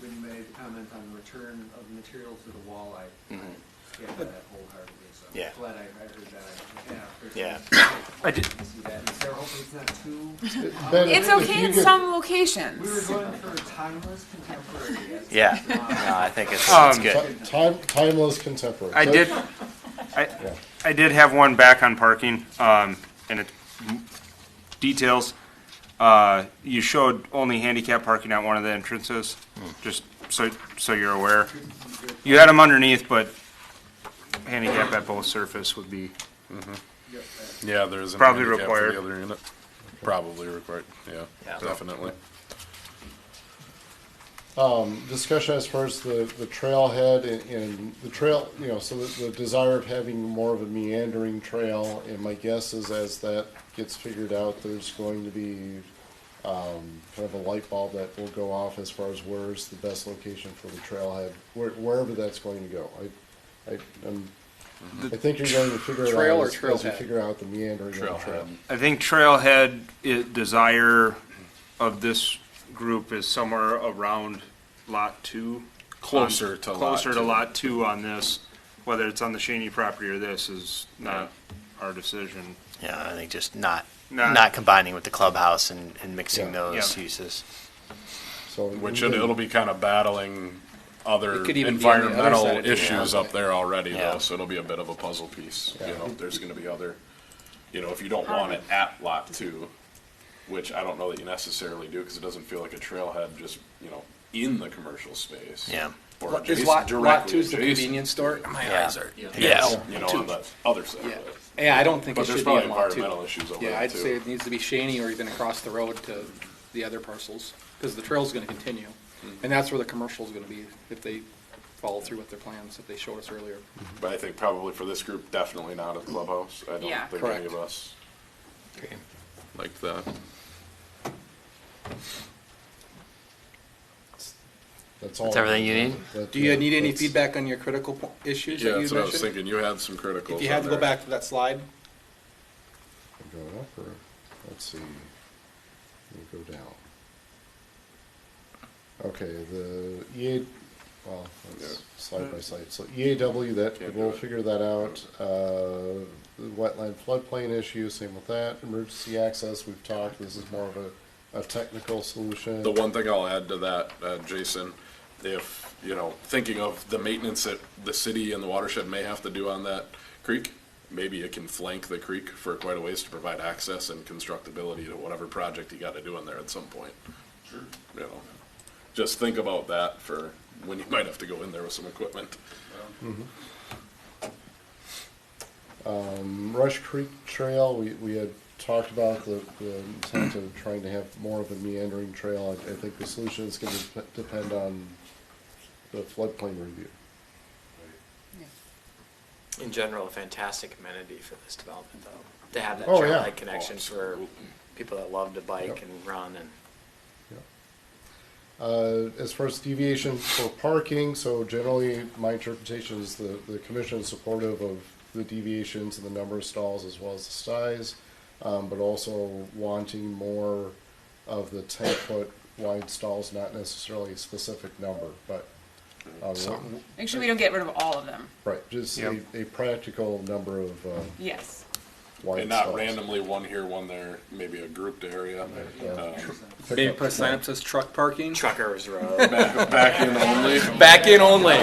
When you made the comment on the return of the material to the wall, I get that wholeheartedly. So Yeah. glad I heard that. Yeah. I did. See that. And Sarah, hopefully it's not too. Ben, It's if okay you in get- some locations. We were going for timeless contemporary. As Yeah. opposed to, No, I think it's good. Timeless contemporary. I did, I did have one back on parking, and it details. You showed only handicap parking at one of the entrances, just so you're aware. You had them underneath, but handicap at both surface would be. Yeah, there's an Probably handicap for required. the other unit. Probably required. Yeah, Yeah. definitely. Discussion as far as the trailhead and the trail, so the desire of having more of a meandering trail, and my guess is as that gets figured out, there's going to be kind of a light bulb that will go off as far as where's the best location for the trailhead, wherever that's going to go. I think you're going to figure it Trail out or as you trailhead? figure out the meandering of the trail. I think trailhead desire of this group is somewhere around lot 2. Closer to lot 2 on this. Whether it's on the Shaney property or this is not our decision. Yeah, I think just not combining with the clubhouse and mixing those uses. So Which it'll be kind of battling other It could even be on the other environmental side of town. issues up there already, Yeah. though, so it'll be a bit of a puzzle piece. There's going to be other, if you don't want it at lot 2, which I don't know that you necessarily do, because it doesn't feel like a trailhead just, in the commercial space. Yeah. Or Is adjacent, lot directly 2's the adjacent. convenience store? My Yeah. eyes are. Yeah. On the other side Yeah. of it. Yeah, I don't think But it there's should be probably in lot 2. environmental issues over Yeah, there, I'd too. say it needs to be Shaney or even across the road to the other parcels, because the trail's gonna continue. And that's where the commercial's gonna be, if they follow through with their plans that they showed us earlier. But I think probably for this group, definitely not at the clubhouse. I Yeah. don't think Correct. any of us Okay. like that. That's all. That's everything you need? Do you need any feedback on your critical issues Yeah, that you that's what I was mentioned? thinking. You had some criticals. If you had to go back to that slide, Going up, or, let's see, we'll go down. Okay, the well, that's slide by slide. So EAW, we'll figure that out. The wetland floodplain issue, same with that. Emergency access, we've talked, this is more of a technical solution. The one thing I'll add to that, Jason, if, thinking of the maintenance that the city and the watershed may have to do on that creek, maybe it can flank the creek for quite a ways to provide access and constructability to whatever project you got to do in there at some point. Sure. Just think about that for when you might have to go in there with some equipment. Rush Creek Trail, we had talked about the intent of trying to have more of a meandering trail. I think the solution is going to depend on the floodplain review. In general, a fantastic amenity for this development, though, to have that Oh, yeah. trail-like connection for people that love to bike and run and. As far as deviation for parking, so generally my interpretation is the commission is supportive of the deviations and the number of stalls as well as the size, but also wanting more of the 10-foot wide stalls, not necessarily a specific number, but Make sure we don't get rid of all of them. right, just Yep. a practical number of Yes. wide And not stalls. randomly one here, one there, maybe a grouped area. Maybe put a sign up that says truck parking. Truckers Row. Back in only. Back in only.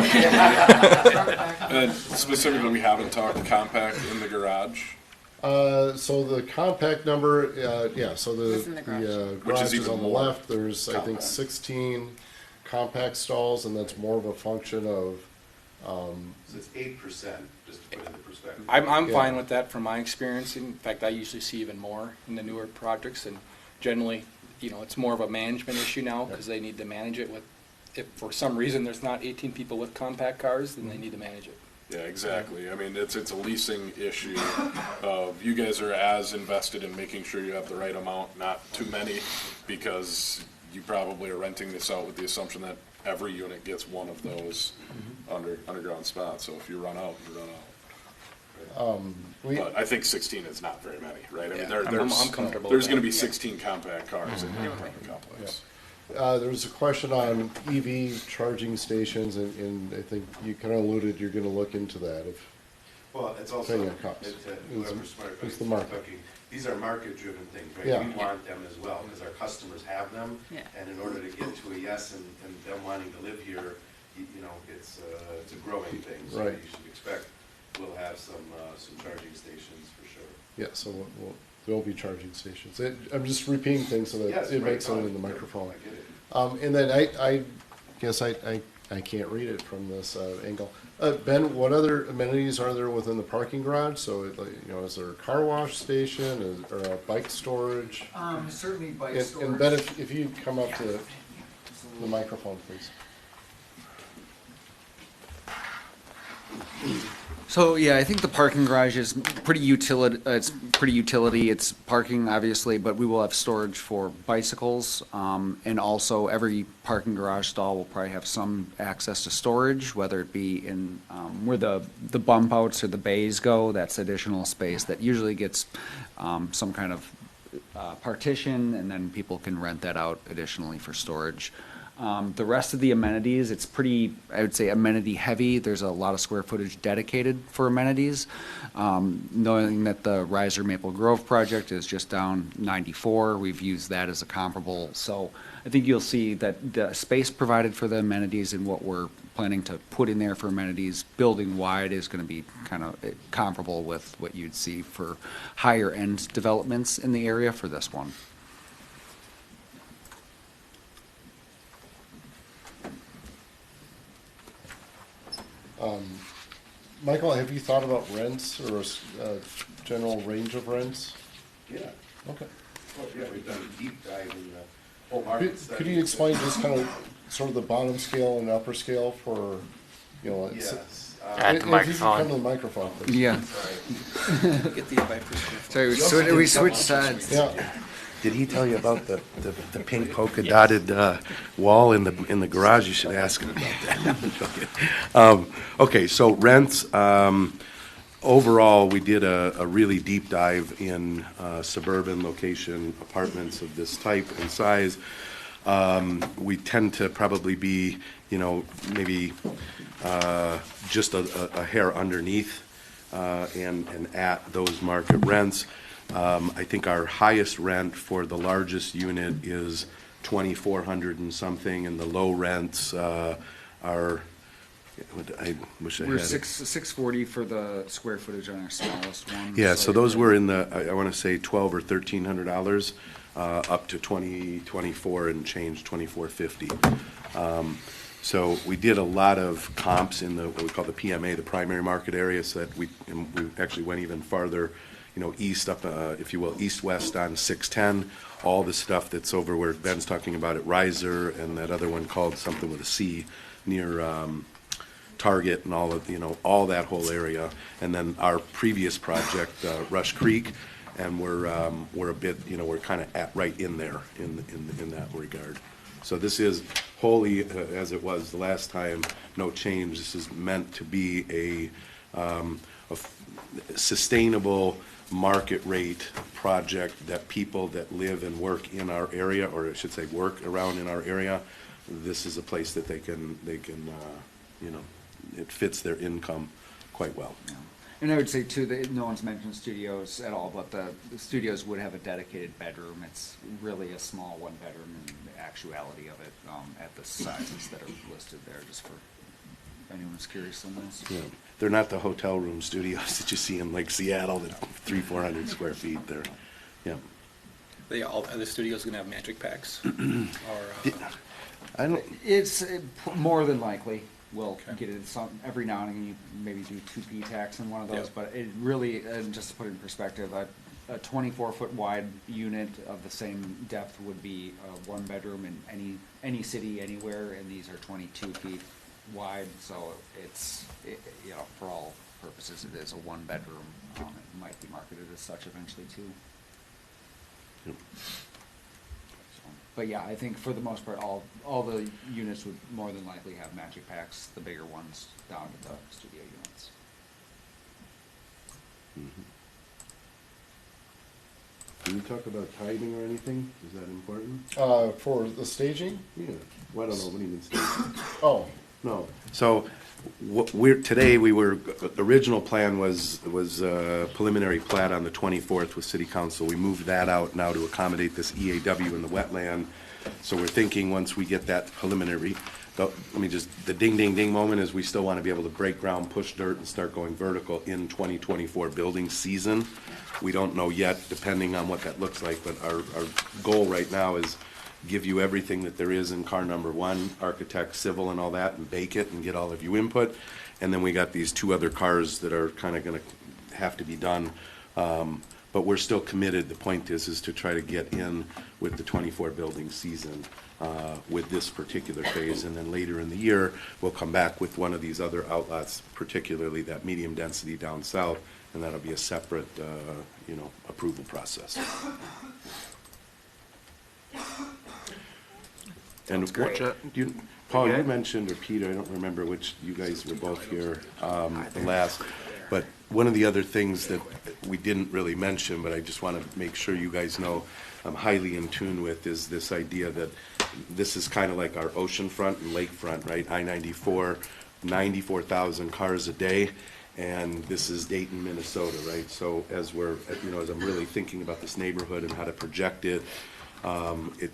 And specifically, we haven't talked compact in the garage. So the compact number, so What's in the garage? Which is garage is even on the more left, there's, I think, compact. 16 compact stalls, and that's more of a function of, So it's 8%, just to put it into perspective. I'm Yeah. fine with that from my experience. In fact, I usually see even more in the newer projects, and generally, it's more of a management issue now because they need to manage it with, if for some reason there's not 18 people with compact cars, then they need to manage it. Yeah, exactly. I mean, it's a leasing issue of you guys are as invested in making sure you have the right amount, not too many, because you probably are renting this out with the assumption that every unit gets one of those underground spots. So if you run out, you run out. But I think 16 is not very many, right? I mean, I'm comfortable there's with going to that. be 16 compact cars in the apartment complex. there was a question on EV charging stations, and I think you kind of alluded you're going to look into that. Well, it's also, Depending on cost. whoever's smart, It's the market. talking, these are market-driven things, right? Yeah. We want them as well, because our customers have them. Yeah. And in order to get to a yes and them wanting to live here, it's a growing thing. So Right. you should expect we'll have some charging stations for sure. Yeah, so there'll be charging stations. I'm just repeating things so that Yes, it right, makes it fine. in the microphone. I get it. And then I guess I can't read it from this angle. Ben, what other amenities are there within the parking garage? So, is there a car wash station or a bike storage? Certainly bike And storage. Ben, if you come up to the microphone, please. So yeah, I think the parking garage is pretty utility. It's pretty utility. It's parking, obviously, but we will have storage for bicycles, and also every parking garage stall will probably have some access to storage, whether it be in where the bump outs or the bays go. That's additional space that usually gets some kind of partition, and then people can rent that out additionally for storage. The rest of the amenities, it's pretty, I would say, amenity heavy. There's a lot of square footage dedicated for amenities. Knowing that the Riser Maple Grove project is just down 94, we've used that as a comparable. So I think you'll see that the space provided for the amenities and what we're planning to put in there for amenities building wide is going to be kind of comparable with what you'd see for higher end developments in the area for this one. Michael, have you thought about rents or a general range of rents? Yeah. Okay. Well, yeah, we've done a deep dive in the whole market study. Could you explain just kind of sort of the bottom scale and upper scale for, Yes. if you could come to the microphone, please. Yeah. Get the viper. So we switched sides. Yeah. Did he tell you about the pink polka dotted wall in the garage? You should ask him about that. Okay, so rents. Overall, we did a really deep dive in suburban location apartments of this type and size. We tend to probably be, maybe just a hair underneath and at those market rents. I think our highest rent for the largest unit is 2,400 and something, and the low rents are. I wish I We're had it. 640 for the square footage on our smallest one. Yeah, so those were in the I want to say $1,200 or $1,300, up to 2024 and change 2,450. So we did a lot of comps in what we call the PMA, the primary market area, so that we actually went even farther. East up, if you will, east-west on 610, all the stuff that's over where Ben's talking about at Riser, and that other one called something with a C near Target, and all that whole area. And then our previous project, Rush Creek, and we're a bit, we're kind of at right in there in that regard. So this is wholly, as it was the last time, no change. This is meant to be a sustainable market rate project that people that live and work in our area, or I should say work around in our area, this is a place that they can it fits their income quite well. And I would say too, that no one's mentioned studios at all, but the studios would have a dedicated bedroom. It's really a small one bedroom in the actuality of it, at the sizes that are listed there, just for if anyone's curious on this. Yeah. They're not the hotel room studios that you see in like Seattle, that 300-400 square feet. They're, yeah. Are the studios gonna have magic packs? I don't. It's more than likely. We'll get it every now and then. You maybe do 2 P-tax in one of those, Yeah. but it really, just to put it in perspective, a 24-foot wide unit of the same depth would be a 1-bedroom in any city anywhere, and these are 22 feet wide. So it's you know, for all purposes, it is a 1-bedroom. It might be marketed as such eventually too. Yep. But yeah, I think for the most part, all the units would more than likely have magic packs, the bigger ones down to the studio units. Mm-hmm. Can you talk about timing or anything? Is that important? For the staging? Yeah. Well, I don't know. What do you mean staging? Oh. No. So original plan was preliminary plat on the 24th with city council. We moved that out now to accommodate this EAW in the wetland. So we're thinking once we get that preliminary, the ding, ding, ding moment is we still want to be able to break ground, push dirt, and start going vertical in 2024 building season. We don't know yet, depending on what that looks like, but our goal right now is give you everything that there is in car number 1, architect, civil, and all that, and bake it and get all of you input. And then we got these 2 other cars that are kind of going to have to be done. But we're still committed. The point is to try to get in with the 24 building season with this particular phase. And then later in the year, we'll come back with one of these other outlets, particularly that medium density down south, and that'll be a separate, approval process. And Paul, you mentioned, or Peter, I don't remember which, you guys were both here, the last, but one of the other things that we didn't really mention, but I just want to make sure you guys know I'm highly in tune with, is this idea that this is kind of like our oceanfront and lakefront, right? I-94, 94,000 cars a day, and this is Dayton, Minnesota, right? So as as I'm really thinking about this neighborhood and how to project it,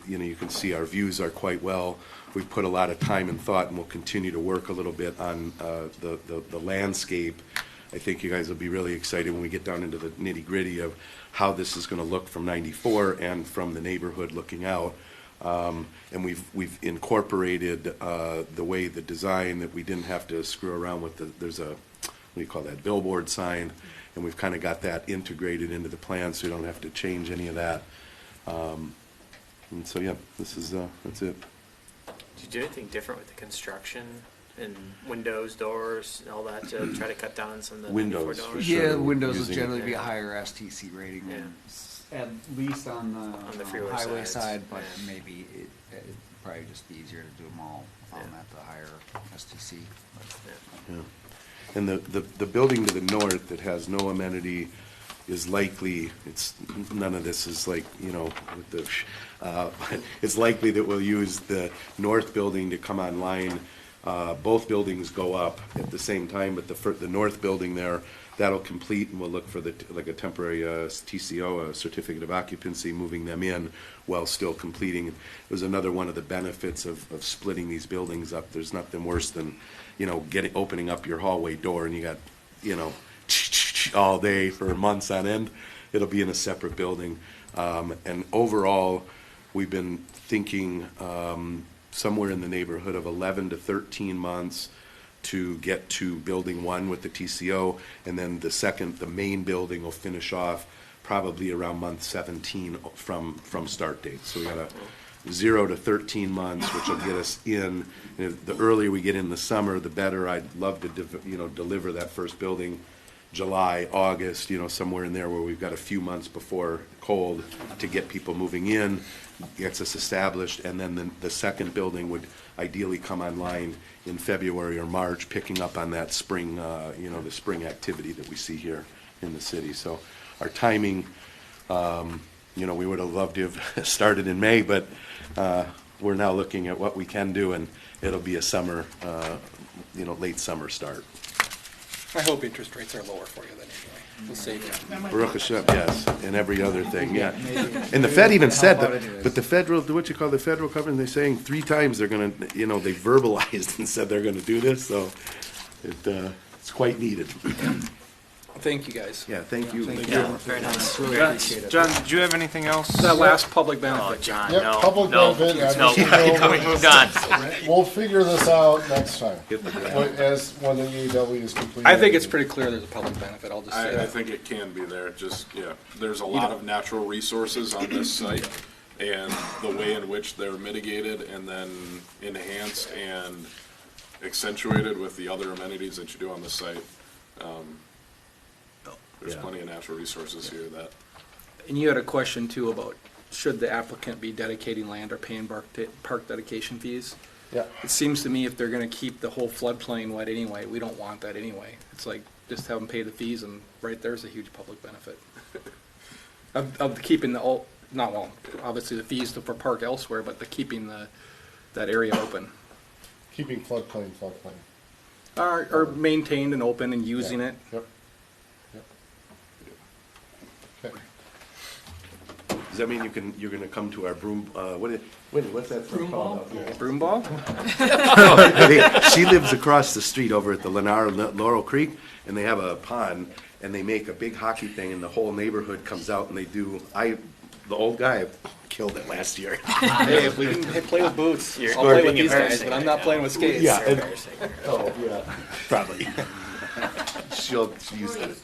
you can see our views are quite well. We've put a lot of time and thought, and we'll continue to work a little bit on the landscape. I think you guys will be really excited when we get down into the nitty-gritty of how this is going to look from 94 and from the neighborhood looking out. And we've incorporated the way the design that we didn't have to screw around with. There's a, what do you call that, billboard sign, and we've kind of got that integrated into the plan, so you don't have to change any of that. And so, yeah, that's it. Did you do anything different with the construction and windows, doors, and all that to try to cut down on some of the Windows, doors? for sure. Yeah, Windows will Using- generally be a higher STC rating, than at least on the freeway highway sides, side, but yeah. maybe it'd probably just be easier to do them all at the higher STC. Yeah. And the building to the north that has no amenity is likely, none of this is like, with it's likely that we'll use the north building to come online. Both buildings go up at the same time, but the north building there, that'll complete, and we'll look for like a temporary TCO, a certificate of occupancy, moving them in while still completing. It was another one of the benefits of splitting these buildings up. There's nothing worse than, opening up your hallway door and you got, all day for months on end. It'll be in a separate building. And overall, we've been thinking somewhere in the neighborhood of 11 to 13 months to get to building 1 with the TCO, and then the main building will finish off probably around month 17 from start date. So we got a 0 to 13 months, which will get us in. And the earlier we get in the summer, the better. I'd love to deliver that first building July, August, somewhere in there where we've got a few months before cold to get people moving in, gets us established, and then the second building would ideally come online in February or March, picking up on that spring, the spring activity that we see here in the city. So our timing, we would have loved to have started in May, but we're now looking at what we can do, and it'll be a summer, late summer start. I hope interest rates are lower for you then anyway. We'll save you. Baruch Hashem, yes, and every other thing, yeah. And the Fed even said that, but the federal, what you call the federal government, they're saying 3 times they're gonna, they verbalized and said they're gonna do this, so it's quite needed. Thank you, guys. Yeah, thank you. Thank Yeah. you. Very nice. Really appreciate it. John, did you have anything else? That last public Oh, benefit. John, Yep, no, public no, benefit, I no, just- we moved on. We'll figure this out next time, when the EAW is completed. I think it's pretty clear there's a public benefit, I'll just say I that. think it can be there, there's a lot of natural resources on this site, and the way in which they're mitigated and then enhanced and accentuated with the other amenities that you do on the site. There's plenty of natural resources here that, And you had a question too about should the applicant be dedicating land or paying park dedication fees? Yeah. It seems to me if they're gonna keep the whole floodplain wet anyway, we don't want that anyway. It's like, just have them pay the fees and right there's a huge public benefit. Of keeping obviously the fees for park elsewhere, but the keeping that area open. Keeping floodplain. Or maintained and open and using it. Yep. Okay. Does that mean you're gonna come to our broom, what's that thing called out there? Broom ball? She lives across the street over at the Laurel Creek, and they have a pond, and they make a big hockey thing, and the whole neighborhood comes out and they do, the old guy killed it last year. Hey, if we can play with boots, You're I'll play with being these guys, embarrassing but I'm not playing with skates. Yeah, You're and- embarrassing. Oh, yeah, probably. She's used to it.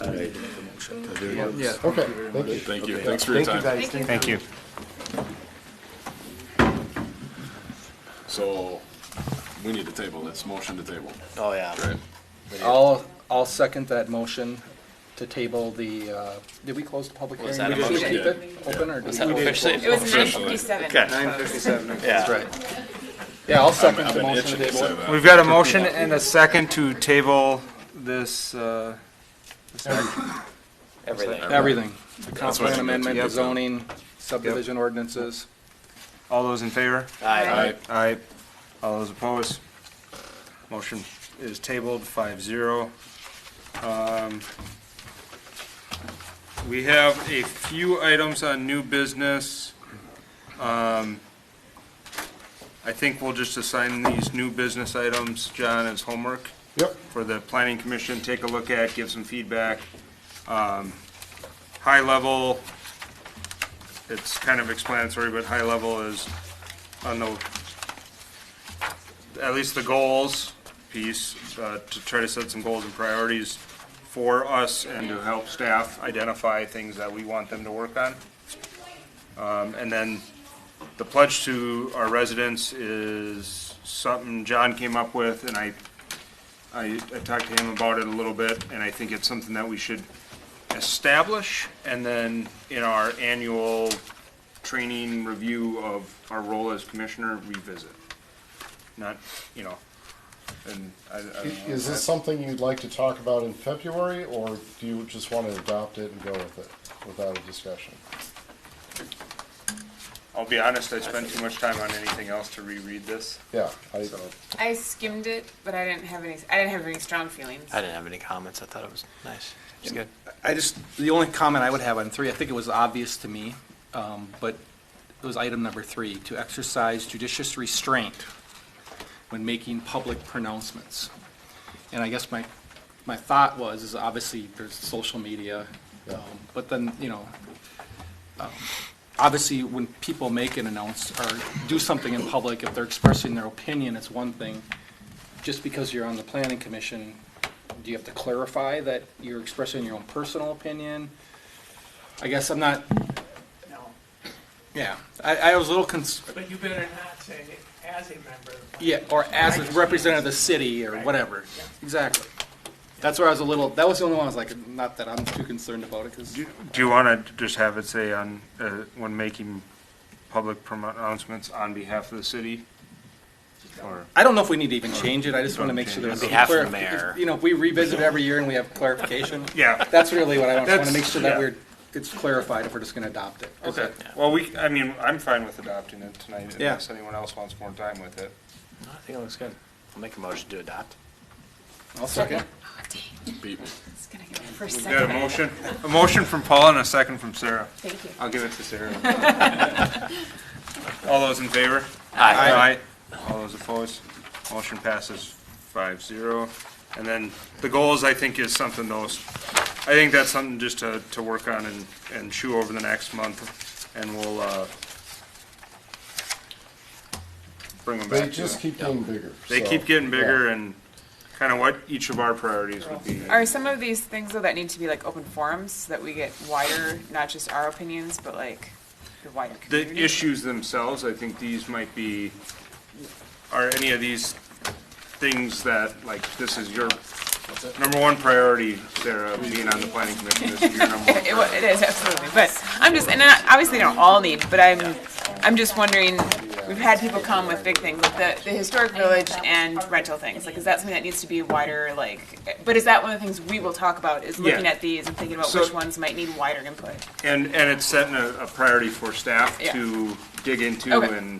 All right. Yeah. Okay, thank you. thank you, thanks for your time. Thank you, guys. Thank you. So, we need to table this, motion to table. Oh, yeah. Right. I'll second that motion to table the, did we close the public hearing? Was that a We didn't motion? keep it open, or Was did that we? officially? It was Officially. 9:57. Okay. 9:57, Yeah. that's right. Yeah, I'll second I've the been motion itching to to table say it. that. We've got a motion and a second to table this, Everything. Everything. The comp That's what plan you amendment, get the to. zoning, subdivision ordinances. all those in favor? Aye. Aye. All those opposed? Motion is tabled 5-0. We have a few items on new business. I think we'll just assign these new business items, John, as homework. Yep. For the planning commission, take a look at, give some feedback. High level, it's kind of explanatory, but high level is on the, at least the goals piece, to try to set some goals and priorities for us and to help staff identify things that we want them to work on. And then the pledge to our residents is something John came up with, and I talked to him about it a little bit, and I think it's something that we should establish, and then in our annual training review of our role as commissioner, revisit. Not, and I don't know. Is this something you'd like to talk about in February, or do you just want to adopt it and go with it without a discussion? I'll be honest, I spent too much time on anything else to reread this. Yeah, I skimmed it, but I didn't have any strong feelings. I didn't have any comments. I thought it was nice. It's good. The only comment I would have on 3, I think it was obvious to me, but it was item number 3, to exercise judicious restraint when making public pronouncements. And I guess my thought is obviously there's social media, but then, obviously when people make an announcement or do something in public, if they're expressing their opinion, it's one thing. Just because you're on the planning commission, do you have to clarify that you're expressing your own personal opinion? I guess I'm not, yeah, I was a little But you better not say it as a member of the. yeah, or as a representative of the city or whatever. Exactly. That's where I was that was the only one I was like, not that I'm too concerned about it, because. Do you want to just have it say on, when making public announcements on behalf of the city? Or, I don't know if we need to even change it, I just want to make sure there's. On behalf of the mayor. If we revisit it every year and we have clarification. Yeah. That's really what I want to That's- make sure that yeah. it's clarified if we're just going to adopt it. okay, well, I'm fine with adopting it tonight Yeah. unless anyone else wants more time with it. No, I think it looks good. I'll make a motion to adopt. I'll second. Beat me. It's gonna get my first We've second. got a motion from Paul and a second from Sarah. Thank you. I'll give it to Sarah. All those in favor? Aye. All those opposed? Motion passes 5-0. And then the goals, I think, is something I think that's something just to work on and chew over the next month, and we'll bring them back. They just keep getting bigger. They so, keep getting bigger, yeah. and kind of what each of our priorities would be. Are some of these things though that need to be like open forums so that we get wider, not just our opinions, but like the wider The community? issues themselves, I think these might be, are any of these things that, like, this is your number one priority, Sarah, being on the planning commission, this is your number one priority. It is, absolutely. But I'm just, and obviously they don't all need, but I'm just wondering, we've had people come with big things, like the historic village and rental things. Like, is that something that needs to be wider, like, but is that one of the things we will talk about, is looking Yeah. at these and thinking about So- which ones might need wider input? And it's setting a priority for staff Yeah. to dig into Okay.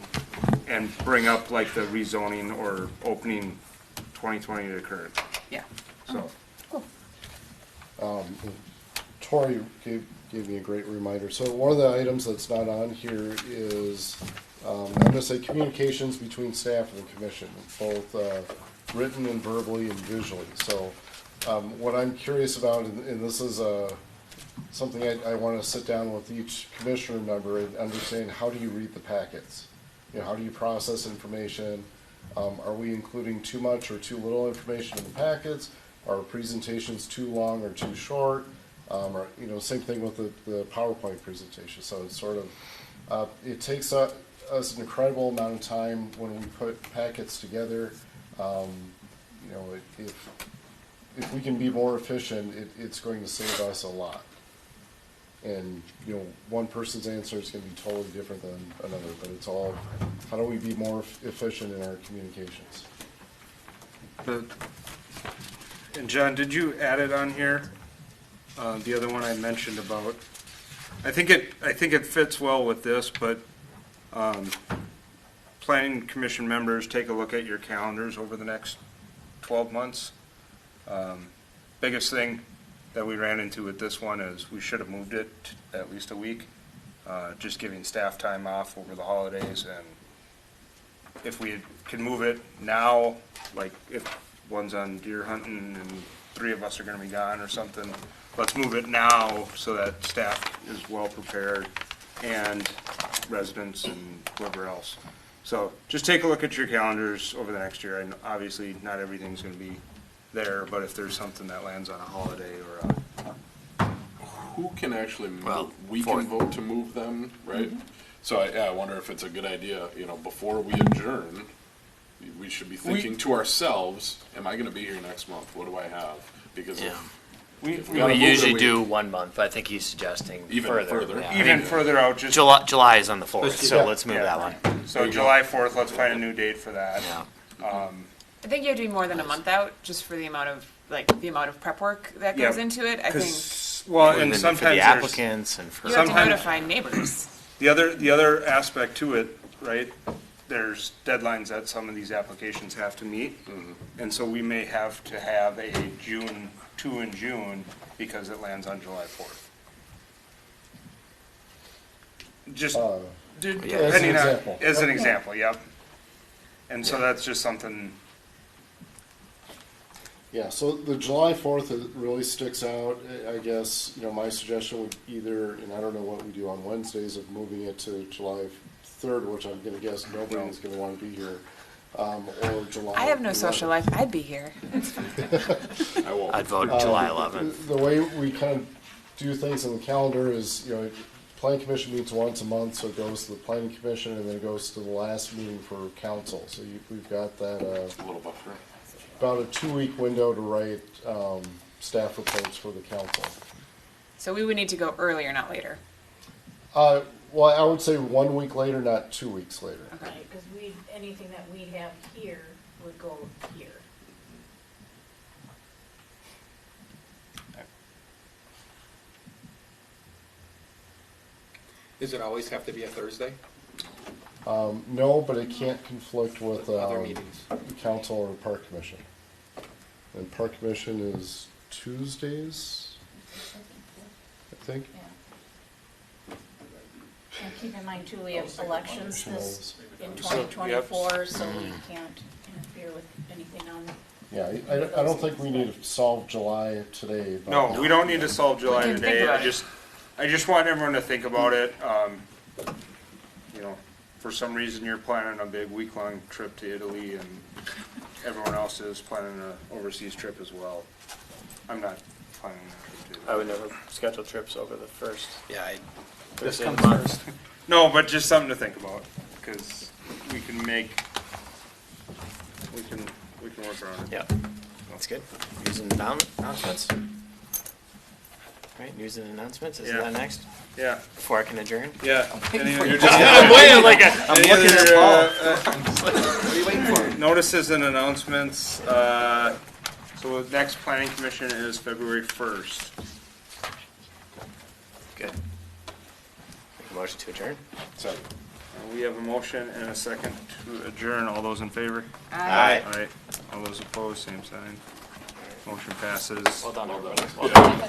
and bring up, like, the rezoning or opening 2020 to current. Yeah. So, Tori gave me a great reminder. So one of the items that's not on here is, I'm gonna say communications between staff and the commission, both written and verbally and visually. So what I'm curious about, and this is something I want to sit down with each commissioner member and understand, how do you read the packets? You know, how do you process information? Are we including too much or too little information in the packets? Are presentations too long or too short? Or, you know, same thing with the PowerPoint presentation. So it's sort of, it takes us an incredible amount of time when we put packets together. You know, if we can be more efficient, it's going to save us a lot. And, you know, one person's answer is going to be totally different than another, but it's all, how do we be more efficient in our communications? and John, did you add it on here? The other one I mentioned about, I think it fits well with this, but planning commission members, take a look at your calendars over the next 12 months. Biggest thing that we ran into with this one is we should have moved it at least a week, just giving staff time off over the holidays. And if we can move it now, like if one's on deer hunting and 3 of us are going to be gone or something, let's move it now so that staff is well prepared and residents and whoever else. So just take a look at your calendars over the next year. And obviously not everything's going to be there, but if there's something that lands on a holiday or Who can actually move? Well, We can vote to move them, right? So I wonder if it's a good idea, you know, before we adjourn, we should be thinking to ourselves, am I gonna be here next month? What do I have? Because Yeah. if We gotta move it, usually do 1 month, but I think he's suggesting Even further. Yeah. even further out, just July is on the 4th, so Yeah. let's move that one. so July 4th, let's find a new date for that. Yeah. I think you have to be more than a month out, just for the amount of prep work that goes Yeah. into it. I think 'Cause, well, and Even for sometimes the there's, applicants and for you have to sometimes- notify neighbors. the other aspect to it, right? There's deadlines that some of these applications have to meet. And so we may have to have a June 2 in June because it lands on July 4th. Just As an depending on, example. as an example, yep. And so that's just something, Yeah, so the July 4th really sticks out. I guess, you know, my suggestion would either, and I don't know what we do on Wednesdays, of moving it to July 3rd, which I'm going to guess nobody's going to want to be here, or July I have no 11th. social life. I'd be here. It's fine. I won't. I'd vote July 11th. The way we kind of do things in the calendar is, you know, planning commission meets once a month, so it goes to the planning commission and then it goes to the last meeting for council. So we've got that, A little buffer. about a 2-week window to write staff reports for the council. So we would need to go earlier, not later. Well, I would say 1 week later, not 2 weeks later. Right, because anything that we have here would go here. Does it always have to be a Thursday? No, but it can't conflict with Other meetings. council or park commission. And Park Commission is Tuesdays, I think. And keep in mind too, we have elections this, in So, 2024, so we can't interfere with anything on. Yeah, I don't think we need to solve July today. But No, we don't need to solve July We can think today. about it. I just want everyone to think about it. You know, for some reason you're planning a big week-long trip to Italy and everyone else is planning an overseas trip as well. I'm not planning a trip to Italy. I would never schedule trips over the first. Yeah, Thursday comes of the month. first. No, but just something to think about, because we can work around it. Yeah, that's good. News and announcements? Right, news and announcements, is Yeah. that next? Yeah, Before I can adjourn? yeah. I'm waiting like I'm looking at What are you waiting for? Notices and announcements, so the next planning commission is February 1st. Good. Make a motion to adjourn? Second. We have a motion and a second to adjourn. All those in favor? Aye. Aye. All those opposed, same sign. Motion passes. Well done, everybody. Well done.